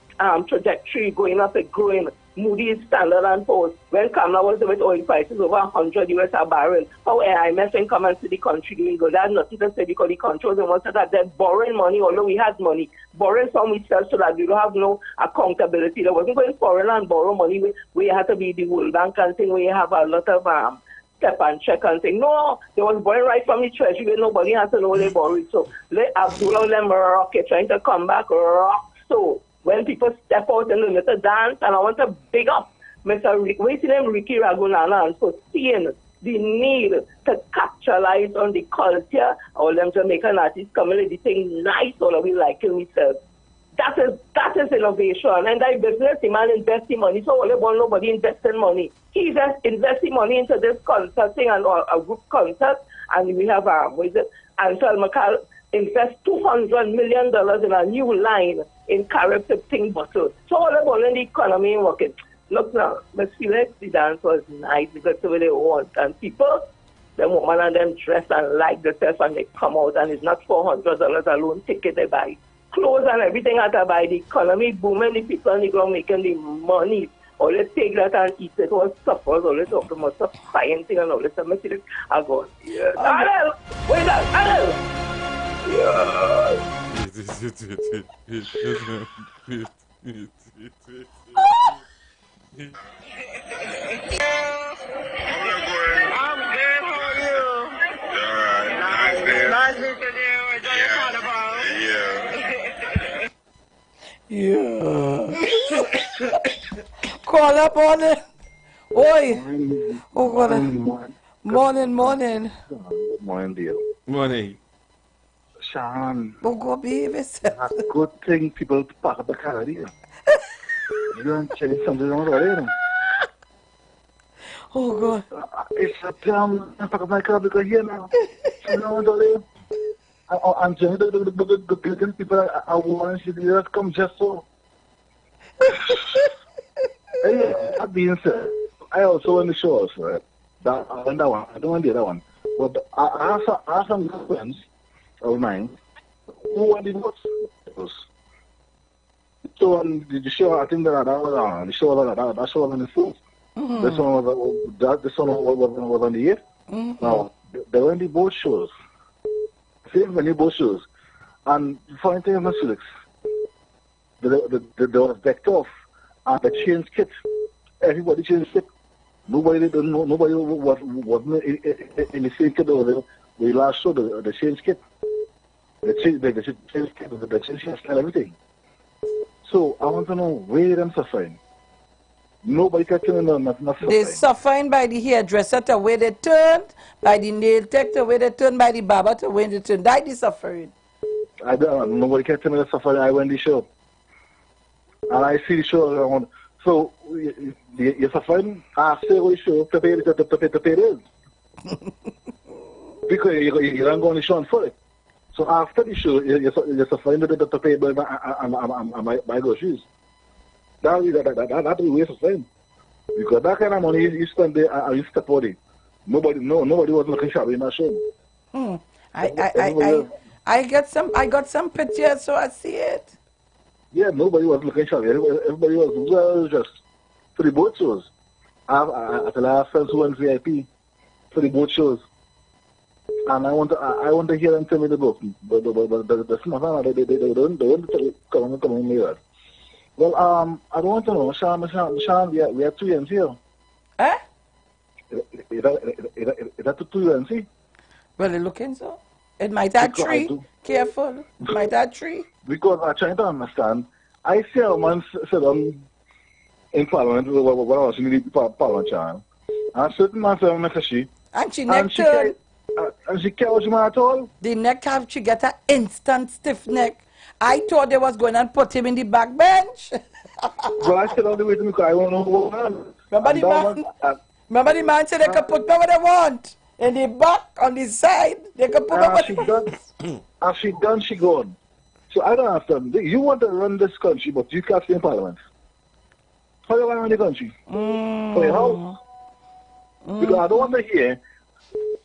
trajectory going up and growing. Moody's, Standard & Poor's. When Kamala was with oil prices over $100 a barrel, how IMF can come and see the country doing good? That's nothing to say because the country was almost that they're borrowing money, although we had money. Borrowing from itself so that we don't have no accountability. There wasn't going foreign and borrow money where you had to be the World Bank and thing where you have a lot of step and check and thing. No, they was borrowing right from the treasury where nobody had to know they borrowed. So let Abdullah them rocket trying to come back rock. So when people step out in the little dance, and I want to big up Mr. Ricky Raghunandan for seeing the need to capitalize on the culture. All them Jamaican artists coming in, the thing nice, all of we liking myself. That is innovation. And that business, the man investing money. So all about nobody investing money. He just investing money into this concert thing and a group concert. And we have Ansel McCall invest $200 million in a new line in Caribbean thing bottle. So all about the economy working. Look now, Ms. Felix, the dance was nice because that's what they want. And people, the woman and them dress and like themselves and they come out and it's not $400 alone ticket they buy. Clothes and everything at a buy. The economy booming, the people on the ground making the money. All they take that and eat it. All suffers, all they talk about stuff, buying thing and all this. Ms. Felix, I go, yes. Adel! Wait up, Adel! Nice meeting you. Enjoy your carnival. Yeah. Call up on it. Oi. Oh, God. Morning. Morning, dear. Morning. Sean. Oh, God, baby. A good thing people park up the car here. You don't change something on the road. Oh, God. It's a damn park up my car because here now. So now I'm trying to the people I want to just come just so. Hey, that being said, I also want to show us, right? That one, I don't want the other one. But I have some good friends of mine who want the votes. So on the show, I think that was the show on the 4th. This one was on the 8th. Now, there were the boat shows. Same many boat shows. And for instance, Felix, there was decked off and the change kit. Everybody changed kit. Nobody was in the same kit over the last show, the change kit. The change kit, the change style, everything. So I want to know where them suffering. Nobody can tell them nothing suffering. They suffering by the hairdresser to where they turned, by the nail tech to where they turned, by the barber to where they turned. That is suffering. I don't know. Nobody can tell me the suffering. I went the show. And I see the show around. So you're suffering. I say what the show to pay this. Because you don't go on the show and for it. So after the show, you're suffering to pay my groceries. That's the waste of time. Because that kind of money you spend there and you step out it. Nobody was looking sharp in that show. I got some pictures, so I see it. Yeah, nobody was looking sharp. Everybody was well dressed for the boat shows. I have friends who went VIP for the boat shows. And I want to hear them tell me the book. But the smart they don't come on here. Well, I don't want to know, Sean, we have 2 ends here. Eh? Is that 2 ends? Well, they're looking so. It might have 3. Careful. It might have 3. Because I'm trying to understand. I see a man sit on in Parliament when I was in the Parliament channel. And a certain man said, and she neck turned. And she can't watch him at all. The neck have, she get an instant stiff neck. I thought they was going to put him in the back bench. Well, I said all the way to me because I don't know what man. Remember the man said they could put whatever they want. In the back, on the side, they could put whatever they want. As she done, she gone. So I don't understand. You want to run this country, but you can't stay in Parliament. How do you want to run the country? For your house? Because I don't want to hear,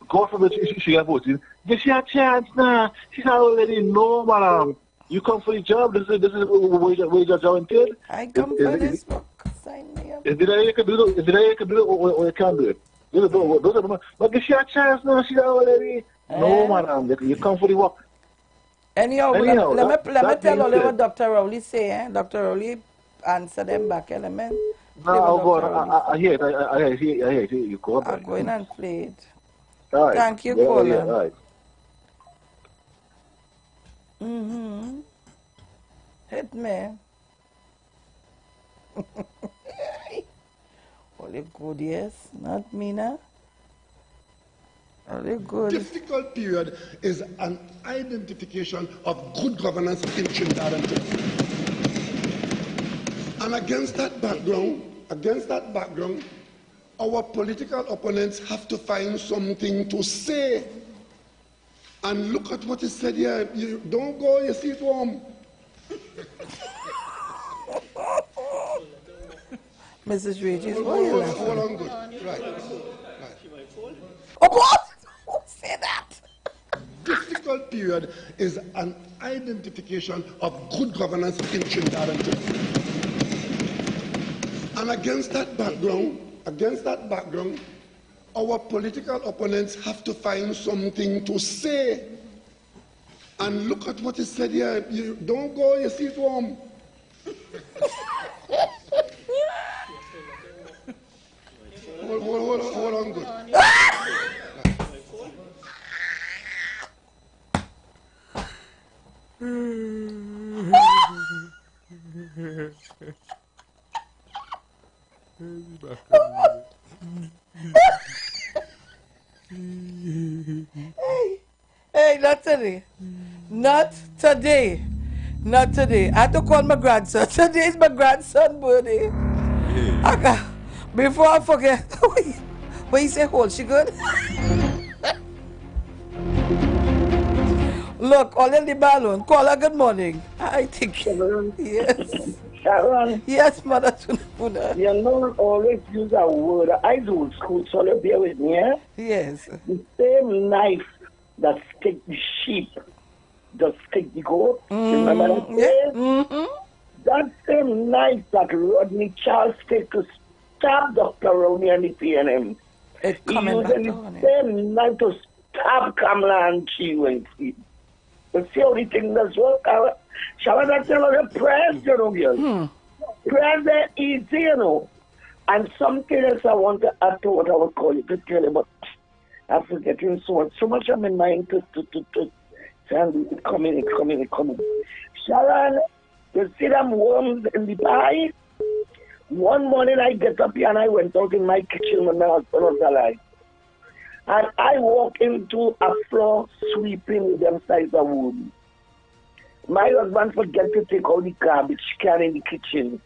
God forbid she got voted. Give she a chance now. She's already know, madam. You come for the job. This is where your job entailed. I come for this book. Sign me up. Is there you can do it or you can't do it? But give she a chance now. She's already no, madam. You come for the work. Anyhow, let me tell you what Dr. Rowley say. Dr. Rowley answer them back element. No, God, I hear it. I hear it. You go I'm going and play it. Right. Thank you, Colin. Right. Hit me. Only good, yes. Not me now. Only good. Difficult period is an identification of good governance in Trinidad and Tobago. And against that background, our political opponents have to find something to say. And look at what is said here. You don't go, you see it warm. Mrs. Regis, why are you laughing? Hold on, good. Right. Oh, what? Who said that? Difficult period is an identification of good governance in Trinidad and Tobago. And against that background, our political opponents have to find something to say. And look at what is said here. You don't go, you see it warm. on good. Hey, not today. Not today. Not today. I had to call my grandson. Today is my grandson's birthday. Before I forget. What you say, hold, she good? Look, all in the balloon. Call her good morning. I think. Yes. Sharon. Yes, Mother. You don't always use a word. I do school, so you bear with me, eh? Yes. The same knife that stick the sheep, just stick the goat. Remember that? Yeah. That same knife that Rodney Charles take to stab Dr. Roney and the PNM. It's He coming using back on the it. same knife to stab Kamala and Chiu. You see how the thing does work? Shall I tell you the prayers, you know, girl? Prayers are easy, you know. And something else I want to add to what I was calling to tell you, but I'm forgetting so much on my mind to and it's coming. Sharon, you see them worms in the pie? One morning I get up here and I went out in my kitchen when my husband was alive. And I walk into a floor sweeping with them size of worms. My husband forget to take out the garbage can in the kitchen.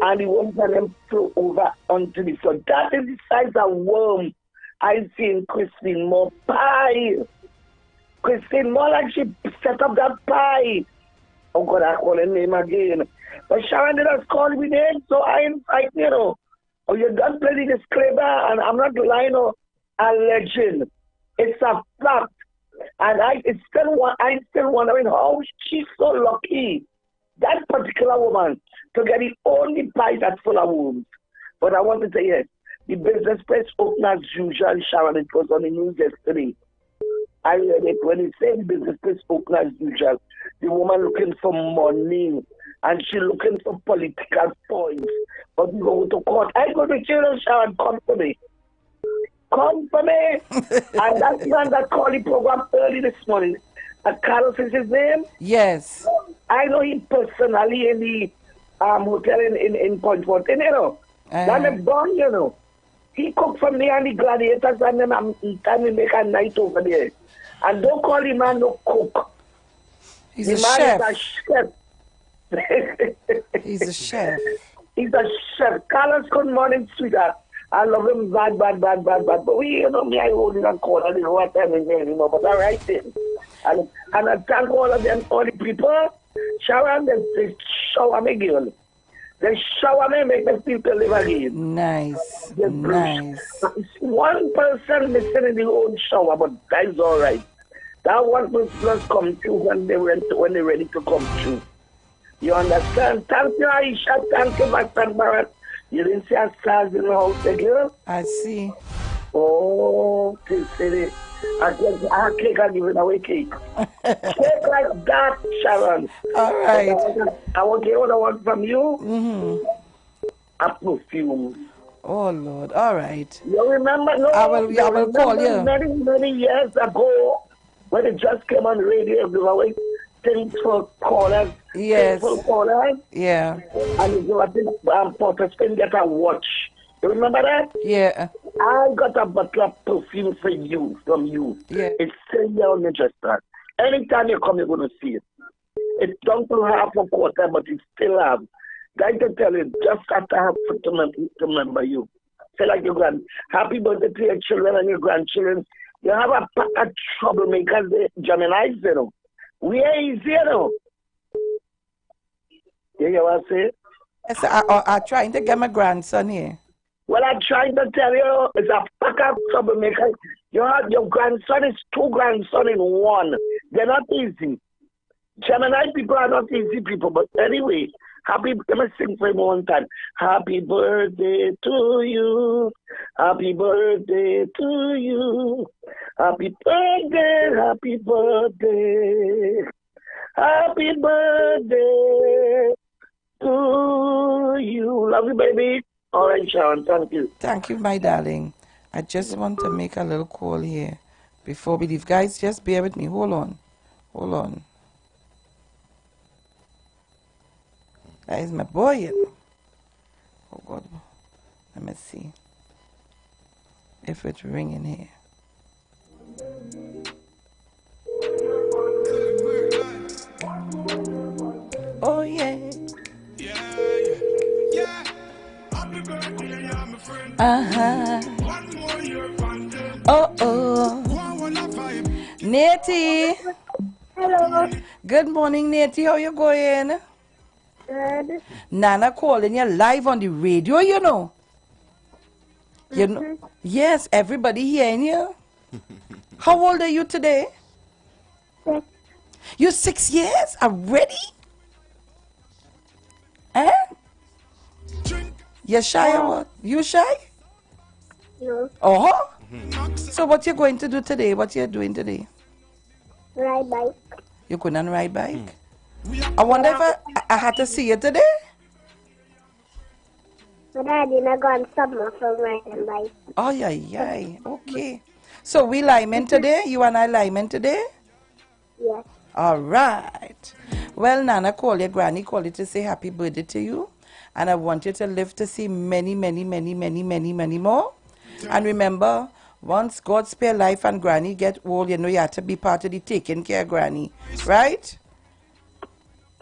And the worms and them flow over onto the floor. That is the size of worm I see in Christine Moore pie. Christine Moore, like she set up that pie. Oh God, I call her name again. But Sharon did not call me name, so I invite you know. Oh, you done plenty disclaimer, and I'm not lying or a legend. It's a fact. And I'm still wondering how she's so lucky, that particular woman, to get the only pie that's full of worms. But I want to say yes, the business place open as usual, Sharon. It was on the news yesterday. I read it when it said the business place open as usual. The woman looking for money and she looking for political points. But we go to court. I go to jail, Sharon, come for me. Come for me. And that man that called the program early this morning, Carlos is his name? Yes. I know him personally in the hotel in Point Fortin, you know. That is born, you know. He cooked for me and the gladiators and them and we make a night over there. And don't call the man no cook. He's the a man chef. Is a chef. He's a chef. He's a chef. Carlos, good morning, sweetheart. I love him bad. But we, you know me, I hold it on call. I don't know what time is anymore. But all right then. And I thank all of them, all the people. Sharon, they shower me, girl. They shower me, make me feel to live again. Nice. Nice. One person missing in the old shower, but that's all right. That one person must come through when they're ready to come through. You understand? Thank you, Aisha. Thank you, my friend Barrett. You didn't see us stars in the house, girl? I see. Oh, city. I cake are giving away cake. Cake like that, Sharon. All right. I want to get what I want from you. A perfume. Oh Lord. All right. You remember? No, I will call you. Many years ago, when it just came on the radio, they were waiting things for callers. Yes. For callers. Yeah. And you were Protestant get a watch. You remember that? Yeah. I got a bottle of perfume for you, from you. Yeah. It's still here on the register. Anytime you come, you're going to see it. It's down to half a quarter, but it still have. Like to tell you, just after I have to remember you. Say like your happy birthday to your children and your grandchildren. You have a pack of troublemakers, the Geminis, you know. We are easy, you know. You hear what I say? Yes, I'm trying to get my grandson here. Well, I'm trying to tell you, it's a pack of troublemakers. Your grandson is two grandsons in one. They're not easy. Gemini people are not easy people, but anyway, let me sing for him one time. Happy birthday to you. Happy birthday to you. Happy birthday, happy birthday. Happy birthday to you. Love you, baby. All right, Sharon, thank you. Thank you, my darling. I just want to make a little call here before we leave. Guys, just bear with me. Hold on. Hold on. That is my boy, you know. Oh, God. Let me see if it's ringing here. Oh, yeah. Uh-huh. Oh. Natty. Hello. Good morning, Natty. How you going? Good. Nana calling you live on the radio, you know. You know. Yes, everybody hearing you. How old are you today? 6. You're 6 years already? Eh? You shy or what? You shy? No. Oh? So what you going to do today? What you doing today? Ride bike. You couldn't ride bike? I wonder if I had to see you today? My daddy not gone summer from riding bike. Oh, yeah. Okay. So we linemen today? You and I linemen today? Yes. All right. Well, Nana called you, Granny called you to say happy birthday to you. And I want you to live to see many, many, many, many, many, many more. And remember, once God spare life and Granny get old, you know you have to be part of the taking care of Granny. Right?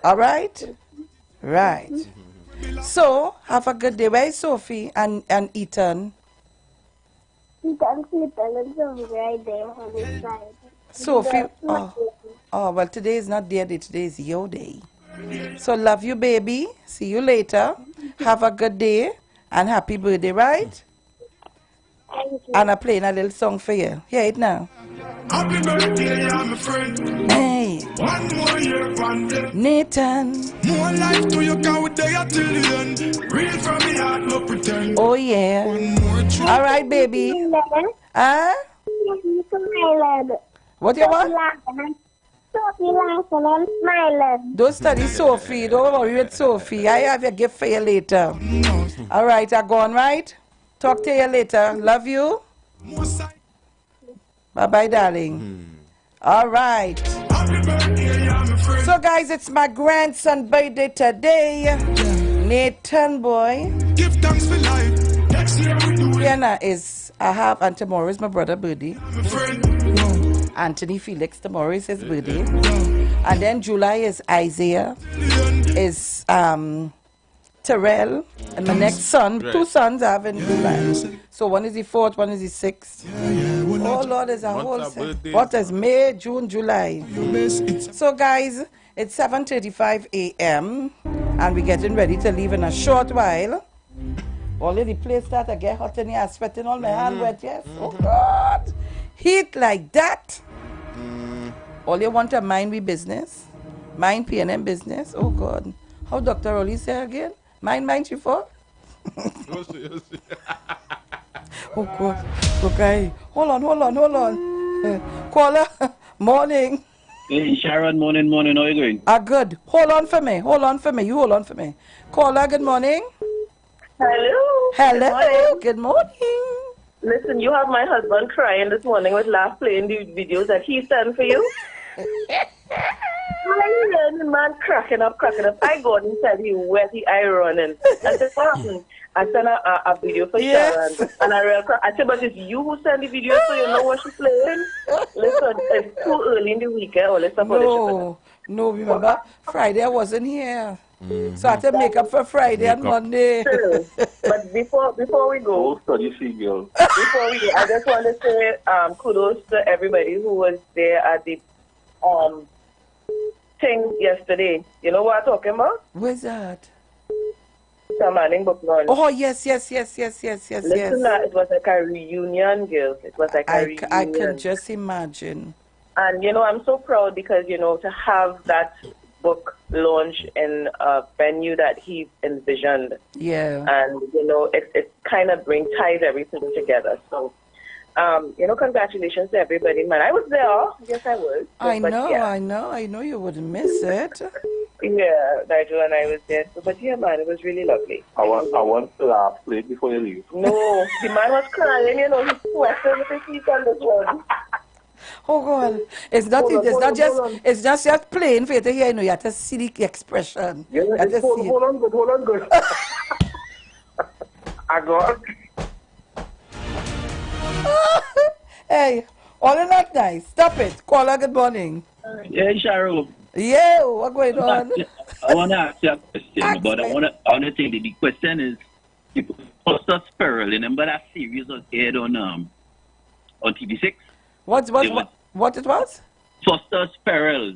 All right? Right. So, have a good day. Where is Sophie and Ethan? Ethan sleeping and Sophie right there on his side. Sophie, well, today is not their day. Today is your day. So, love you, baby. See you later. Have a good day and happy birthday, right? Thank you. And I'm playing a little song for you. Hear it now. Happy birthday, I'm a friend. Hey. 1 more year from there. Nathan. More life to you, can we there till the end. Real from me heart, no pretend. Oh, yeah. All right, baby. Huh? What you want? Sophie laughing and smiling. Don't study Sophie. Don't worry with Sophie. I have a gift for you later. All right, I gone, right? Talk to you later. Love you. Bye-bye, darling. All right. So, guys, it's my grandson's birthday today. Nathan, boy. Give thanks for life. Next year we do it. Vienna is, I have, and tomorrow is my brother's birthday. Anthony Felix, tomorrow is his birthday. And then July is Isaiah, is Terrell, and my next son, 2 sons I have in July. So one is the 4th, one is the 6th. Oh Lord, there's a whole set. What is May, June, July? So guys, it's 7:35 a.m. and we're getting ready to leave in a short while. Already the place started to get hot in here, sweating all my hand wet, yes? Oh God! Heat like that. All you want to mind we business? Mind PNM business? Oh God. How Dr. Rolly say again? Mind you for? Oh God. Okay. Hold on. Caller, morning. Hey Sharon, morning. How are you going? Good. Hold on for me. You hold on for me. Caller, good morning. Hello. Good morning. Listen, you have my husband crying this morning with laugh playing the videos that he sent for you. The man cracking up. I go and tell you where I running. And this happened. I sent a video for Sharon. And I said, but it's you who sent the video so you know what she's playing. Listen, it's too early in the weekend. No, remember, Friday I wasn't here. So I had to make up for Friday and Monday. But before we go, Before we go, I just want to say kudos to everybody who was there at the thing yesterday. You know what I'm talking about? Where's that? Manning book launch. Oh, yes. Listen, it was like a reunion, girls. It was like a reunion. I can just imagine. And, I'm so proud because, to have that book launch in a venue that he envisioned. Yeah. And, it kind of ties everything together. So, congratulations to everybody, man. I was there. Yes, I was. I know you wouldn't miss it. Yeah, Nigel and I was there. So, but yeah, man, it was really lovely. I want to laugh plate before you leave. No, the man was crying, you know, he's sweating with his feet on this one. Oh God! It's not. It's just plain for you to hear. You know, you have to see the expression. Yeah, hold on, good. I got. Hey, all in that nice. Stop it. Caller, good morning. Yeah, Cheryl. Yeah, what's going on? I want to ask you a question, but I want to think the question is, Foster Sparrow. Remember that series was aired on TV6? What it was? Foster Sparrow.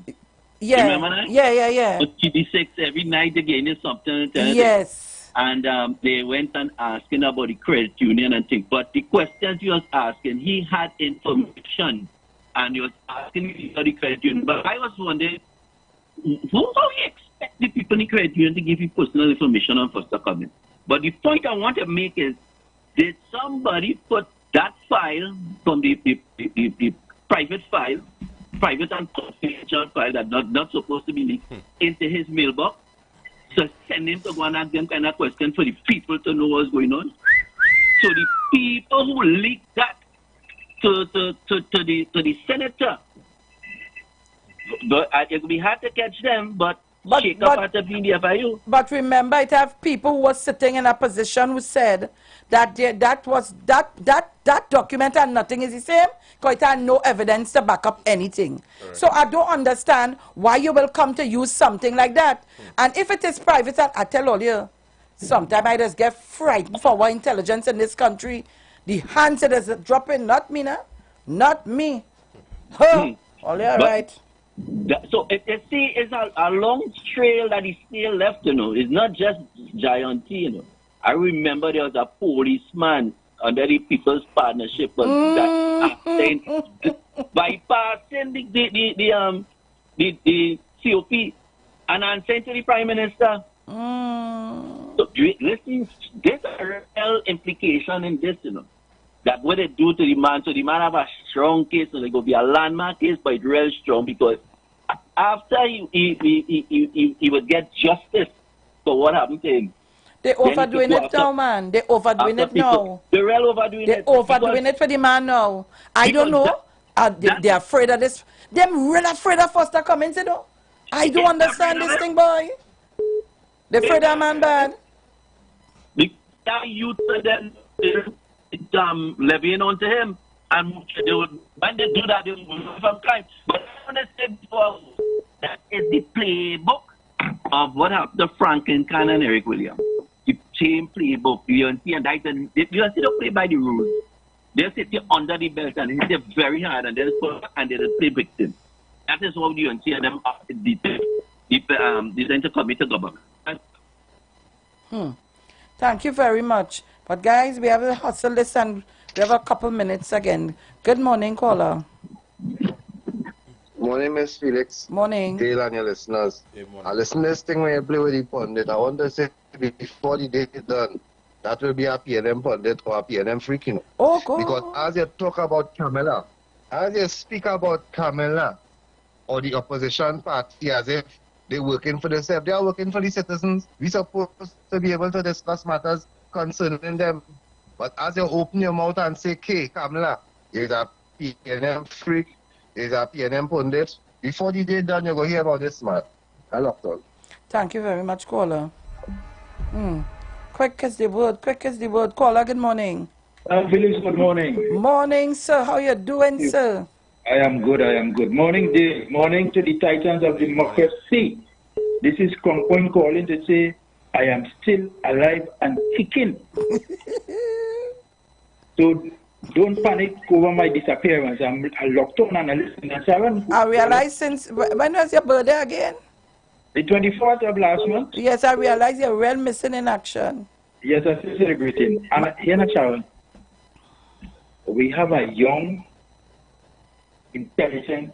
Yeah. Remember that? Yeah. On TV6 every night they gave you something. Yes. And they went and asking about the credit union and things. But the questions he was asking, he had information, and he was asking me about the credit union. But I was wondering, how you expect the people in the credit union to give you personal information on Foster Cummins? But the point I want to make is, did somebody put that file from the private file, private and confidential file that not supposed to be leaked, into his mailbox? So send him to go and ask them kind of question for the people to know what's going on. So the people who leaked that to the senator, but it will be hard to catch them, but shake up at the PDF. But remember, it have people who were sitting in a position who said that that document and nothing is the same because it had no evidence to back up anything. Right. So I don't understand why you will come to use something like that. And if it is private, I tell all you, sometimes I just get frightened for our intelligence in this country. The hands that is dropping, not me now, not me. All right. So it's a long trail that is still left, you know. It's not just Giant T, you know. I remember there was a policeman under the People's Partnership that bypassing the COP and answering to the Prime Minister. So listen, there's a real implication in this, you know. That what they do to the man, so the man have a strong case, so they go be a landmark case, but it's real strong because after he would get justice for what happened to him. They overdoing it now, man. They overdoing it now. They're real overdoing it. They overdoing it for the man now. I don't know. They're afraid of this. They're real afraid of Foster Cummins, you know. I don't understand this thing, boy. They're afraid of man bad. The youth for them levying onto him, and they would, when they do that, they would move from crime. But I want to say before, that is the playbook of what happened to Franklin Khan and Eric Williams. The same playbook. You see, and you see they play by the rules. They sit you under the belt and hit it very hard, and then play victim. That is what you see them designed to commit to government. Thank you very much. But guys, we have to hustle this and we have a couple minutes again. Good morning, caller. Morning, Miss Felix. Morning. Dale and your listeners. I listen to this thing when you play with the pundit. I want to say before the day is done, that will be a PNM pundit or a PNM freak, you know. Oh, God. Because as you talk about Camilla, as you speak about Camilla or the opposition party as if they're working for themselves, they are working for the citizens. We're supposed to be able to discuss matters concerning them. But as you open your mouth and say, "Hey, Kamala, is a PNM freak, is a PNM pundit," before the day done, you're going to hear about this, man. I love that. Thank you very much, caller. Quick as the word, Caller, good morning. Felix, good morning. Morning, sir. How you doing, sir? I am good. Morning, Dave. Morning to the titans of democracy. This is Kronpoint calling to say, I am still alive and kicking. So don't panic over my disappearance. I'm locked on and I listen to Sharon. I realize since, when was your birthday again? The 24th of last month. Yes, I realize you're real missing in action. Yes, I'm still celebrating. And here in Sharon, we have a young, intelligent,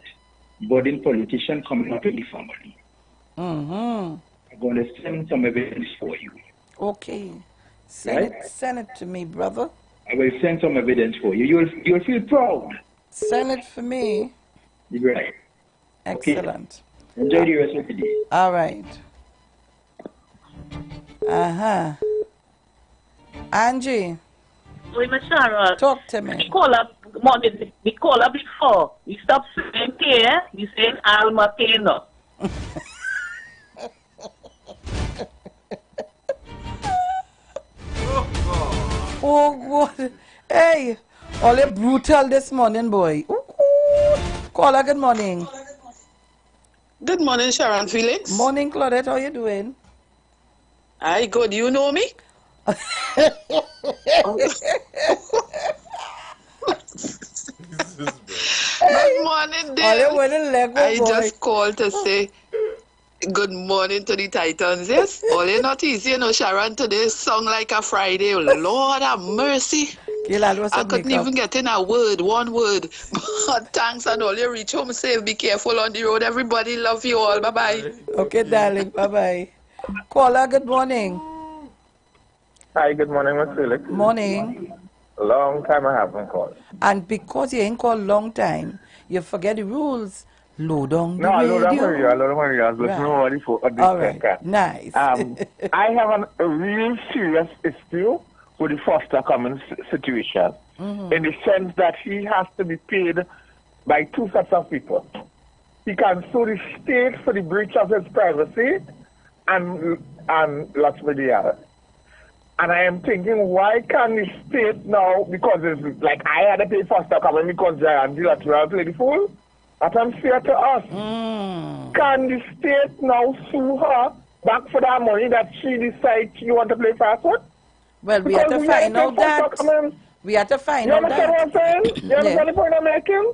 budding politician coming up in the family. I'm going to send some evidence for you. Okay. Send it to me, brother. I will send some evidence for you. You'll feel proud. Send it for me. Right. Excellent. Enjoy the rest of the day. All right. Angie. Wait, Miss Sharon. Talk to me. We call up before. We stop saying K, we saying Alma Kano. Oh, God. Hey, all it brutal this morning, boy. Ooh. Caller, good morning. Good morning, Sharon Felix. Morning, Claudette. How you doing? Hi, good. You know me? Good morning, Dale. I just called to say good morning to the Titans. Yes, all is not easy, you know, Sharon. Today song like a Friday. Lord have mercy. I couldn't even get in a word, one word. But thanks and all. You reach home safe. Be careful on the road. Everybody love you all. Bye-bye. Okay, darling. Bye-bye. Caller, good morning. Hi, good morning, Miss Felix. Morning. Long time I haven't called. And because you ain't called long time, you forget the rules. Low down the No, I radio. load on radio. I was listening on the phone. All right, nice. I have a real serious issue with the foster Cummins situation, in the sense that he has to be paid by two sets of people. He can sue the state for the breach of his privacy and lots of the other. And I am thinking, why can the state now, because it's like I had to pay foster Cummins because Giant Lateral played the fool? That's unfair to us. Can the state now sue her back for that money that she decides she want to play fast with? Well, we have to find out that. We have to find out that. You understand what I'm saying? You understand the point I'm making?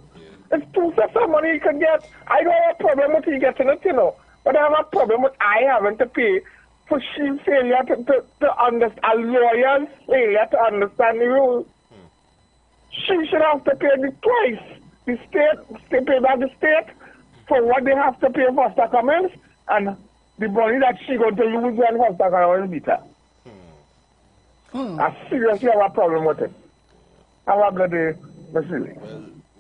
It's two sets of money you can get. I don't have a problem with you getting it, you know. But I have a problem with I having to pay for she failure to understand, a lawyer's failure to understand the rules. She should have to pay the twice. The state, pay back the state for what they have to pay foster Cummins and the money that she going to lose when foster Cummins beat her. I seriously have a problem with it. Have a bloody Miss Felix.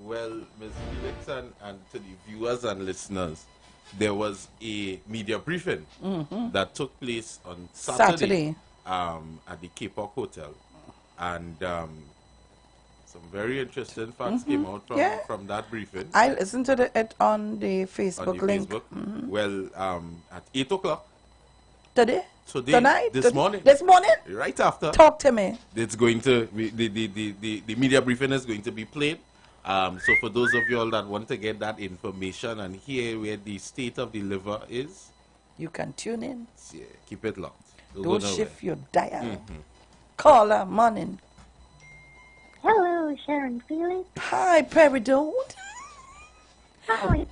Well, Ms. Felix and to the viewers and listeners, there was a media briefing that took place on Saturday. At the Cape Park Hotel. And some very interesting facts came out from that briefing. I listened to it on the Facebook link. Well, at 8 o'clock. Today? Tonight? This morning. This morning? Right after. Talk to me. It's going to be, the media briefing is going to be played. So for those of you all that want to get that information and hear where the state of the liver is, you can tune in. Yeah, keep it locked. Don't shift your dial. Caller, morning. Hello, Sharon Felix. Hi, Perry Don't. How are you?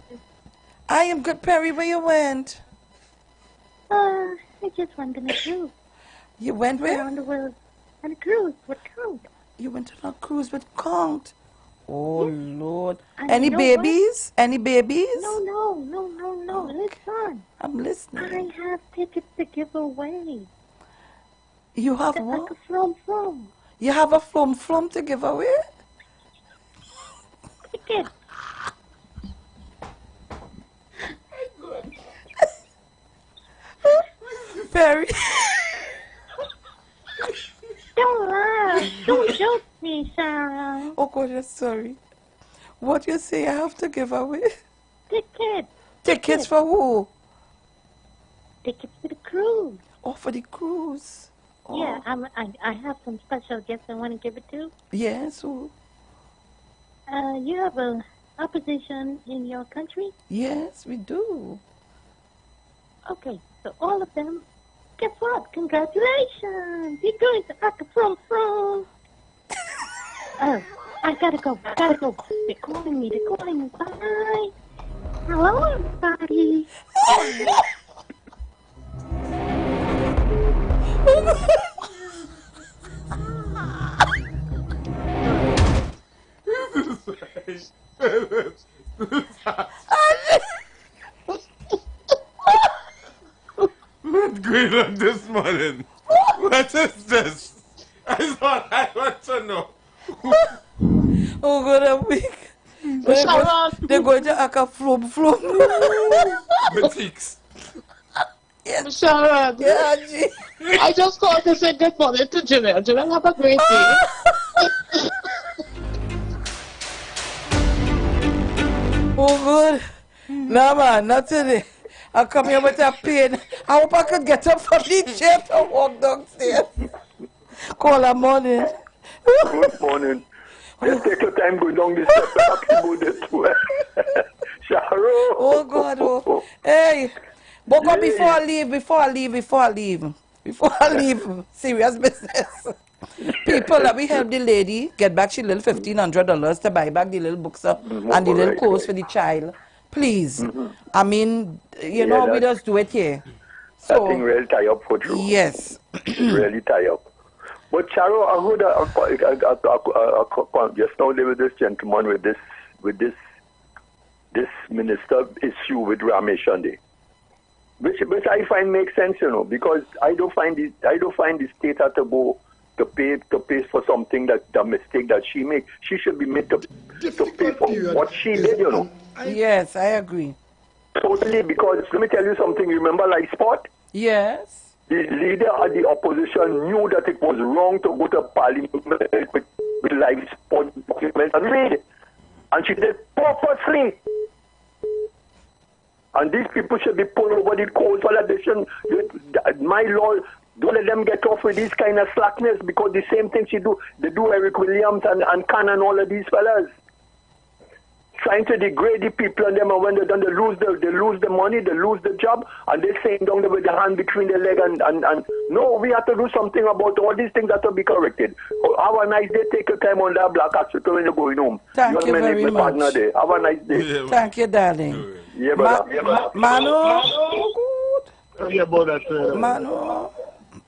I am good, Perry. Where you went? I just went on a cruise. You went where? Around the world. On a cruise with Count. You went on a cruise with Count. Oh, yes. Lord. And Any you know babies? What? Any babies? No. Listen. I'm listening. I have tickets to give away. You have what? Like a from. You have a from to give away? Ticket. Perry. Don't laugh. Don't joke me, Sarah. Oh, God, I'm sorry. What you say I have to give away? Tickets. Tickets for who? Tickets for the cruise. Oh, for the cruise. Oh. Yeah, I have some special gifts I want to give it to. Yes, who? You have a opposition in your country? Yes, we do. Okay, so all of them, guess what? Congratulations! You're going to Acapulco from. Oh, I gotta go. They're calling me. Bye. Hello, everybody. What's going on this morning? What is this? I thought I want to know. Oh, God, I'm weak. They're going to act a flum. Boutiques. Sharon. Yeah, G. I just called to say good morning to Janelle. Janelle, have a great day. Oh, good. No, man, not today. I come here with a pain. I hope I could get up from the chair to walk downstairs. Call her morning. Good morning. Just take your time, go down this step, perhaps you go this way. Sharon. Oh, God. Oh. Hey, but yeah. Before I leave, serious business. People, let me help the lady get back she little $1,500 to buy back the little books and the little clothes for the child. Please. I mean, you know, we just do it here. So, that thing really tie up for you. Yes. It's really tie up. But Charo, I heard just now there was this gentleman with this minister issue with Ramesh Shande, which I find makes sense, you know, because I don't find the state had to go to pay for something that the mistake that she made. She should be made to pay for what she did, you know. Yes, I agree. Totally, because let me tell you something. Remember Life Sport? Yes. The leader of the opposition knew that it was wrong to go to Parliament with Life Sport documents and read. And she did purposely. And these people should be pulled over the coals for addition. My Lord, don't let them get off with this kind of slackness, because the same thing they do Eric Williams and Khan and all of these fellas. Trying to degrade the people and them, and when they're done, they lose the money, they lose the job, and they're saying down there with their hand between their leg and no, we have to do something about all these things that have to be corrected. Have a nice day, take your time on that black hospital when you're going home. Thank you very much. Partner there. Have a nice day. Thank you, darling. Yeah, brother. Mano. Sorry about that. Mano.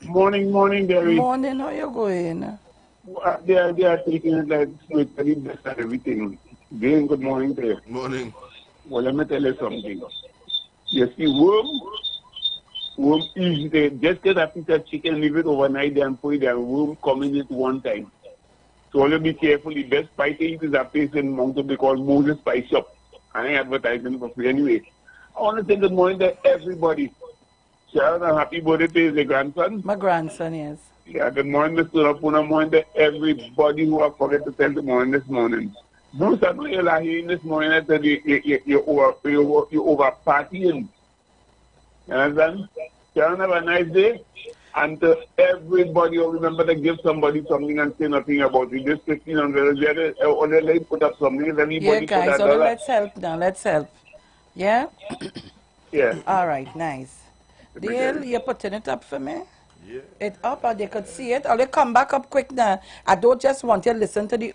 Morning, Derry. Morning, how you going? They are taking it like with the best and everything. Again, good morning to you. Morning. Well, let me tell you something. You see, worm is just get a piece of chicken, leave it overnight, and put it, and worm come in at one time. So only be careful. The best spice eat is a place in Mountain called Moses Spice Shop. I ain't advertising for free anyway. I want to say good morning to everybody. Sharon, and happy birthday to your grandson. My grandson, yes. Yeah, good morning, Mr. Rapuna. Morning to everybody who have forget to tell good morning this morning. Bruce, I know you're hearing this morning that you're over partying. You understand? Sharon, have a nice day. And to everybody, remember to give somebody something and say nothing about it. This $1,500, only like put up something. Everybody yeah, guys, so let's help now. Let's help. Yeah? Yeah. All right, nice. Dale, you're putting it up for me? Yeah. It up and they could see it. I'll come back up quick now. I don't just want you to listen to the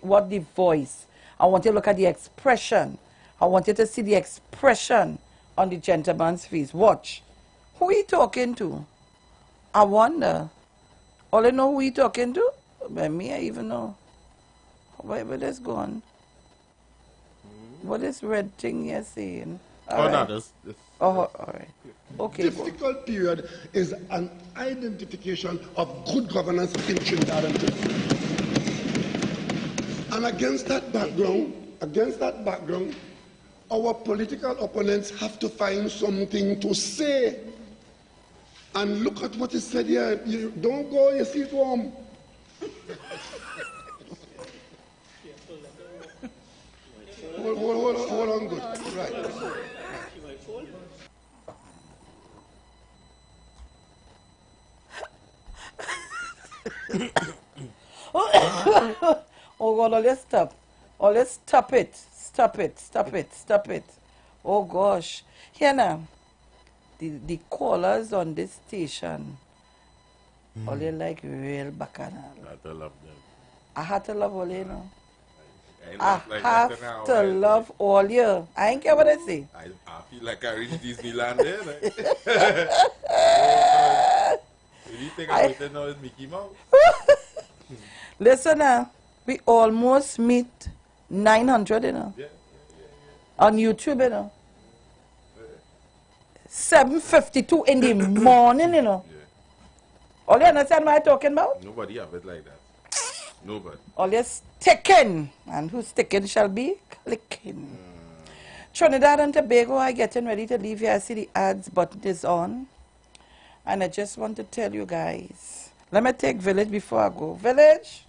voice. I want you to look at the expression. I want you to see the expression on the gentleman's face. Watch. Who are you talking to? I wonder. All I know who you talking to? By me, I even know. Where this going? What is red thing you're saying? All right. No, this. Oh, all right. Okay. Difficult period is an identification of good governance in Trinidad and Tobago. And against that background, our political opponents have to find something to say. And look at what is said here. You don't go, you see it warm. Hold on, good. Right. Oh God, let's stop. Oh, let's stop it. Stop it. Oh gosh. Here now. The callers on this station, all they like real bacchanal. I have to love them. I have to love all you know. I have to love all you. I ain't care what I say. I feel like I reached Disneyland there. Like. You think I waited now is Mickey Mouse? Listen now, we almost meet 900, you know. Yeah. On YouTube, you know. 7:52 in the morning, you know. Yeah. All you understand what I'm talking about? Nobody have it like that. No good. Always sticking. And who's sticking shall be clicking. Trinidad and Tobago are getting ready to leave here. I see the ads button is on. And I just want to tell you guys. Let me take Village before I go. Village?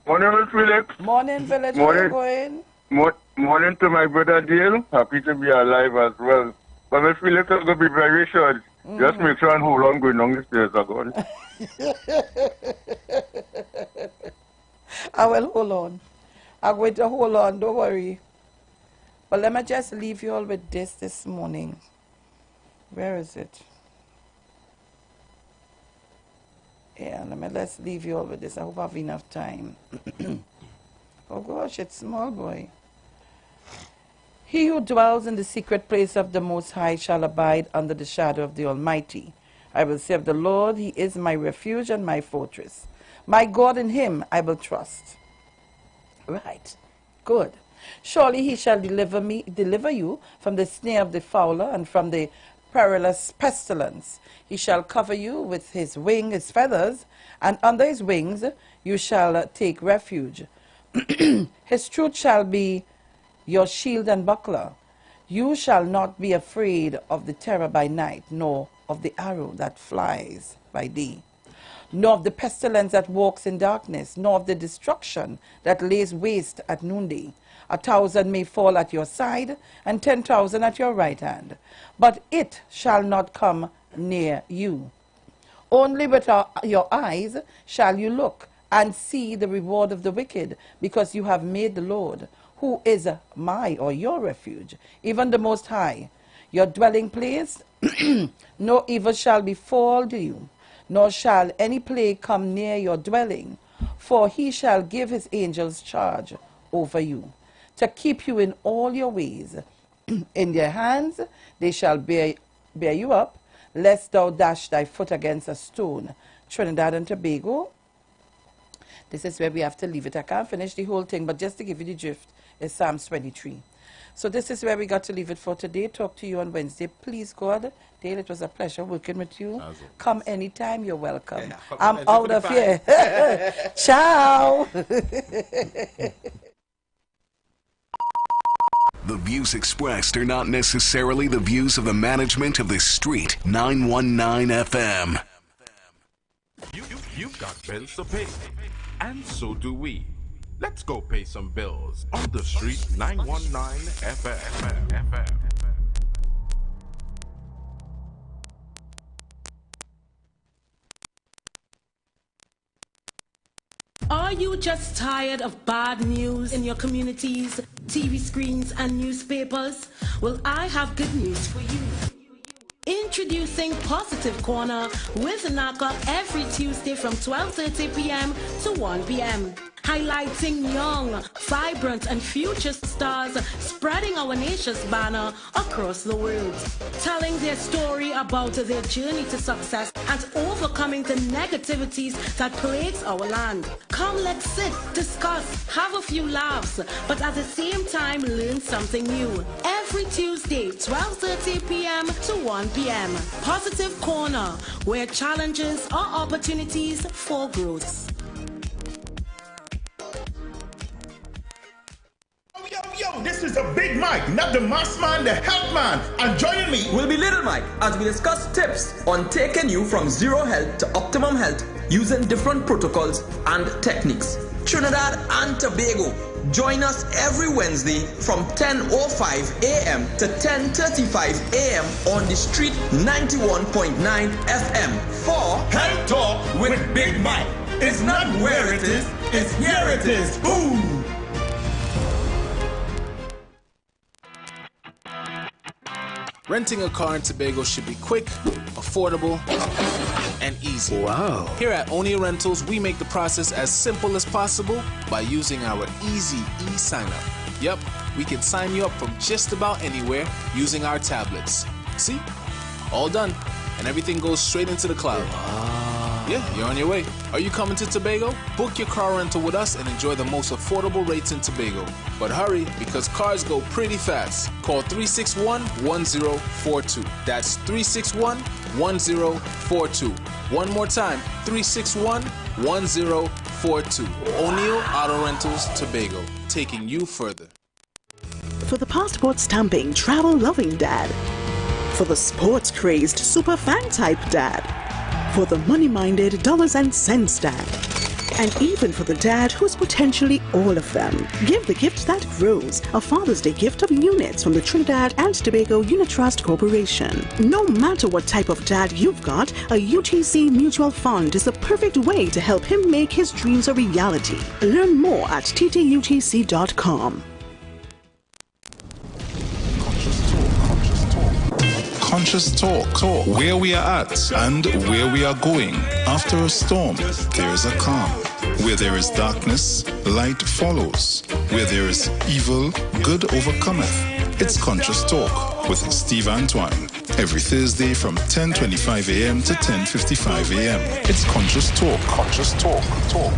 Morning, Miss Felix. Morning, Village. Morning. Where are you going? Morning to my brother Dale. Happy to be alive as well. But Miss Felix is going to be very short. Just make sure and hold on going down the stairs again. I will hold on. I'm going to hold on, don't worry. But let me just leave you all with this morning. Where is it? Yeah, let's leave you all with this. I hope I have enough time. Oh gosh, it's small, boy. He who dwells in the secret place of the Most High shall abide under the shadow of the Almighty. I will say of the Lord, He is my refuge and my fortress. My God, in Him I will trust. Right. Good. Surely He shall deliver you from the snare of the fowler and from the perilous pestilence. He shall cover you with His feathers, and under His wings you shall take refuge. His truth shall be your shield and buckler. You shall not be afraid of the terror by night, nor of the arrow that flies by day, nor of the pestilence that walks in darkness, nor of the destruction that lays waste at noonday. 1,000 may fall at your side, and 10,000 at your right hand, but it shall not come near you. Only with your eyes shall you look and see the reward of the wicked, because you have made the Lord, who is your refuge, even the Most High, your dwelling place. No evil shall befall you, nor shall any plague come near your dwelling, for He shall give His angels charge over you, to keep you in all your ways. In their hands they shall bear you up, lest thou dash thy foot against a stone. Trinidad and Tobago. This is where we have to leave it. I can't finish the whole thing, but just to give you the drift, is Psalms 23. So this is where we got to leave it for today. Talk to you on Wednesday. Please, God. Dale, it was a pleasure working with you. Come anytime. You're welcome. Yeah, I'm out of here. Ciao. The views expressed are not necessarily the views of the management of the Street 919 FM. You've got bills to pay, and so do we. Let's go pay some bills on the Street 919 FM. Are you just tired of bad news in your communities, TV screens, and newspapers? Well, I have good news for you. Introducing Positive Corner with Naka every Tuesday from 12:30 p.m. to 1 p.m. Highlighting young, vibrant, and future stars spreading our nation's banner across the world. Telling their story about their journey to success and overcoming the negativities that plagues our land. Come, let's sit, discuss, have a few laughs, but at the same time learn something new. Every Tuesday, 12:30 p.m. to 1 p.m. Positive Corner, where challenges are opportunities for growth. Yo, this is the Big Mike, not the mass man, the health man. And joining me will be Little Mike as we discuss tips on taking you from zero health to optimum health using different protocols and techniques. Trinidad and Tobago. Join us every Wednesday from 10:05 a.m. to 10:35 a.m. on the Street 91.9 FM for Health Talk with Big Mike. It's not where it is, it's here it is. Boom! Renting a car in Tobago should be quick, affordable, and easy. Wow. Here at Onia Rentals, we make the process as simple as possible by using our easy e-sign-up. Yep, we can sign you up from just about anywhere using our tablets. See? All done. And everything goes straight into the cloud. Wow. Yeah, you're on your way. Are you coming to Tobago? Book your car rental with us and enjoy the most affordable rates in Tobago. But hurry, because cars go pretty fast. Call 361-1042. That's 361-1042. One more time, 361-1042. 642. O'Neill Auto Rentals, Tobago, taking you further. For the passport stamping, travel loving dad. For the sports crazed, super fan type dad. For the money minded, dollars and cents dad. And even for the dad who's potentially all of them. Give the gift that grows. A Father's Day gift of units from the Trinidad and Tobago Unit Trust Corporation. No matter what type of dad you've got, a UTC mutual fund is the perfect way to help him make his dreams a reality. Learn more at ttutc.com. Conscious Talk, where we are at and where we are going. After a storm, there is a calm. Where there is darkness, light follows. Where there is evil, good overcometh. It's Conscious Talk with Steve Antoine. Every Thursday from 10:25 a.m. to 10:55 a.m. It's Conscious Talk. Conscious Talk. Talk.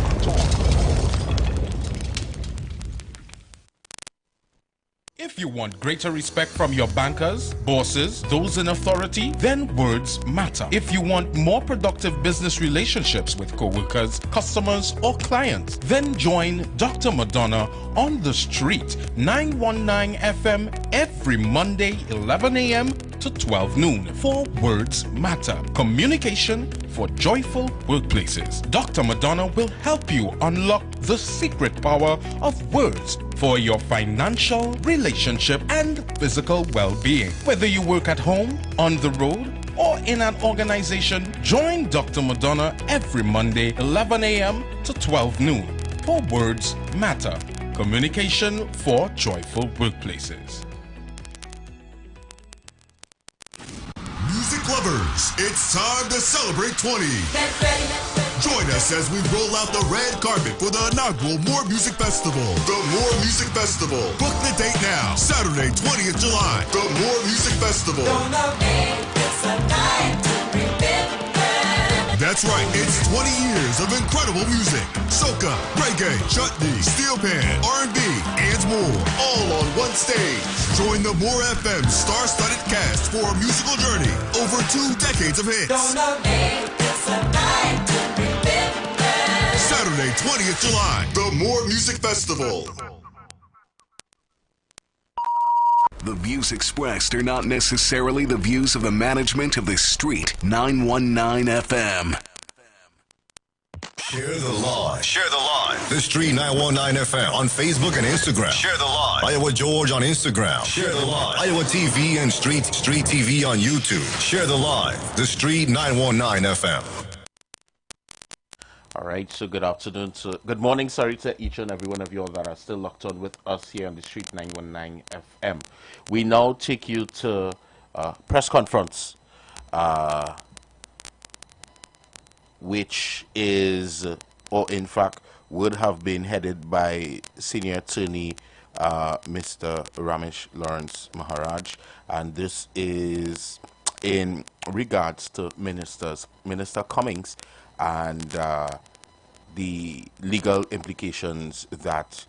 If you want greater respect from your bankers, bosses, those in authority, then words matter. If you want more productive business relationships with co-workers, customers, or clients, then join Dr. Madonna on the Street, 919 FM, every Monday, 11 a.m. to 12 noon for Words Matter. Communication for joyful workplaces. Dr. Madonna will help you unlock the secret power of words for your financial, relationship, and physical well-being. Whether you work at home, on the road, or in an organization, join Dr. Madonna every Monday, 11 a.m. to 12 noon for Words Matter. Communication for joyful workplaces. Music lovers, it's time to celebrate 20. Join us as we roll out the red carpet for the inaugural More Music Festival. The More Music Festival. Book the date now. Saturday, 20th July. The More Music Festival. That's right, it's 20 years of incredible music. Soca, reggae, chutney, steel pan, R&B, and more. All on one stage. Join the More FM star-studded cast for a musical journey over 2 decades of hits. Saturday, 20th July, the More Music Festival. The views expressed are not necessarily the views of the management of the Street 919 FM. Share the live. Share the live. The Street 919 FM on Facebook and Instagram. Share the live. Iowa George on Instagram. Share the live. Iowa TV and Street TV on YouTube. Share the live. The Street 919 FM. All right, so good morning, to each and every one of you all that are still locked on with us here on the Street 919 FM. We now take you to press conference, which is, or in fact, would have been headed by Senior Attorney Mr. Ramesh Lawrence Maharaj, and this is in regards to Minister Cummings and the legal implications that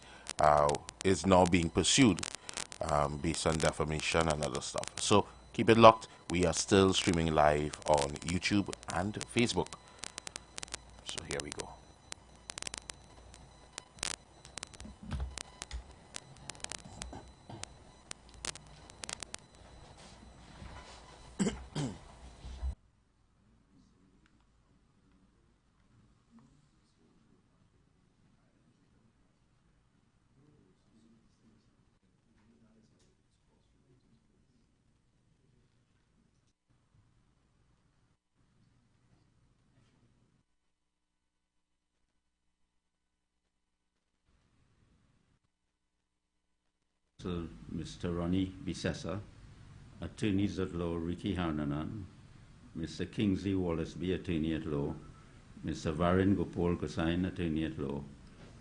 is now being pursued based on defamation and other stuff. So keep it locked. We are still streaming live on YouTube and Facebook. So here we go. Mr. Ronnie Bisessa, Attorneys at Law Ricky Hananan, Mr. Kingsley Wallace-B, Attorney at Law, Mr. Varun Gopal Kosain, Attorney at Law,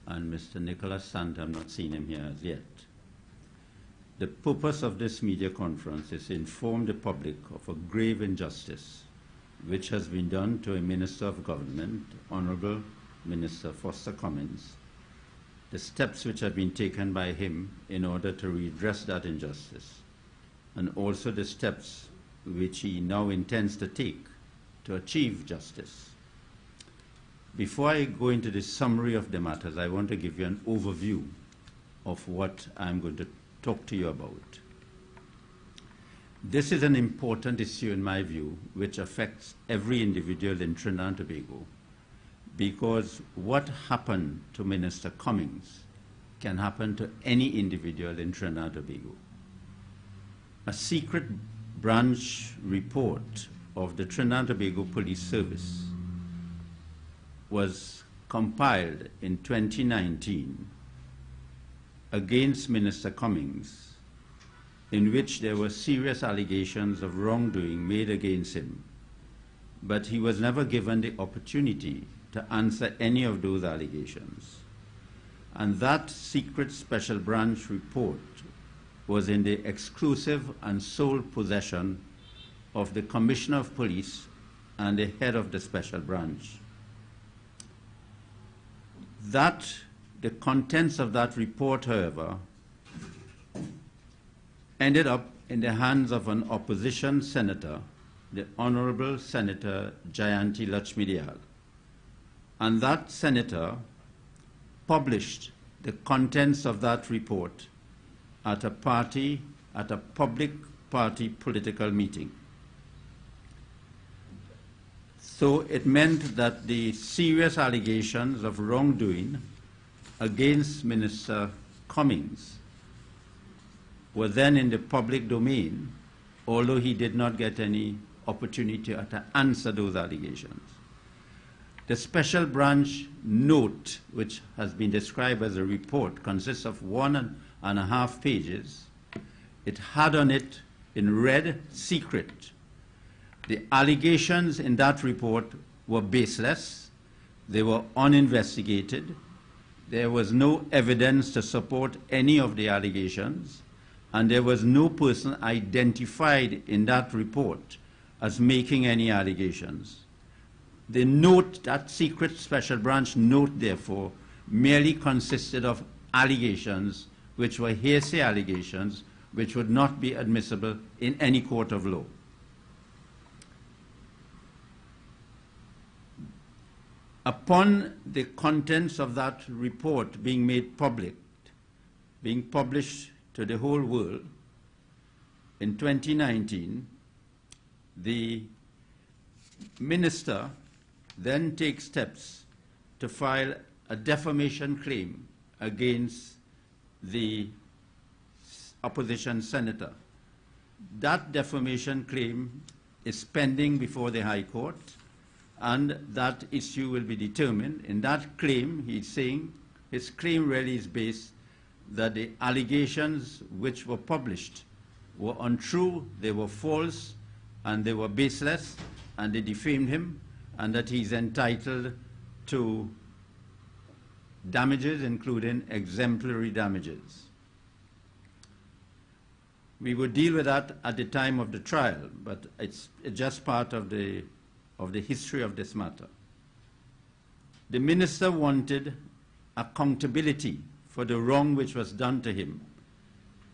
and Mr. Nicholas Sant. I'm not seeing him here as yet. The purpose of this media conference is to inform the public of a grave injustice which has been done to a Minister of Government, Honorable Minister Foster Cummings, the steps which have been taken by him in order to redress that injustice, and also the steps which he now intends to take to achieve justice. Before I go into the summary of the matters, I want to give you an overview of what I'm going to talk to you about. This is an important issue, in my view, which affects every individual in Trinidad and Tobago, because what happened to Minister Cummings can happen to any individual in Trinidad and Tobago. A secret branch report of the Trinidad and Tobago Police Service was compiled in 2019 against Minister Cummings, in which there were serious allegations of wrongdoing made against him, but he was never given the opportunity to answer any of those allegations. And that secret special branch report was in the exclusive and sole possession of the Commissioner of Police and the head of the special branch. The contents of that report, however, ended up in the hands of an opposition senator, the Honorable Senator Jayanti Lakshmidiyal. And that senator published the contents of that report at a public party political meeting. So it meant that the serious allegations of wrongdoing against Minister Cummings were then in the public domain, although he did not get any opportunity to answer those allegations. The special branch note, which has been described as a report, consists of 1.5 pages. It had on it, in red, secret. The allegations in that report were baseless. They were uninvestigated. There was no evidence to support any of the allegations, and there was no person identified in that report as making any allegations. The note, that secret special branch note, therefore, merely consisted of allegations which were hearsay allegations which would not be admissible in any court of law. Upon the contents of that report being made public, being published to the whole world, in 2019, the minister then takes steps to file a defamation claim against the opposition senator. That defamation claim is pending before the High Court, and that issue will be determined. In that claim, he's saying, his claim really is based that the allegations which were published were untrue, they were false, and they were baseless, and they defamed him, and that he's entitled to damages, including exemplary damages. We would deal with that at the time of the trial, but it's just part of the history of this matter. The minister wanted accountability for the wrong which was done to him,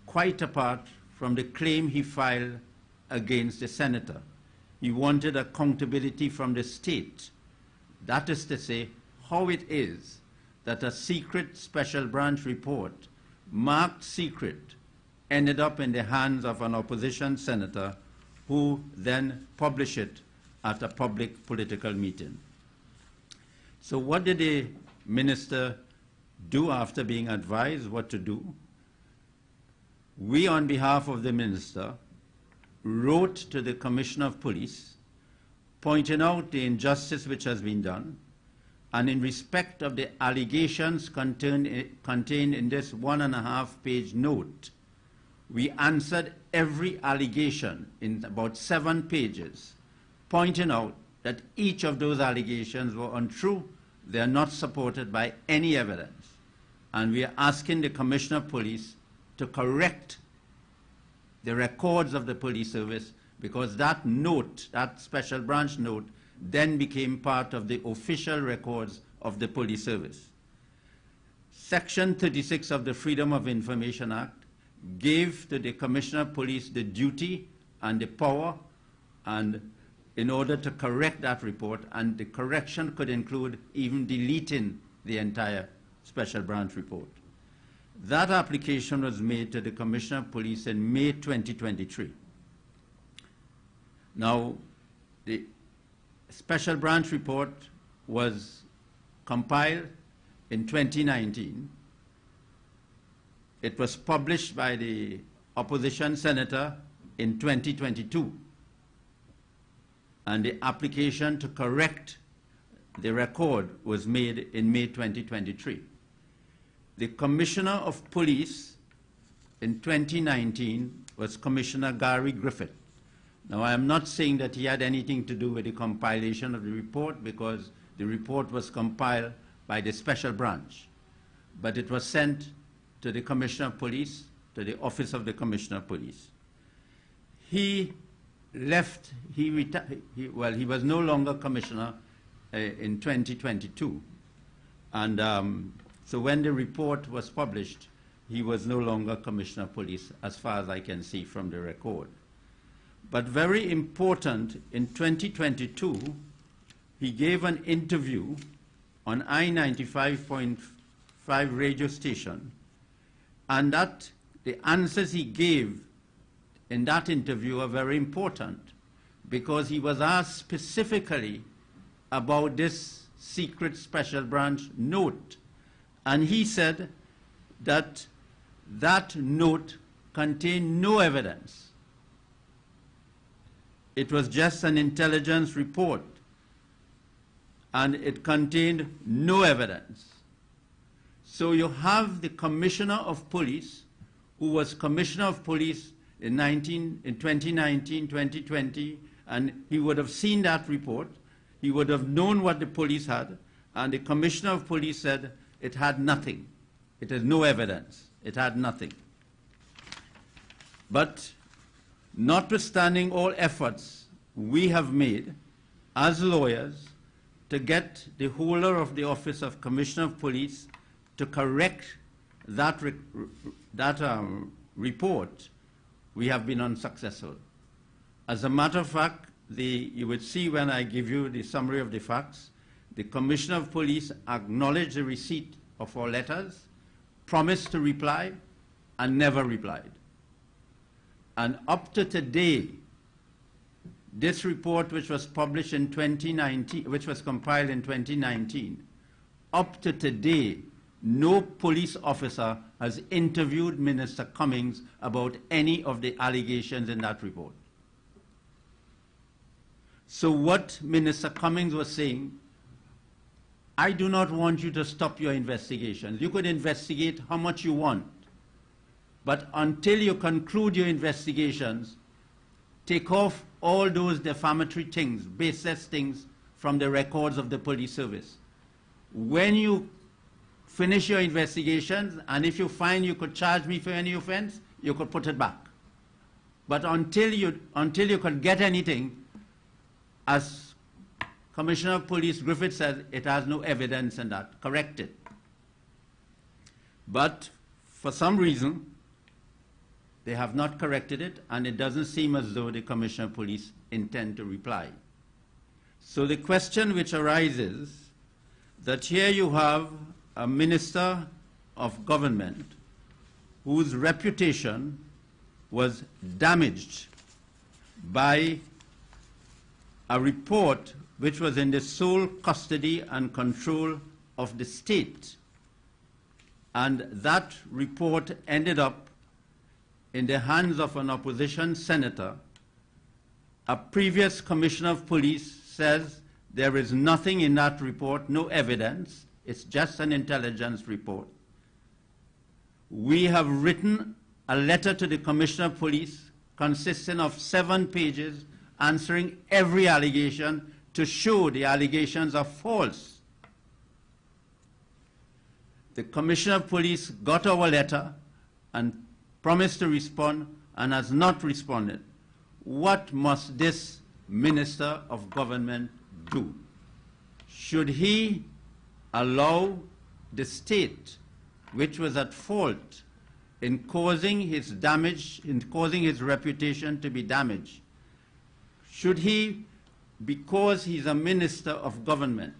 quite apart from the claim he filed against the senator. He wanted accountability from the state. That is to say, how it is that a secret special branch report, marked secret, ended up in the hands of an opposition senator who then published it at a public political meeting. So what did the minister do after being advised what to do? We, on behalf of the minister, wrote to the Commissioner of Police, pointing out the injustice which has been done, and in respect of the allegations contained in this 1.5-page note, we answered every allegation in about 7 pages, pointing out that each of those allegations were untrue, they are not supported by any evidence. And we are asking the Commissioner of Police to correct the records of the police service, because that note, that special branch note, then became part of the official records of the police service. Section 36 of the Freedom of Information Act gave to the Commissioner of Police the duty and the power and in order to correct that report, and the correction could include even deleting the entire special branch report. That application was made to the Commissioner of Police in May 2023. Now, the special branch report was compiled in 2019. It was published by the opposition senator in 2022. And the application to correct the record was made in May 2023. The Commissioner of Police in 2019 was Commissioner Gary Griffith. Now, I am not saying that he had anything to do with the compilation of the report, because the report was compiled by the special branch, but it was sent to the Commissioner of Police, to the Office of the Commissioner of Police. He left, he was no longer Commissioner in 2022. And so when the report was published, he was no longer Commissioner of Police, as far as I can see from the record. But very important, in 2022, he gave an interview on I-95.5 radio station, and that the answers he gave in that interview are very important, because he was asked specifically about this secret special branch note, and he said that that note contained no evidence. It was just an intelligence report, and it contained no evidence. So you have the Commissioner of Police, who was Commissioner of Police in 2019, 2020, and he would have seen that report. He would have known what the police had, and the Commissioner of Police said it had nothing. It has no evidence. It had nothing. But notwithstanding all efforts we have made as lawyers to get the holder of the Office of Commissioner of Police to correct that report, we have been unsuccessful. As a matter of fact, you would see when I give you the summary of the facts, the Commissioner of Police acknowledged the receipt of our letters, promised to reply, and never replied. And up to today, this report, which was published in 2019, which was compiled in 2019, up to today, no police officer has interviewed Minister Cummings about any of the allegations in that report. So what Minister Cummings was saying, I do not want you to stop your investigations. You could investigate how much you want, but until you conclude your investigations, take off all those defamatory things, baseless things from the records of the police service. When you finish your investigations, and if you find you could charge me for any offense, you could put it back. But until you could get anything, as Commissioner of Police Griffith says, it has no evidence in that. Correct it. But for some reason, they have not corrected it, and it doesn't seem as though the Commissioner of Police intend to reply. So the question which arises, that here you have a minister of government whose reputation was damaged by a report which was in the sole custody and control of the state. And that report ended up in the hands of an opposition senator. A previous Commissioner of Police says there is nothing in that report, no evidence. It's just an intelligence report. We have written a letter to the Commissioner of Police consisting of 7 pages answering every allegation to show the allegations are false. The Commissioner of Police got our letter and promised to respond and has not responded. What must this Minister of Government do? Should he allow the state, which was at fault in causing his damage, in causing his reputation to be damaged, should he because he's a minister of government,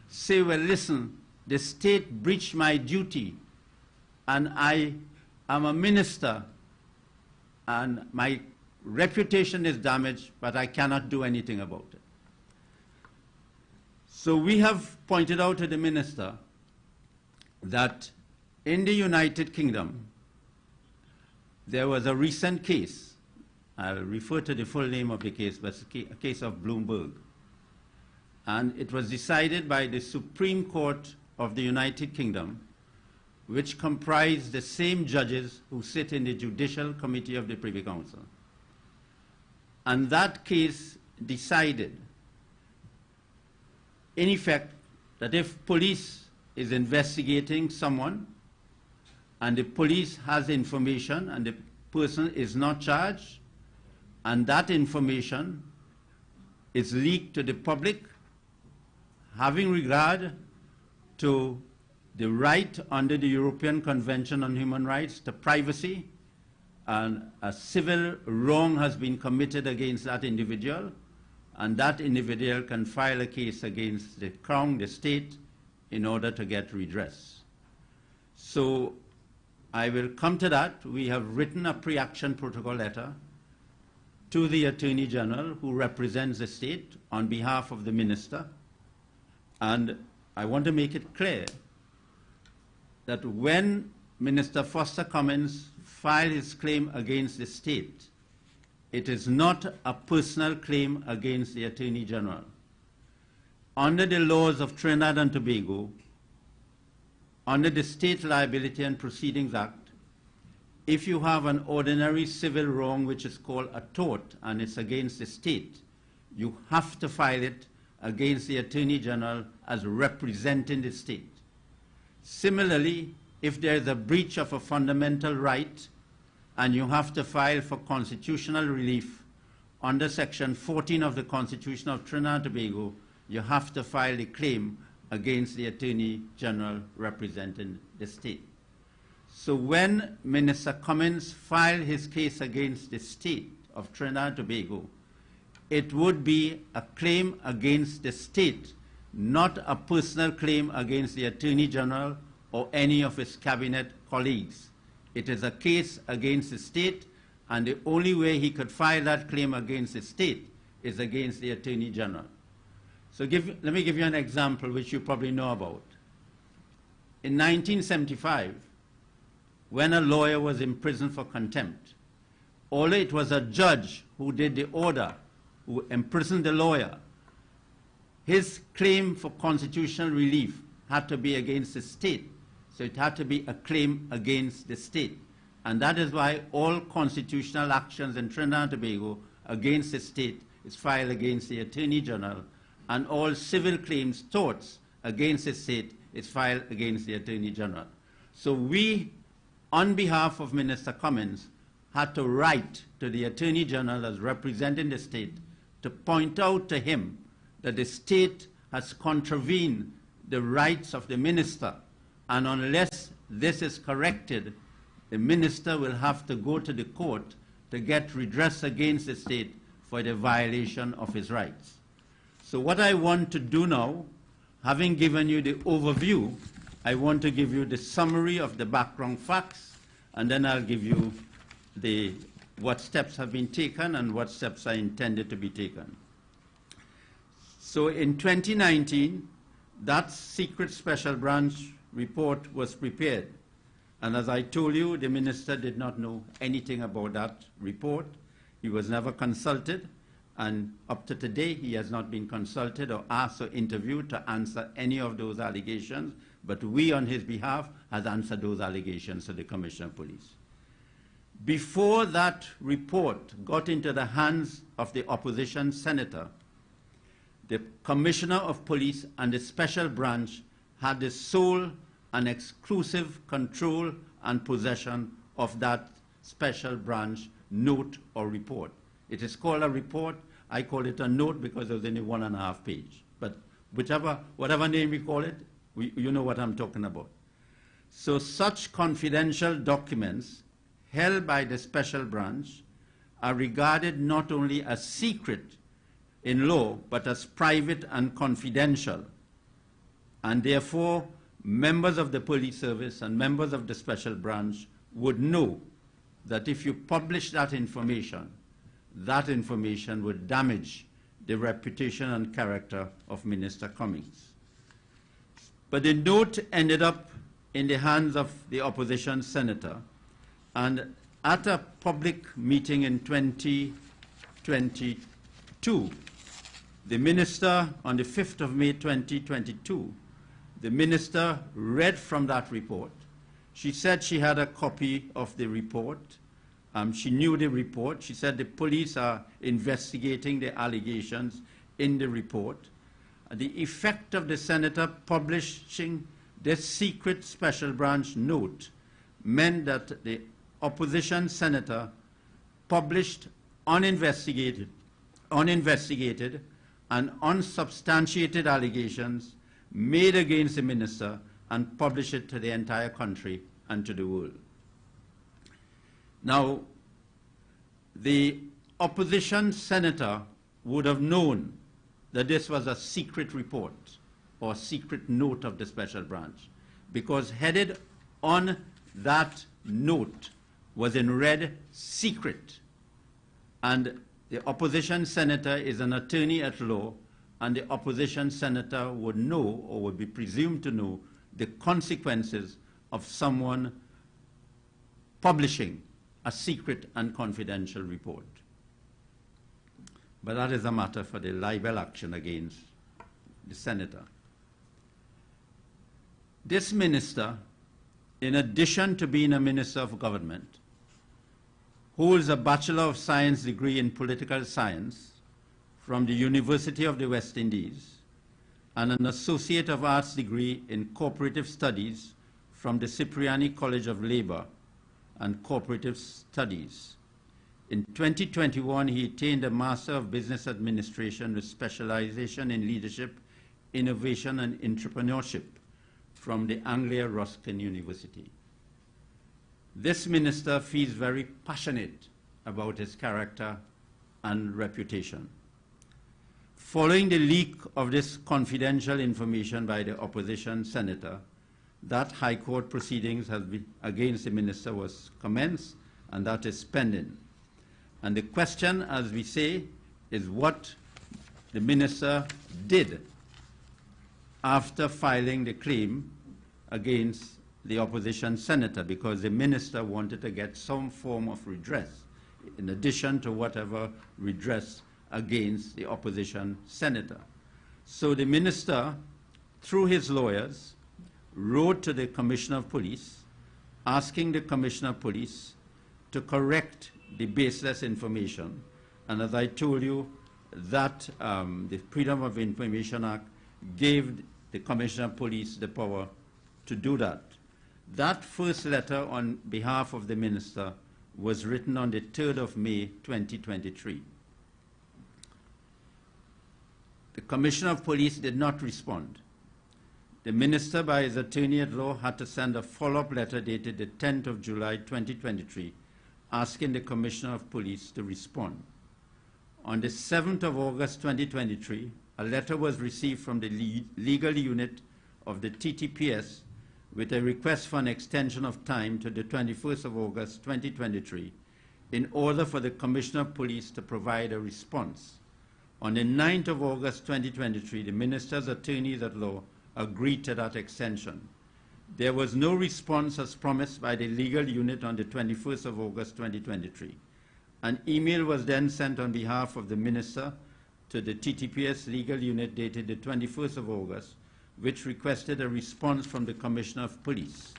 say, well, listen, the state breached my duty, and I am a minister, and my reputation is damaged, but I cannot do anything about it. So we have pointed out to the minister that in the United Kingdom, there was a recent case. I'll refer to the full name of the case, but it's a case of Bloomberg. And it was decided by the Supreme Court of the United Kingdom, which comprised the same judges who sit in the Judicial Committee of the Privy Council. And that case decided, in effect, that if police is investigating someone and the police has information and the person is not charged, and that information is leaked to the public, having regard to the right under the European Convention on Human Rights to privacy, and a civil wrong has been committed against that individual, and that individual can file a case against the Crown, the state, in order to get redress. So I will come to that. We have written a pre-action protocol letter to the Attorney General, who represents the state on behalf of the minister. And I want to make it clear that when Minister Foster Cummins filed his claim against the state, it is not a personal claim against the Attorney General. Under the laws of Trinidad and Tobago, under the State Liability and Proceedings Act, if you have an ordinary civil wrong which is called a tort and it's against the state, you have to file it against the Attorney General as representing the state. Similarly, if there is a breach of a fundamental right and you have to file for constitutional relief under Section 14 of the Constitution of Trinidad and Tobago, you have to file a claim against the Attorney General representing the state. So when Minister Cummins filed his case against the state of Trinidad and Tobago, it would be a claim against the state, not a personal claim against the Attorney General or any of his cabinet colleagues. It is a case against the state, and the only way he could file that claim against the state is against the Attorney General. So let me give you an example which you probably know about. In 1975, when a lawyer was imprisoned for contempt, although it was a judge who did the order, who imprisoned the lawyer, his claim for constitutional relief had to be against the state. So it had to be a claim against the state. And that is why all constitutional actions in Trinidad and Tobago against the state is filed against the Attorney General, and all civil claims, torts against the state is filed against the Attorney General. So we, on behalf of Minister Cummins, had to write to the Attorney General as representing the state to point out to him that the state has contravened the rights of the minister, and unless this is corrected, the minister will have to go to the court to get redress against the state for the violation of his rights. So what I want to do now, having given you the overview, I want to give you the summary of the background facts, and then I'll give you what steps have been taken and what steps are intended to be taken. So in 2019, that secret special branch report was prepared. And as I told you, the minister did not know anything about that report. He was never consulted. And up to today, he has not been consulted or asked or interviewed to answer any of those allegations. But we, on his behalf, has answered those allegations to the Commissioner of Police. Before that report got into the hands of the opposition senator, the Commissioner of Police and the Special Branch had the sole and exclusive control and possession of that Special Branch note or report. It is called a report. I call it a note because it was only 1.5 pages. But whatever name we call it, you know what I'm talking about. So such confidential documents held by the Special Branch are regarded not only as secret, in law, but as private and confidential. And therefore, members of the police service and members of the special branch would know that if you publish that information would damage the reputation and character of Minister Cummings. But the note ended up in the hands of the opposition senator, and at a public meeting in 2022, the minister, on the 5th of May 2022, the minister read from that report. She said she had a copy of the report. She knew the report. She said the police are investigating the allegations in the report. The effect of the senator publishing this secret special branch note meant that the opposition senator published uninvestigated and unsubstantiated allegations made against the minister and published it to the entire country and to the world. Now, the opposition senator would have known that this was a secret report or secret note of the special branch, because headed on that note was in red, secret. And the opposition senator is an attorney at law, and the opposition senator would know, or would be presumed to know, the consequences of someone publishing a secret and confidential report. But that is a matter for the libel action against the senator. This minister, in addition to being a minister of government, holds a Bachelor of Science degree in political science from the University of the West Indies and an Associate of Arts degree in cooperative studies from the Cipriani College of Labor and Cooperative Studies. In 2021, he attained a Master of Business Administration with specialization in leadership, innovation, and entrepreneurship from the Anglia Ruskin University. This minister feels very passionate about his character and reputation. Following the leak of this confidential information by the opposition senator, that High Court proceedings has been against the minister was commenced, and that is pending. And the question, as we say, is what the minister did after filing the claim against the opposition senator, because the minister wanted to get some form of redress in addition to whatever redress against the opposition senator. So the minister, through his lawyers, wrote to the Commissioner of Police, asking the Commissioner of Police to correct the baseless information. And as I told you, that the Freedom of Information Act gave the Commissioner of Police the power to do that. That first letter on behalf of the minister was written on the 3rd of May, 2023. The Commissioner of Police did not respond. The minister, by his attorney at law, had to send a follow-up letter dated the 10th of July, 2023, asking the Commissioner of Police to respond. On the 7th of August, 2023, a letter was received from the legal unit of the TTPS with a request for an extension of time to the 21st of August, 2023, in order for the Commissioner of Police to provide a response. On the 9th of August, 2023, the minister's attorneys at law agreed to that extension. There was no response as promised by the legal unit on the 21st of August, 2023. An email was then sent on behalf of the minister to the TTPS legal unit dated the 21st of August, which requested a response from the Commissioner of Police.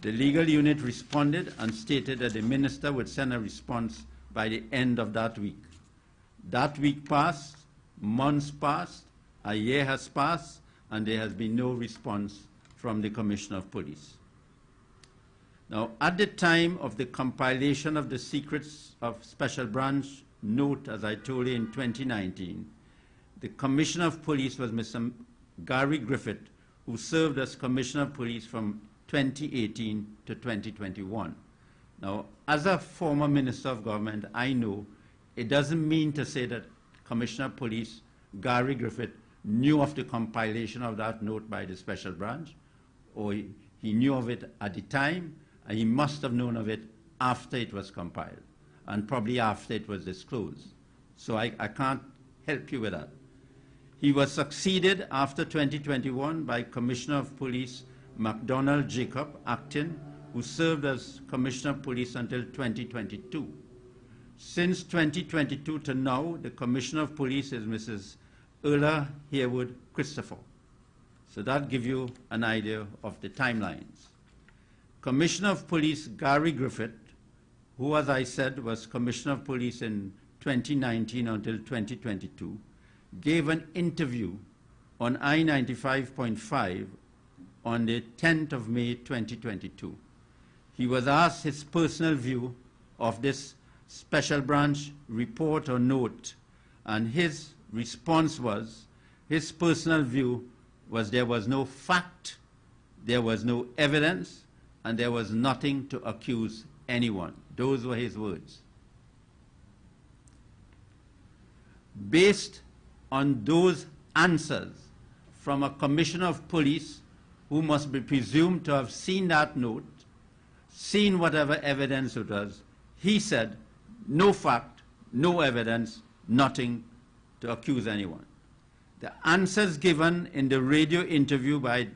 The legal unit responded and stated that the minister would send a response by the end of that week. That week passed, months passed, a year has passed, and there has been no response from the Commissioner of Police. Now, at the time of the compilation of the Secrets of Special Branch note, as I told you, in 2019, the Commissioner of Police was Mr. Gary Griffith, who served as Commissioner of Police from 2018 to 2021. Now, as a former Minister of Government, I know it doesn't mean to say that Commissioner of Police Gary Griffith knew of the compilation of that note by the Special Branch, or he knew of it at the time, and he must have known of it after it was compiled, and probably after it was disclosed. So I can't help you with that. He was succeeded after 2021 by Commissioner of Police MacDonald Jacob, acting, who served as Commissioner of Police until 2022. Since 2022 to now, the Commissioner of Police is Mrs. Erla Haywood Christopher. So that gives you an idea of the timelines. Commissioner of Police Gary Griffith, who, as I said, was Commissioner of Police in 2019 until 2022, gave an interview on I-95.5 on the 10th of May 2022. He was asked his personal view of this Special Branch report or note, and his response was, his personal view was there was no fact, there was no evidence, and there was nothing to accuse anyone. Those were his words. Based on those answers from a Commissioner of Police who must be presumed to have seen that note, seen whatever evidence it was, he said, no fact, no evidence, nothing to accuse anyone. The answers given in the radio interview by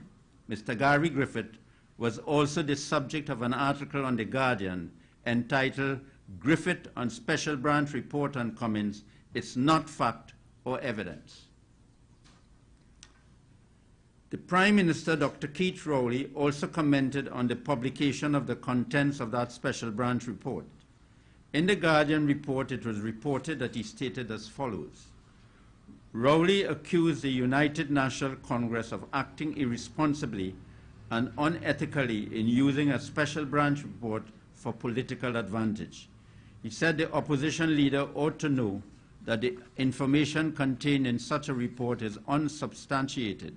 Mr. Gary Griffith was also the subject of an article on The Guardian entitled Griffith on Special Branch Report and Comments, It's Not Fact or Evidence. The Prime Minister, Dr. Keith Rowley, also commented on the publication of the contents of that Special Branch report. In the Guardian report, it was reported that he stated as follows: Rowley accused the United National Congress of acting irresponsibly and unethically in using a Special Branch report for political advantage. He said the opposition leader ought to know that the information contained in such a report is unsubstantiated.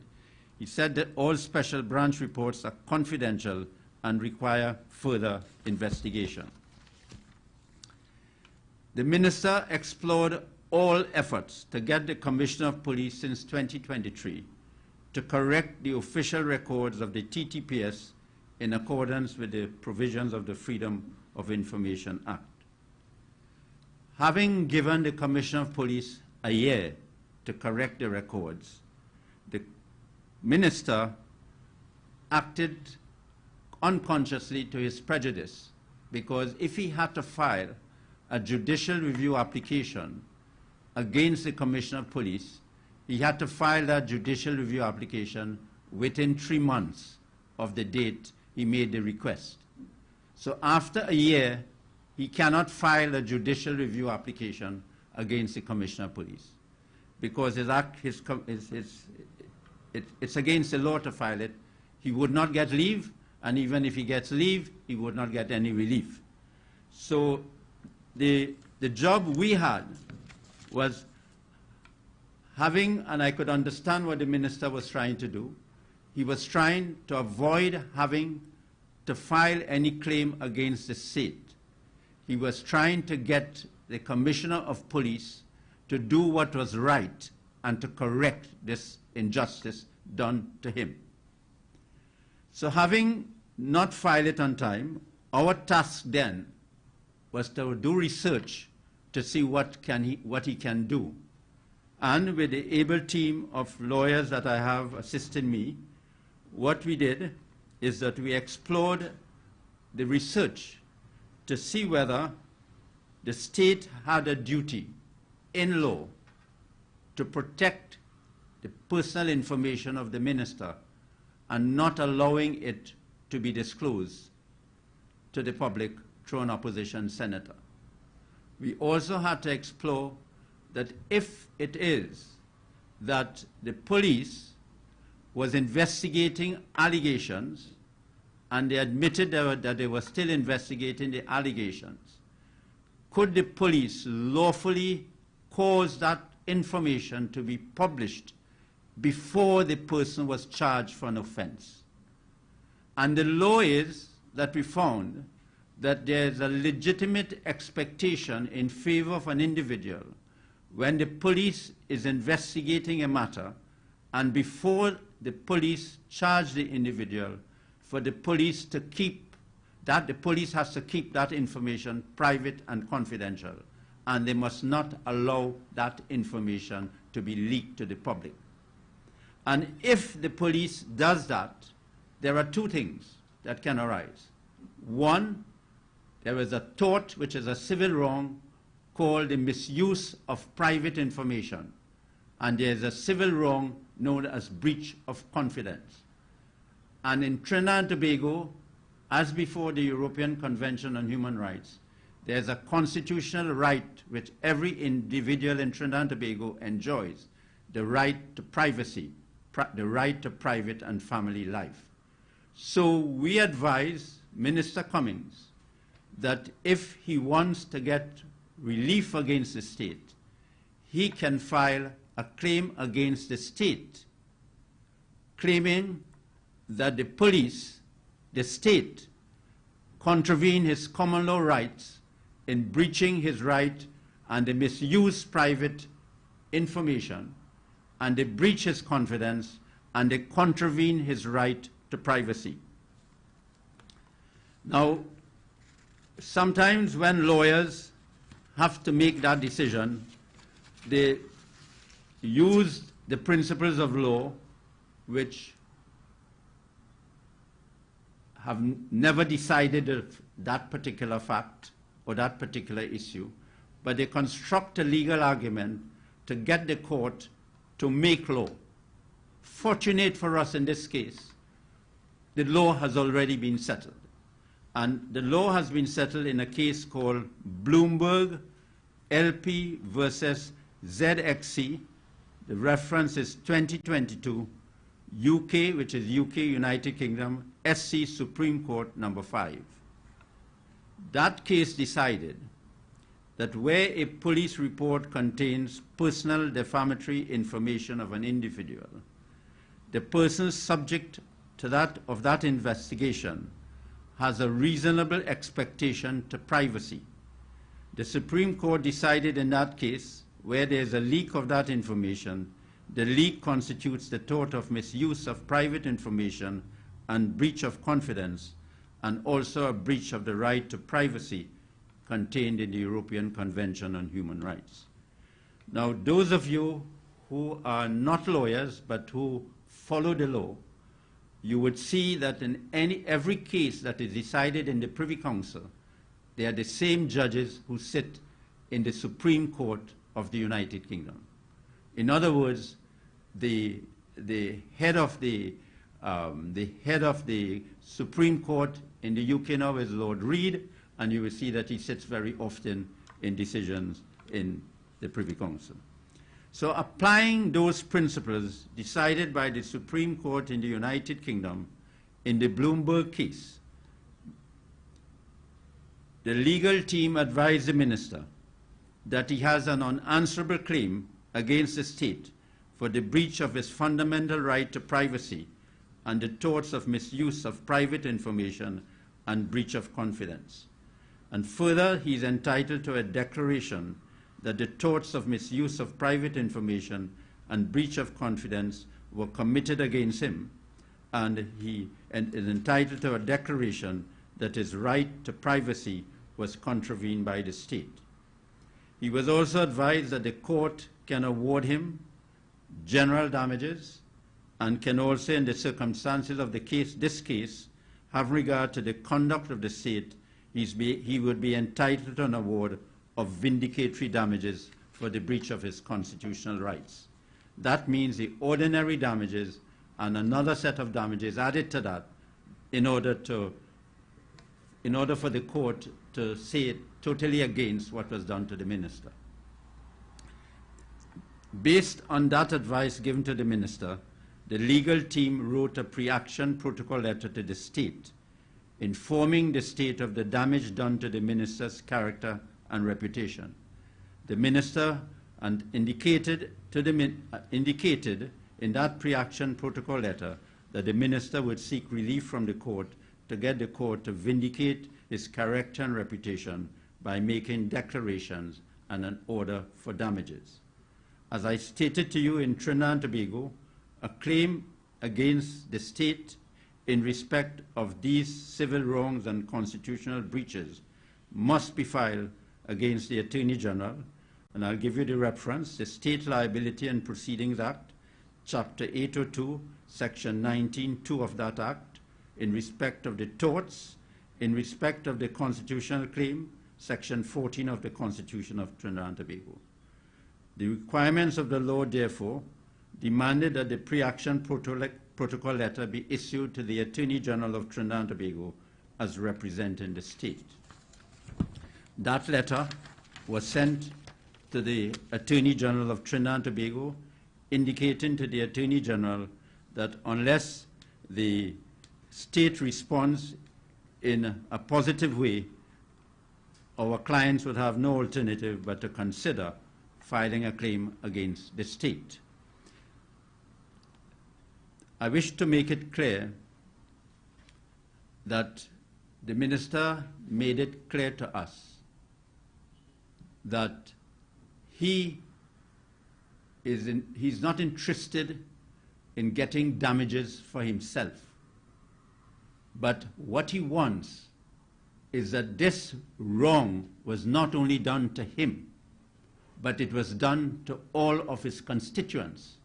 He said that all Special Branch reports are confidential and require further investigation. The Minister explored all efforts to get the Commissioner of Police since 2023 to correct the official records of the TTPS in accordance with the provisions of the Freedom of Information Act. Having given the Commissioner of Police a year to correct the records, the Minister acted unconsciously to his prejudice, because if he had to file a judicial review application against the Commissioner of Police, he had to file that judicial review application within 3 months of the date he made the request. So after a year, he cannot file a judicial review application against the Commissioner of Police, because it's against the law to file it. He would not get leave, and even if he gets leave, he would not get any relief. So the job we had was having, and I could understand what the Minister was trying to do, he was trying to avoid having to file any claim against the state. He was trying to get the Commissioner of Police to do what was right and to correct this injustice done to him. So having not filed it on time, our task then was to do research to see what he can do. And with the able team of lawyers that I have assisting me, what we did is that we explored the research to see whether the state had a duty in law to protect the personal information of the minister and not allowing it to be disclosed to the public through an opposition senator. We also had to explore that if it is that the police was investigating allegations and they admitted that they were still investigating the allegations, could the police lawfully cause that information to be published before the person was charged for an offense? And the law is that we found that there is a legitimate expectation in favor of an individual when the police is investigating a matter, and before the police charge the individual, for the police to keep that, the police has to keep that information private and confidential, and they must not allow that information to be leaked to the public. And if the police does that, there are two things that can arise. One, there is a tort, which is a civil wrong, called the misuse of private information. And there is a civil wrong known as breach of confidence. And in Trinidad and Tobago, as before the European Convention on Human Rights, there is a constitutional right which every individual in Trinidad and Tobago enjoys, the right to privacy, the right to private and family life. So we advise Minister Cummings that if he wants to get relief against the state, he can file a claim against the state, claiming that the police, the state, contravene his common law rights in breaching his right, and they misuse private information, and they breach his confidence, and they contravene his right to privacy. Now, sometimes when lawyers have to make that decision, they use the principles of law which have never decided that particular fact or that particular issue, but they construct a legal argument to get the court to make law. Fortunate for us in this case, the law has already been settled. And the law has been settled in a case called Bloomberg LP versus ZXC. The reference is 2022 UK, which is UK, United Kingdom, SC Supreme Court number 5. That case decided that where a police report contains personal defamatory information of an individual, the person subject to that investigation has a reasonable expectation to privacy. The Supreme Court decided in that case, where there is a leak of that information, the leak constitutes the tort of misuse of private information and breach of confidence, and also a breach of the right to privacy contained in the European Convention on Human Rights. Now, those of you who are not lawyers but who follow the law, you would see that in every case that is decided in the Privy Council, they are the same judges who sit in the Supreme Court of the United Kingdom. In other words, the head of the Supreme Court in the UK now is Lord Reid, and you will see that he sits very often in decisions in the Privy Council. So applying those principles decided by the Supreme Court in the United Kingdom in the Bloomberg case, the legal team advised the minister that he has an unanswerable claim against the state for the breach of his fundamental right to privacy and the torts of misuse of private information and breach of confidence. And further, he is entitled to a declaration that the torts of misuse of private information and breach of confidence were committed against him, and he is entitled to a declaration that his right to privacy was contravened by the state. He was also advised that the court can award him general damages and can also, in the circumstances of this case, have regard to the conduct of the state. He would be entitled to an award of vindicatory damages for the breach of his constitutional rights. That means the ordinary damages and another set of damages added to that in order for the court to say totally against what was done to the minister. Based on that advice given to the minister, the legal team wrote a pre-action protocol letter to the state, informing the state of the damage done to the minister's character and reputation. The minister indicated in that pre-action protocol letter that the minister would seek relief from the court to get the court to vindicate his character and reputation by making declarations and an order for damages. As I stated to you in Trinidad and Tobago, a claim against the state in respect of these civil wrongs and constitutional breaches must be filed against the Attorney General, and I'll give you the reference, the State Liability and Proceedings Act, Chapter 802, Section 19(2) of that Act, in respect of the torts, in respect of the constitutional claim, Section 14 of the Constitution of Trinidad and Tobago. The requirements of the law, therefore, demanded that the pre-action protocol letter be issued to the Attorney General of Trinidad and Tobago as representing the state. That letter was sent to the Attorney General of Trinidad and Tobago, indicating to the Attorney General that unless the state responds in a positive way, our clients would have no alternative but to consider filing a claim against the state. I wish to make it clear that the minister made it clear to us that he's not interested in getting damages for himself. But what he wants is that this wrong was not only done to him, but it was done to all of his constituents.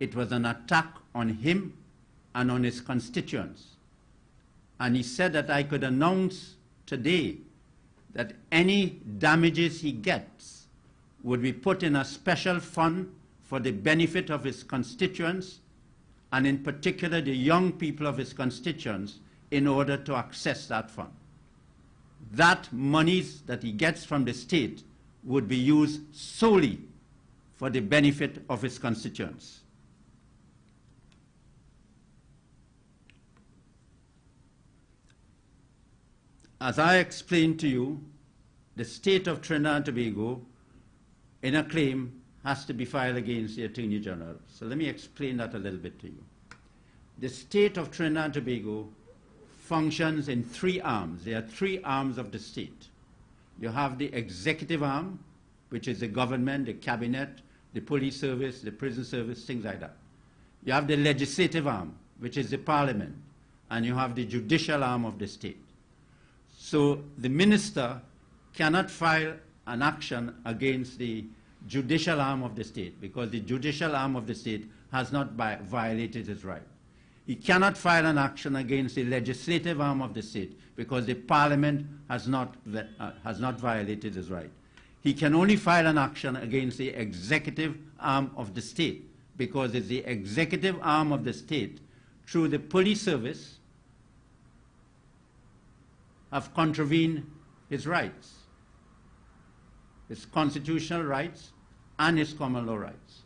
It was an attack on him and on his constituents. And he said that I could announce today that any damages he gets would be put in a special fund for the benefit of his constituents, and in particular the young people of his constituents, in order to access that fund. That monies that he gets from the state would be used solely for the benefit of his constituents. As I explained to you, the state of Trinidad and Tobago, in a claim, has to be filed against the Attorney General. So let me explain that a little bit to you. The state of Trinidad and Tobago functions in three arms. There are three arms of the state. You have the executive arm, which is the government, the cabinet, the police service, the prison service, things like that. You have the legislative arm, which is the parliament, and you have the judicial arm of the state. So the minister cannot file an action against the judicial arm of the state because the judicial arm of the state has not violated his right. He cannot file an action against the legislative arm of the state because the parliament has not violated his right. He can only file an action against the executive arm of the state because it's the executive arm of the state through the police service have contravened his rights, his constitutional rights and his common law rights.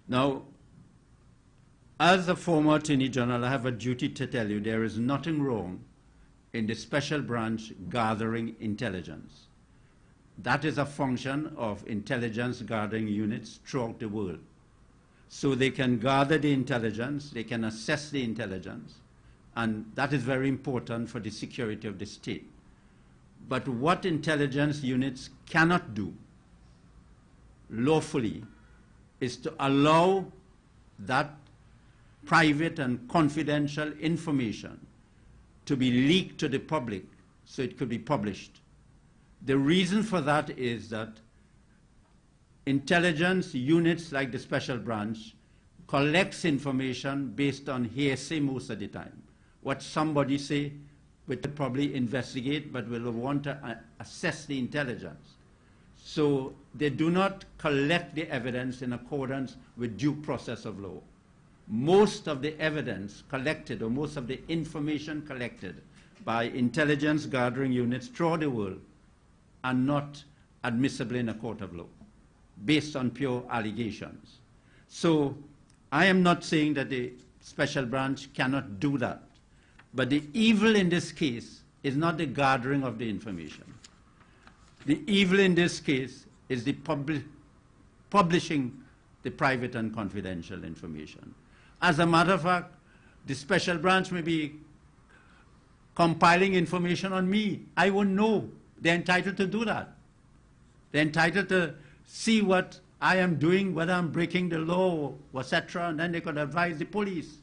Now, as a former Attorney General, I have a duty to tell you there is nothing wrong in the special branch gathering intelligence. That is a function of intelligence gathering units throughout the world. So they can gather the intelligence, they can assess the intelligence, and that is very important for the security of the state. But what intelligence units cannot do lawfully is to allow that private and confidential information to be leaked to the public so it could be published. The reason for that is that intelligence units like the special branch collects information based on hearsay most of the time. What somebody say, we will probably investigate, but will want to assess the intelligence. So they do not collect the evidence in accordance with due process of law. Most of the evidence collected, or most of the information collected by intelligence gathering units throughout the world are not admissible in a court of law, based on pure allegations. So I am not saying that the special branch cannot do that. But the evil in this case is not the gathering of the information. The evil in this case is the publishing the private and confidential information. As a matter of fact, the special branch may be compiling information on me. I wouldn't know. They're entitled to do that. They're entitled to see what I am doing, whether I'm breaking the law, etc., and then they could advise the police.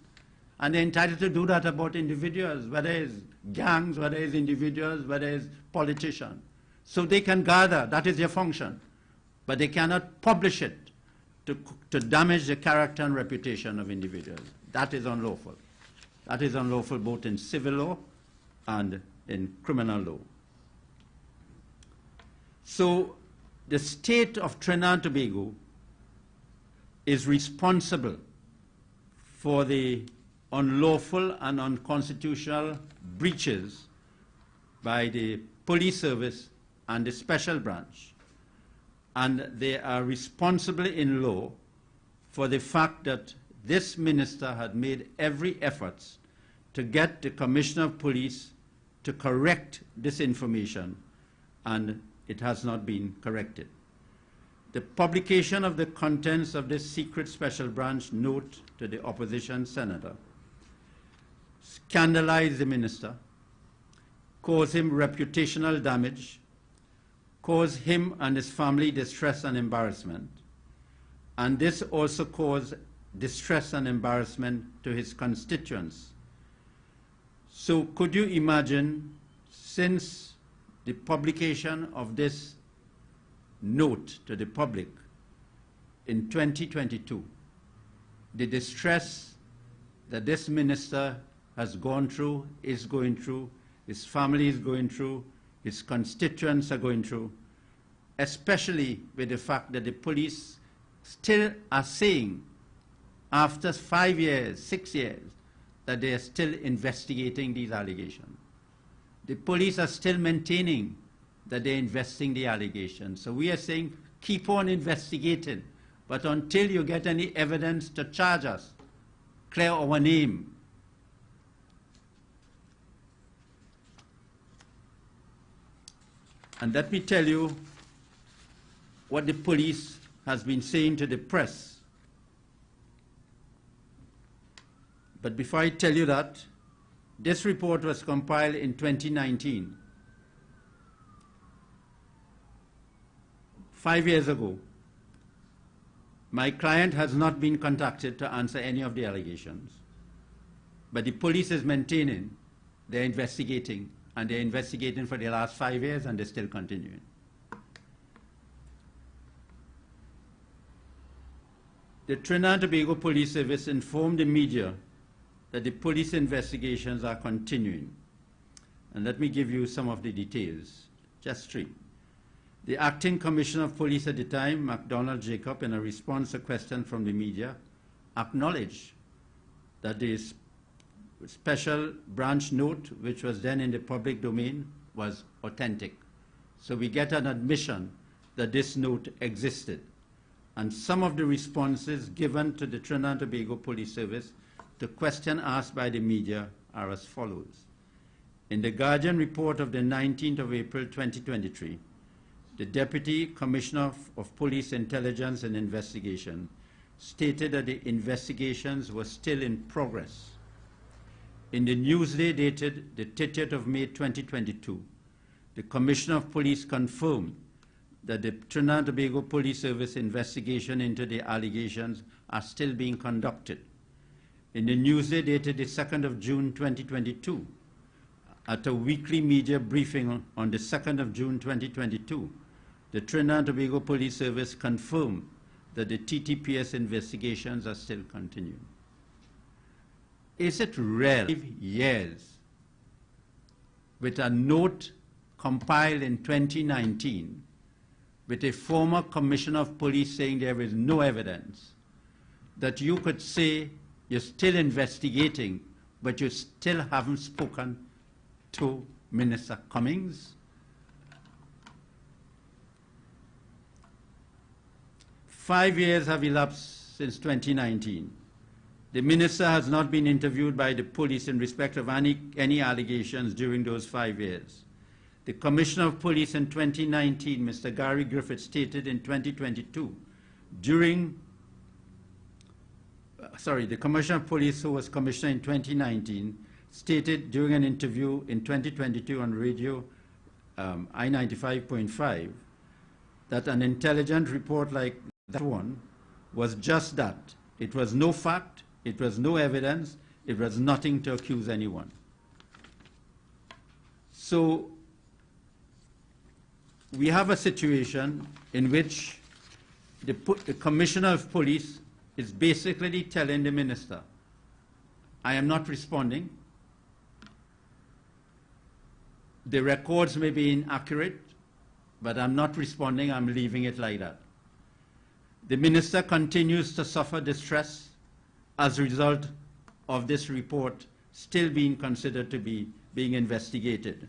And they're entitled to do that about individuals, whether it's gangs, whether it's individuals, whether it's politicians. So they can gather, that is their function. But they cannot publish it to damage the character and reputation of individuals. That is unlawful. That is unlawful both in civil law and in criminal law. So the state of Trinidad and Tobago is responsible for the unlawful and unconstitutional breaches by the police service and the special branch. And they are responsible in law for the fact that this minister had made every effort to get the Commissioner of Police to correct this information, and it has not been corrected. The publication of the contents of this secret special branch note to the opposition senator scandalized the minister, caused him reputational damage, caused him and his family distress and embarrassment, and this also caused distress and embarrassment to his constituents. So could you imagine, since the publication of this note to the public in 2022, the distress that this minister has gone through, is going through, his family is going through, his constituents are going through, especially with the fact that the police still are saying, after 5 years, 6 years, that they are still investigating these allegations. The police are still maintaining that they're investigating the allegations. So we are saying, keep on investigating, but until you get any evidence to charge us, clear our name. And let me tell you what the police has been saying to the press. But before I tell you that, this report was compiled in 2019, 5 years ago. My client has not been contacted to answer any of the allegations, but the police is maintaining they're investigating, and they're investigating for the last 5 years, and they're still continuing. The Trinidad and Tobago Police Service informed the media that the police investigations are continuing. And let me give you some of the details, just three. The acting commissioner of police at the time, MacDonald Jacob, in a response to a question from the media, acknowledged that the special branch note, which was then in the public domain, was authentic. So we get an admission that this note existed. And some of the responses given to the Trinidad and Tobago Police Service to question asked by the media are as follows. In the Guardian report of the 19th of April 2023, the Deputy Commissioner of Police Intelligence and Investigation stated that the investigations were still in progress. In the Newsday dated the 30th of May 2022, the Commissioner of Police confirmed that the Trinidad and Tobago Police Service investigation into the allegations are still being conducted. In the Newsday dated the 2nd of June 2022, at a weekly media briefing on the 2nd of June 2022, the Trinidad and Tobago Police Service confirmed that the TTPS investigations are still continuing. Is it real? 5 years with a note compiled in 2019 with a former commissioner of police saying there is no evidence, that you could say you're still investigating, but you still haven't spoken to Minister Cummings? 5 years have elapsed since 2019. The minister has not been interviewed by the police in respect of any allegations during those 5 years. The Commissioner of Police in 2019, Mr. Gary Griffith, stated in 2022, the Commissioner of Police, who was Commissioner in 2019, stated during an interview in 2022 on radio I-95.5 that an intelligence report like that one was just that. It was no fact, it was no evidence, it was nothing to accuse anyone. So we have a situation in which the Commissioner of Police is basically telling the minister, I am not responding. The records may be inaccurate, but I'm not responding, I'm leaving it like that. The minister continues to suffer distress as a result of this report still being considered to be being investigated.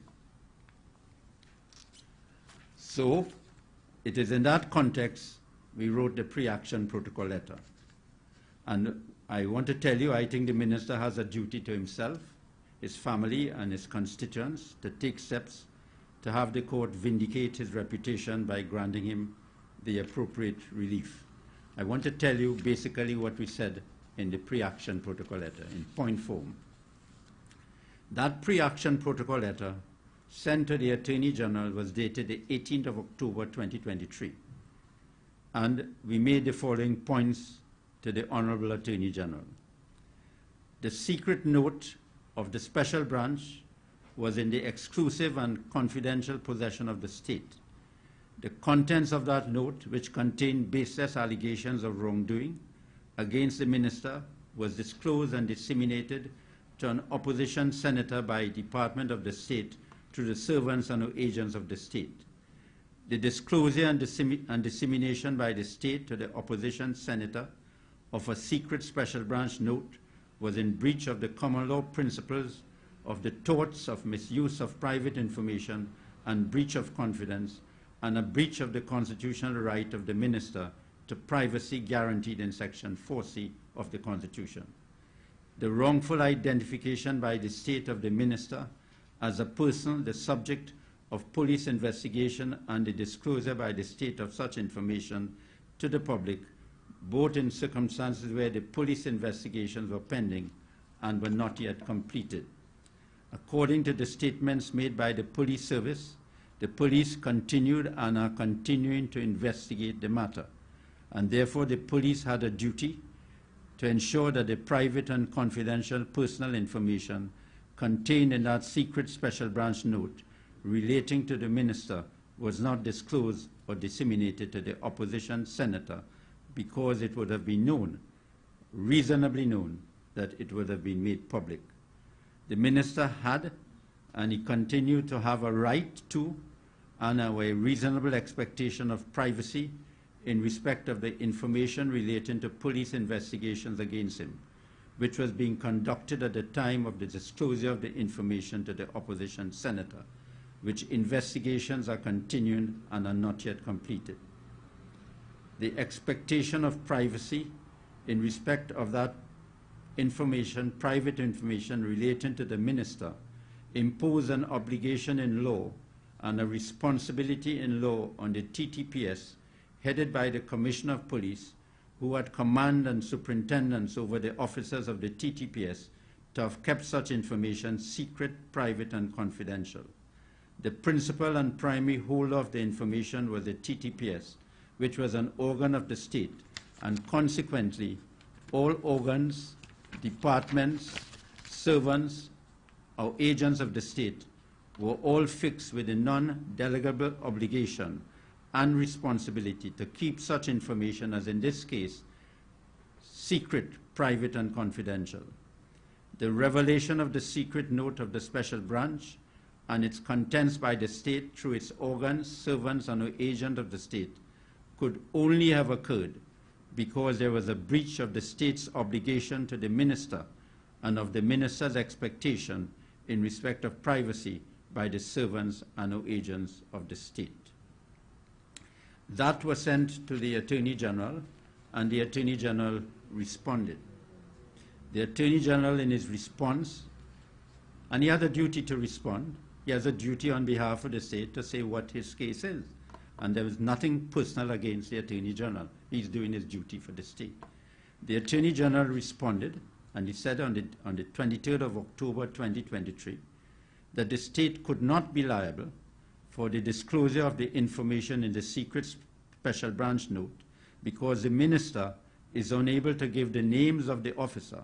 So, it is in that context we wrote the pre-action protocol letter. And I want to tell you, I think the minister has a duty to himself, his family, and his constituents to take steps to have the court vindicate his reputation by granting him the appropriate relief. I want to tell you basically what we said in the pre-action protocol letter in point form. That pre-action protocol letter sent to the Attorney General was dated the 18th of October 2023. And we made the following points to the Honorable Attorney General. The secret note of the special branch was in the exclusive and confidential possession of the state. The contents of that note, which contained baseless allegations of wrongdoing against the minister, was disclosed and disseminated to an opposition senator by Department of the State through the servants and agents of the state. The disclosure and dissemination by the state to the opposition senator of a secret special branch note was in breach of the common law principles of the torts of misuse of private information and breach of confidence, and a breach of the constitutional right of the minister to privacy guaranteed in Section 4C of the Constitution. The wrongful identification by the state of the minister as a person the subject of police investigation and the disclosure by the state of such information to the public, both in circumstances where the police investigations were pending and were not yet completed. According to the statements made by the police service, the police continued and are continuing to investigate the matter, and therefore the police had a duty to ensure that the private and confidential personal information contained in that secret special branch note relating to the minister was not disclosed or disseminated to the opposition senator, because it would have been known, reasonably known, that it would have been made public. The minister had, and he continued to have, a right to and a reasonable expectation of privacy in respect of the information relating to police investigations against him, which was being conducted at the time of the disclosure of the information to the opposition senator, which investigations are continuing and are not yet completed. The expectation of privacy in respect of that information, private information relating to the minister, impose an obligation in law and a responsibility in law on the TTPS, headed by the Commissioner of Police, who had command and superintendence over the officers of the TTPS, to have kept such information secret, private, and confidential. The principal and primary holder of the information was the TTPS, which was an organ of the state, and consequently, all organs, departments, servants, or agents of the state were all fixed with a non-delegable obligation and responsibility to keep such information, as in this case, secret, private, and confidential. The revelation of the secret note of the special branch and its contents by the state through its organs, servants, and agents of the state could only have occurred because there was a breach of the state's obligation to the minister and of the minister's expectation in respect of privacy by the servants and agents of the state. That was sent to the Attorney General, and the Attorney General responded. The Attorney General, in his response, and he had a duty to respond, he has a duty on behalf of the state to say what his case is. And there was nothing personal against the Attorney General. He's doing his duty for the state. The Attorney General responded, and he said on the 23rd of October 2023 that the state could not be liable for the disclosure of the information in the secret special branch note because the minister is unable to give the names of the officer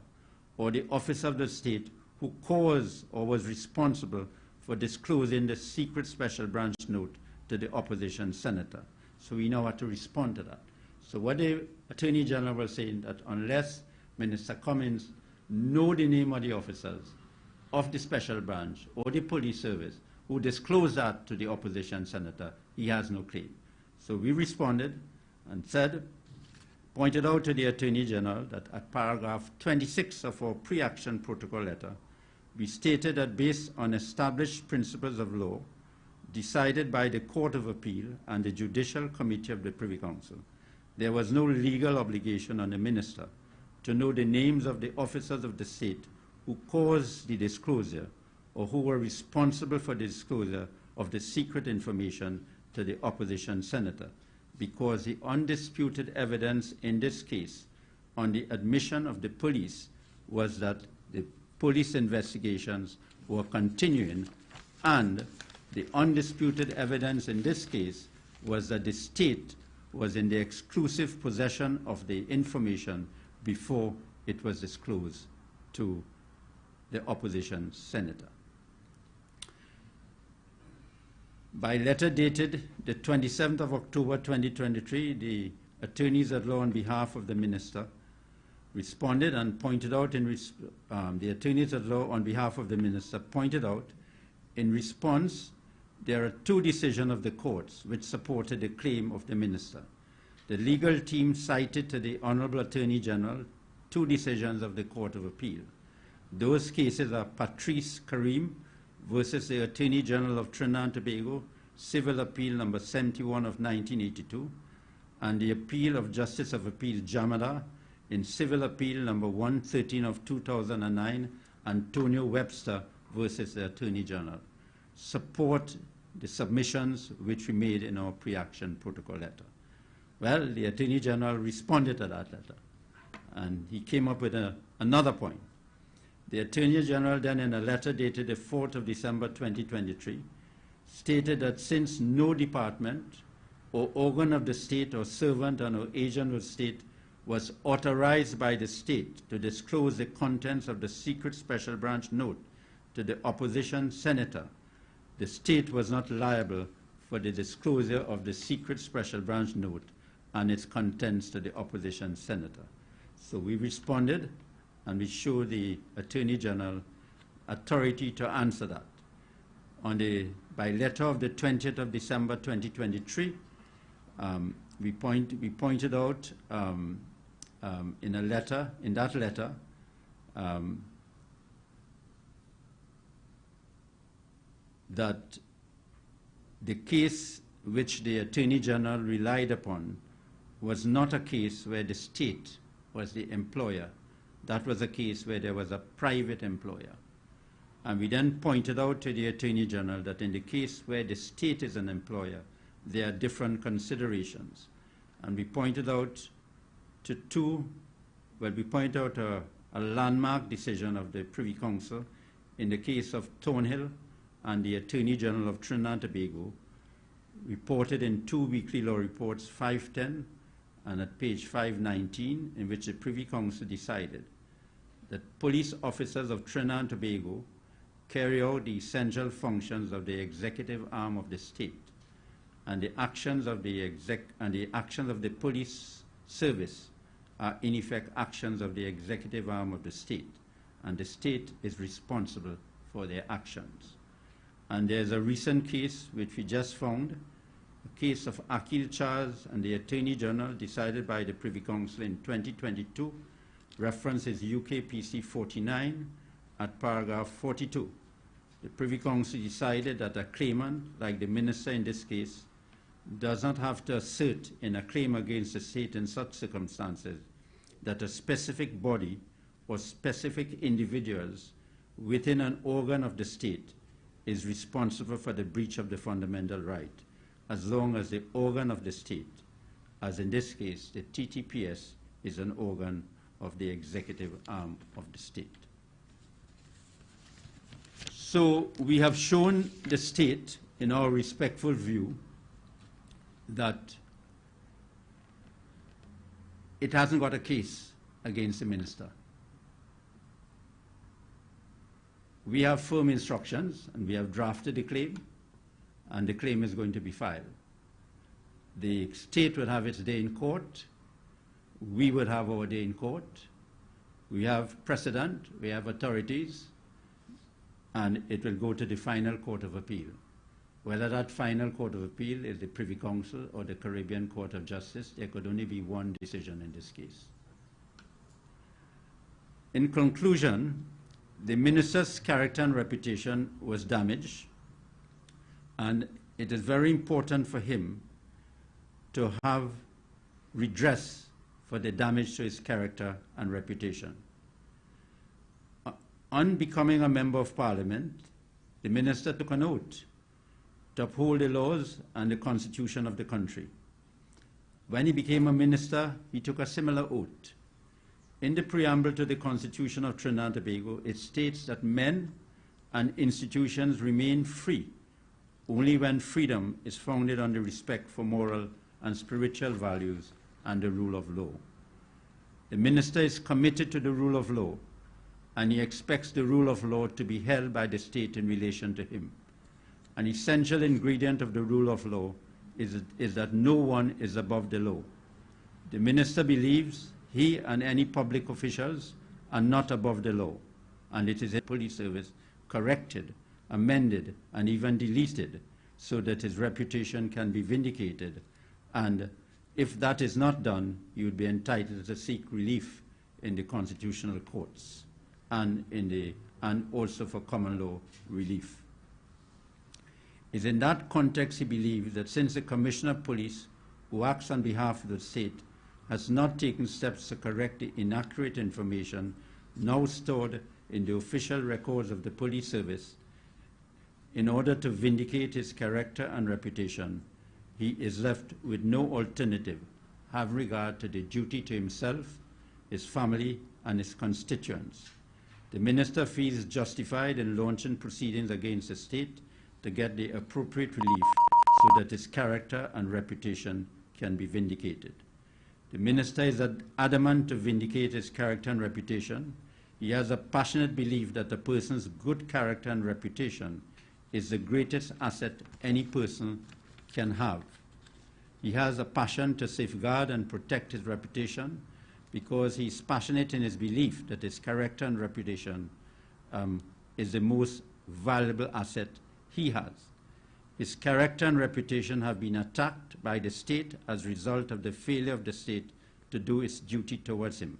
or the officer of the state who caused or was responsible for disclosing the secret special branch note to the opposition senator. So we now have to respond to that. So what the Attorney General was saying, that unless Minister Cummings know the name of the officers of the special branch or the police service who disclosed that to the opposition senator, he has no claim. So we responded and said, pointed out to the Attorney General that at paragraph 26 of our pre-action protocol letter, we stated that based on established principles of law decided by the Court of Appeal and the Judicial Committee of the Privy Council, there was no legal obligation on the minister to know the names of the officers of the state who caused the disclosure or who were responsible for the disclosure of the secret information to the opposition senator, because the undisputed evidence in this case on the admission of the police was that the police investigations were continuing, and the undisputed evidence in this case was that the state was in the exclusive possession of the information before it was disclosed to the opposition senator. By letter dated the 27th of October 2023, the attorneys at law on behalf of the minister responded and pointed out the attorneys at law on behalf of the minister pointed out in response there are two decisions of the courts which supported the claim of the minister. The legal team cited to the Honorable Attorney General two decisions of the Court of Appeal. Those cases are Patrice Karim versus the Attorney General of Trinidad and Tobago, Civil Appeal number 71 of 1982, and the Appeal of Justice of Appeal Jamada in Civil Appeal number 113 of 2009, Antonio Webster versus the Attorney General, support the submissions which we made in our pre-action protocol letter. Well, the Attorney General responded to that letter, and he came up with another point. The Attorney General then, in a letter dated the 4th of December 2023, stated that since no department or organ of the state or servant or agent of the state was authorized by the state to disclose the contents of the secret special branch note to the opposition senator, the state was not liable for the disclosure of the secret special branch note and its contents to the opposition senator. So we responded, and we showed the Attorney General authority to answer that. By letter of the 20th of December 2023, we pointed out in that letter, that the case which the Attorney General relied upon was not a case where the state was the employer. That was a case where there was a private employer. And we then pointed out to the Attorney General that in the case where the state is an employer, there are different considerations. And we pointed out we pointed out a landmark decision of the Privy Council in the case of Thornhill and the Attorney General of Trinidad and Tobago, reported in two weekly law reports, 510 and at page 519, in which the Privy Council decided that police officers of Trinidad and Tobago carry out the essential functions of the executive arm of the state, and the actions of the police service are in effect actions of the executive arm of the state, and the state is responsible for their actions. And there's a recent case which we just found, a case of Akil Charles and the Attorney General, decided by the Privy Council in 2022, references UK PC 49 at paragraph 42. The Privy Council decided that a claimant, like the minister in this case, does not have to assert in a claim against the state in such circumstances that a specific body or specific individuals within an organ of the state is responsible for the breach of the fundamental right, as long as the organ of the state, as in this case, the TTPS, is an organ of the executive arm of the state. So we have shown the state, in our respectful view, that it hasn't got a case against the minister. We have firm instructions, and we have drafted the claim, and the claim is going to be filed. The state would have its day in court. We would have our day in court. We have precedent, we have authorities, and it will go to the final court of appeal. Whether that final court of appeal is the Privy Council or the Caribbean Court of Justice, there could only be one decision in this case. In conclusion, the minister's character and reputation was damaged, and it is very important for him to have redress for the damage to his character and reputation. On becoming a member of parliament, the minister took an oath to uphold the laws and the constitution of the country. When he became a minister, he took a similar oath. In the preamble to the Constitution of Trinidad and Tobago, it states that men and institutions remain free only when freedom is founded on the respect for moral and spiritual values and the rule of law. The minister is committed to the rule of law, and he expects the rule of law to be held by the state in relation to him. An essential ingredient of the rule of law is that no one is above the law. The minister believes he and any public officials are not above the law, and it is a police service corrected, amended, and even deleted so that his reputation can be vindicated. And if that is not done, he would be entitled to seek relief in the constitutional courts and also for common law relief. It's in that context he believes that since the Commissioner of Police, who acts on behalf of the state, has not taken steps to correct the inaccurate information now stored in the official records of the police service, in order to vindicate his character and reputation, he is left with no alternative, have regard to the duty to himself, his family, and his constituents. The minister feels justified in launching proceedings against the state to get the appropriate relief so that his character and reputation can be vindicated. The minister is adamant to vindicate his character and reputation. He has a passionate belief that a person's good character and reputation is the greatest asset any person can have. He has a passion to safeguard and protect his reputation because he is passionate in his belief that his character and reputation is the most valuable asset he has. His character and reputation have been attacked by the state as a result of the failure of the state to do its duty towards him.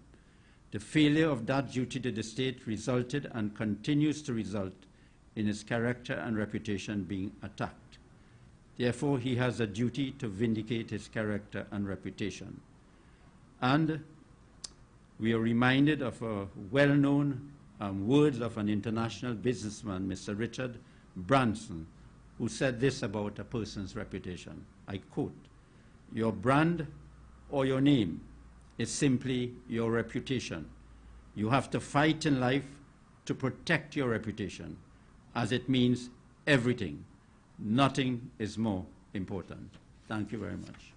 The failure of that duty to the state resulted and continues to result in his character and reputation being attacked. Therefore, he has a duty to vindicate his character and reputation. And we are reminded of a well-known words of an international businessman, Mr. Richard Branson, who said this about a person's reputation. I quote, "Your brand or your name is simply your reputation. You have to fight in life to protect your reputation, as it means everything. Nothing is more important." Thank you very much.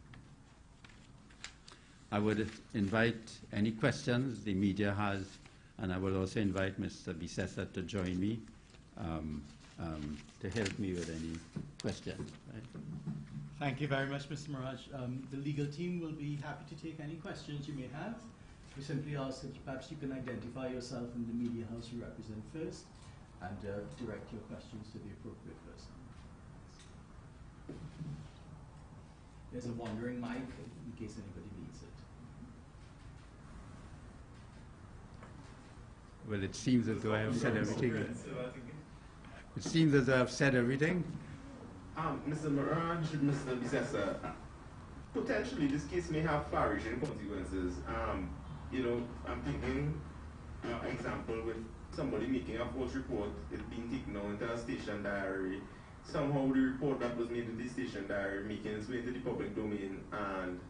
I would invite any questions the media has, and I will also invite Mr. Bissessa to join me to help me with any questions. Right? Thank you very much, Mr. Miraj. The legal team will be happy to take any questions you may have. We simply ask that perhaps you can identify yourself and the media house you represent first, and direct your questions to the appropriate person. There's a wandering mic in case anybody needs it. Well, it seems as though I have said everything. It seems as though I've said everything. Mr. Miraj, Mr. Bissessa, potentially this case may have far-reaching consequences. You know, I'm thinking, example, with somebody making a false report, it's being taken out into a station diary. Somehow the report that was made in the station diary making its way into the public domain, and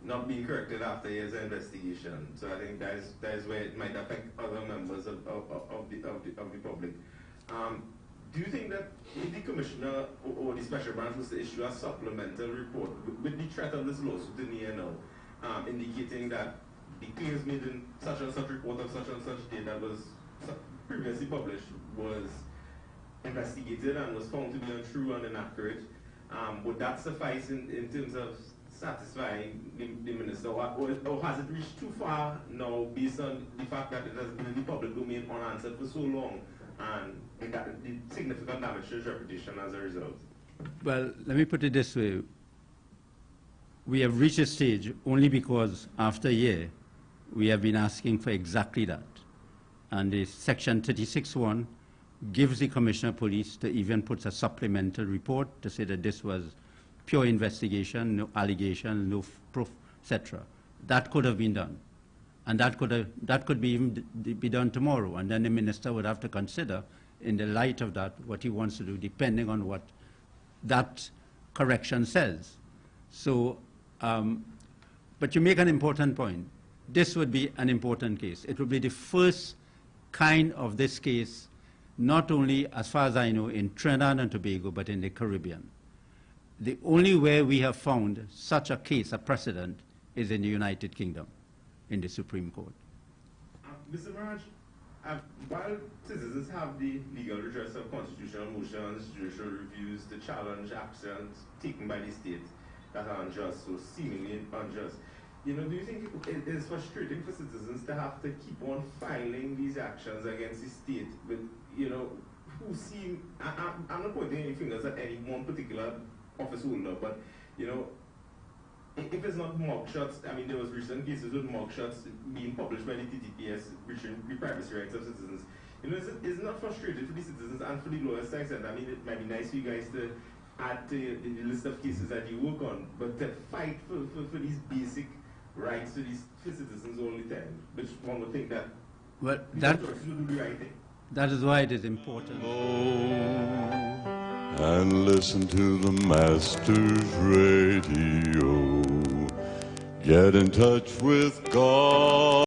not being corrected after years of investigation. So I think that is where it might affect other members of the public. Do you think that if the commissioner or the special branch was to issue a supplemental report with the threat of this lawsuit in the air now, indicating that the claims made in such and such report of such and such date that was previously published was investigated and was found to be untrue and inaccurate, would that suffice in terms of satisfying the minister, or has it reached too far now based on the fact that it has been in the public domain unanswered for so long and that the significant damage to his reputation as a result? Well, let me put it this way. We have reached a stage only because after a year we have been asking for exactly that. And the section 36(1) gives the Commissioner of Police to even put a supplemental report to say that this was pure investigation, no allegation, no proof, etc. That could have been done. And that could be even be done tomorrow. And then the minister would have to consider, in the light of that, what he wants to do, depending on what that correction says. So, but you make an important point. This would be an important case. It would be the first kind of this case, not only, as far as I know, in Trinidad and Tobago, but in the Caribbean. The only way we have found such a case, a precedent, is in the United Kingdom, in the Supreme Court. Mr. Maraj, while citizens have the legal redress of constitutional motions, judicial reviews to challenge actions taken by the state that are unjust, so seemingly unjust, do you think it is frustrating for citizens to have to keep on filing these actions against the state with, who seem, I'm not pointing any fingers at any one particular office holder, but, if it's not mugshots, I mean, there was recent cases with mugshots being published by the TTPS, breaching the privacy rights of citizens. Is it not frustrating for the citizens and for the lawyers to accept? I mean, it might be nice for you guys to add to the list of cases that you work on, but to fight for these basic rights to these citizens all the time, which one would think that that is why it is important. And listen to the Master's Radio. Get in touch with God.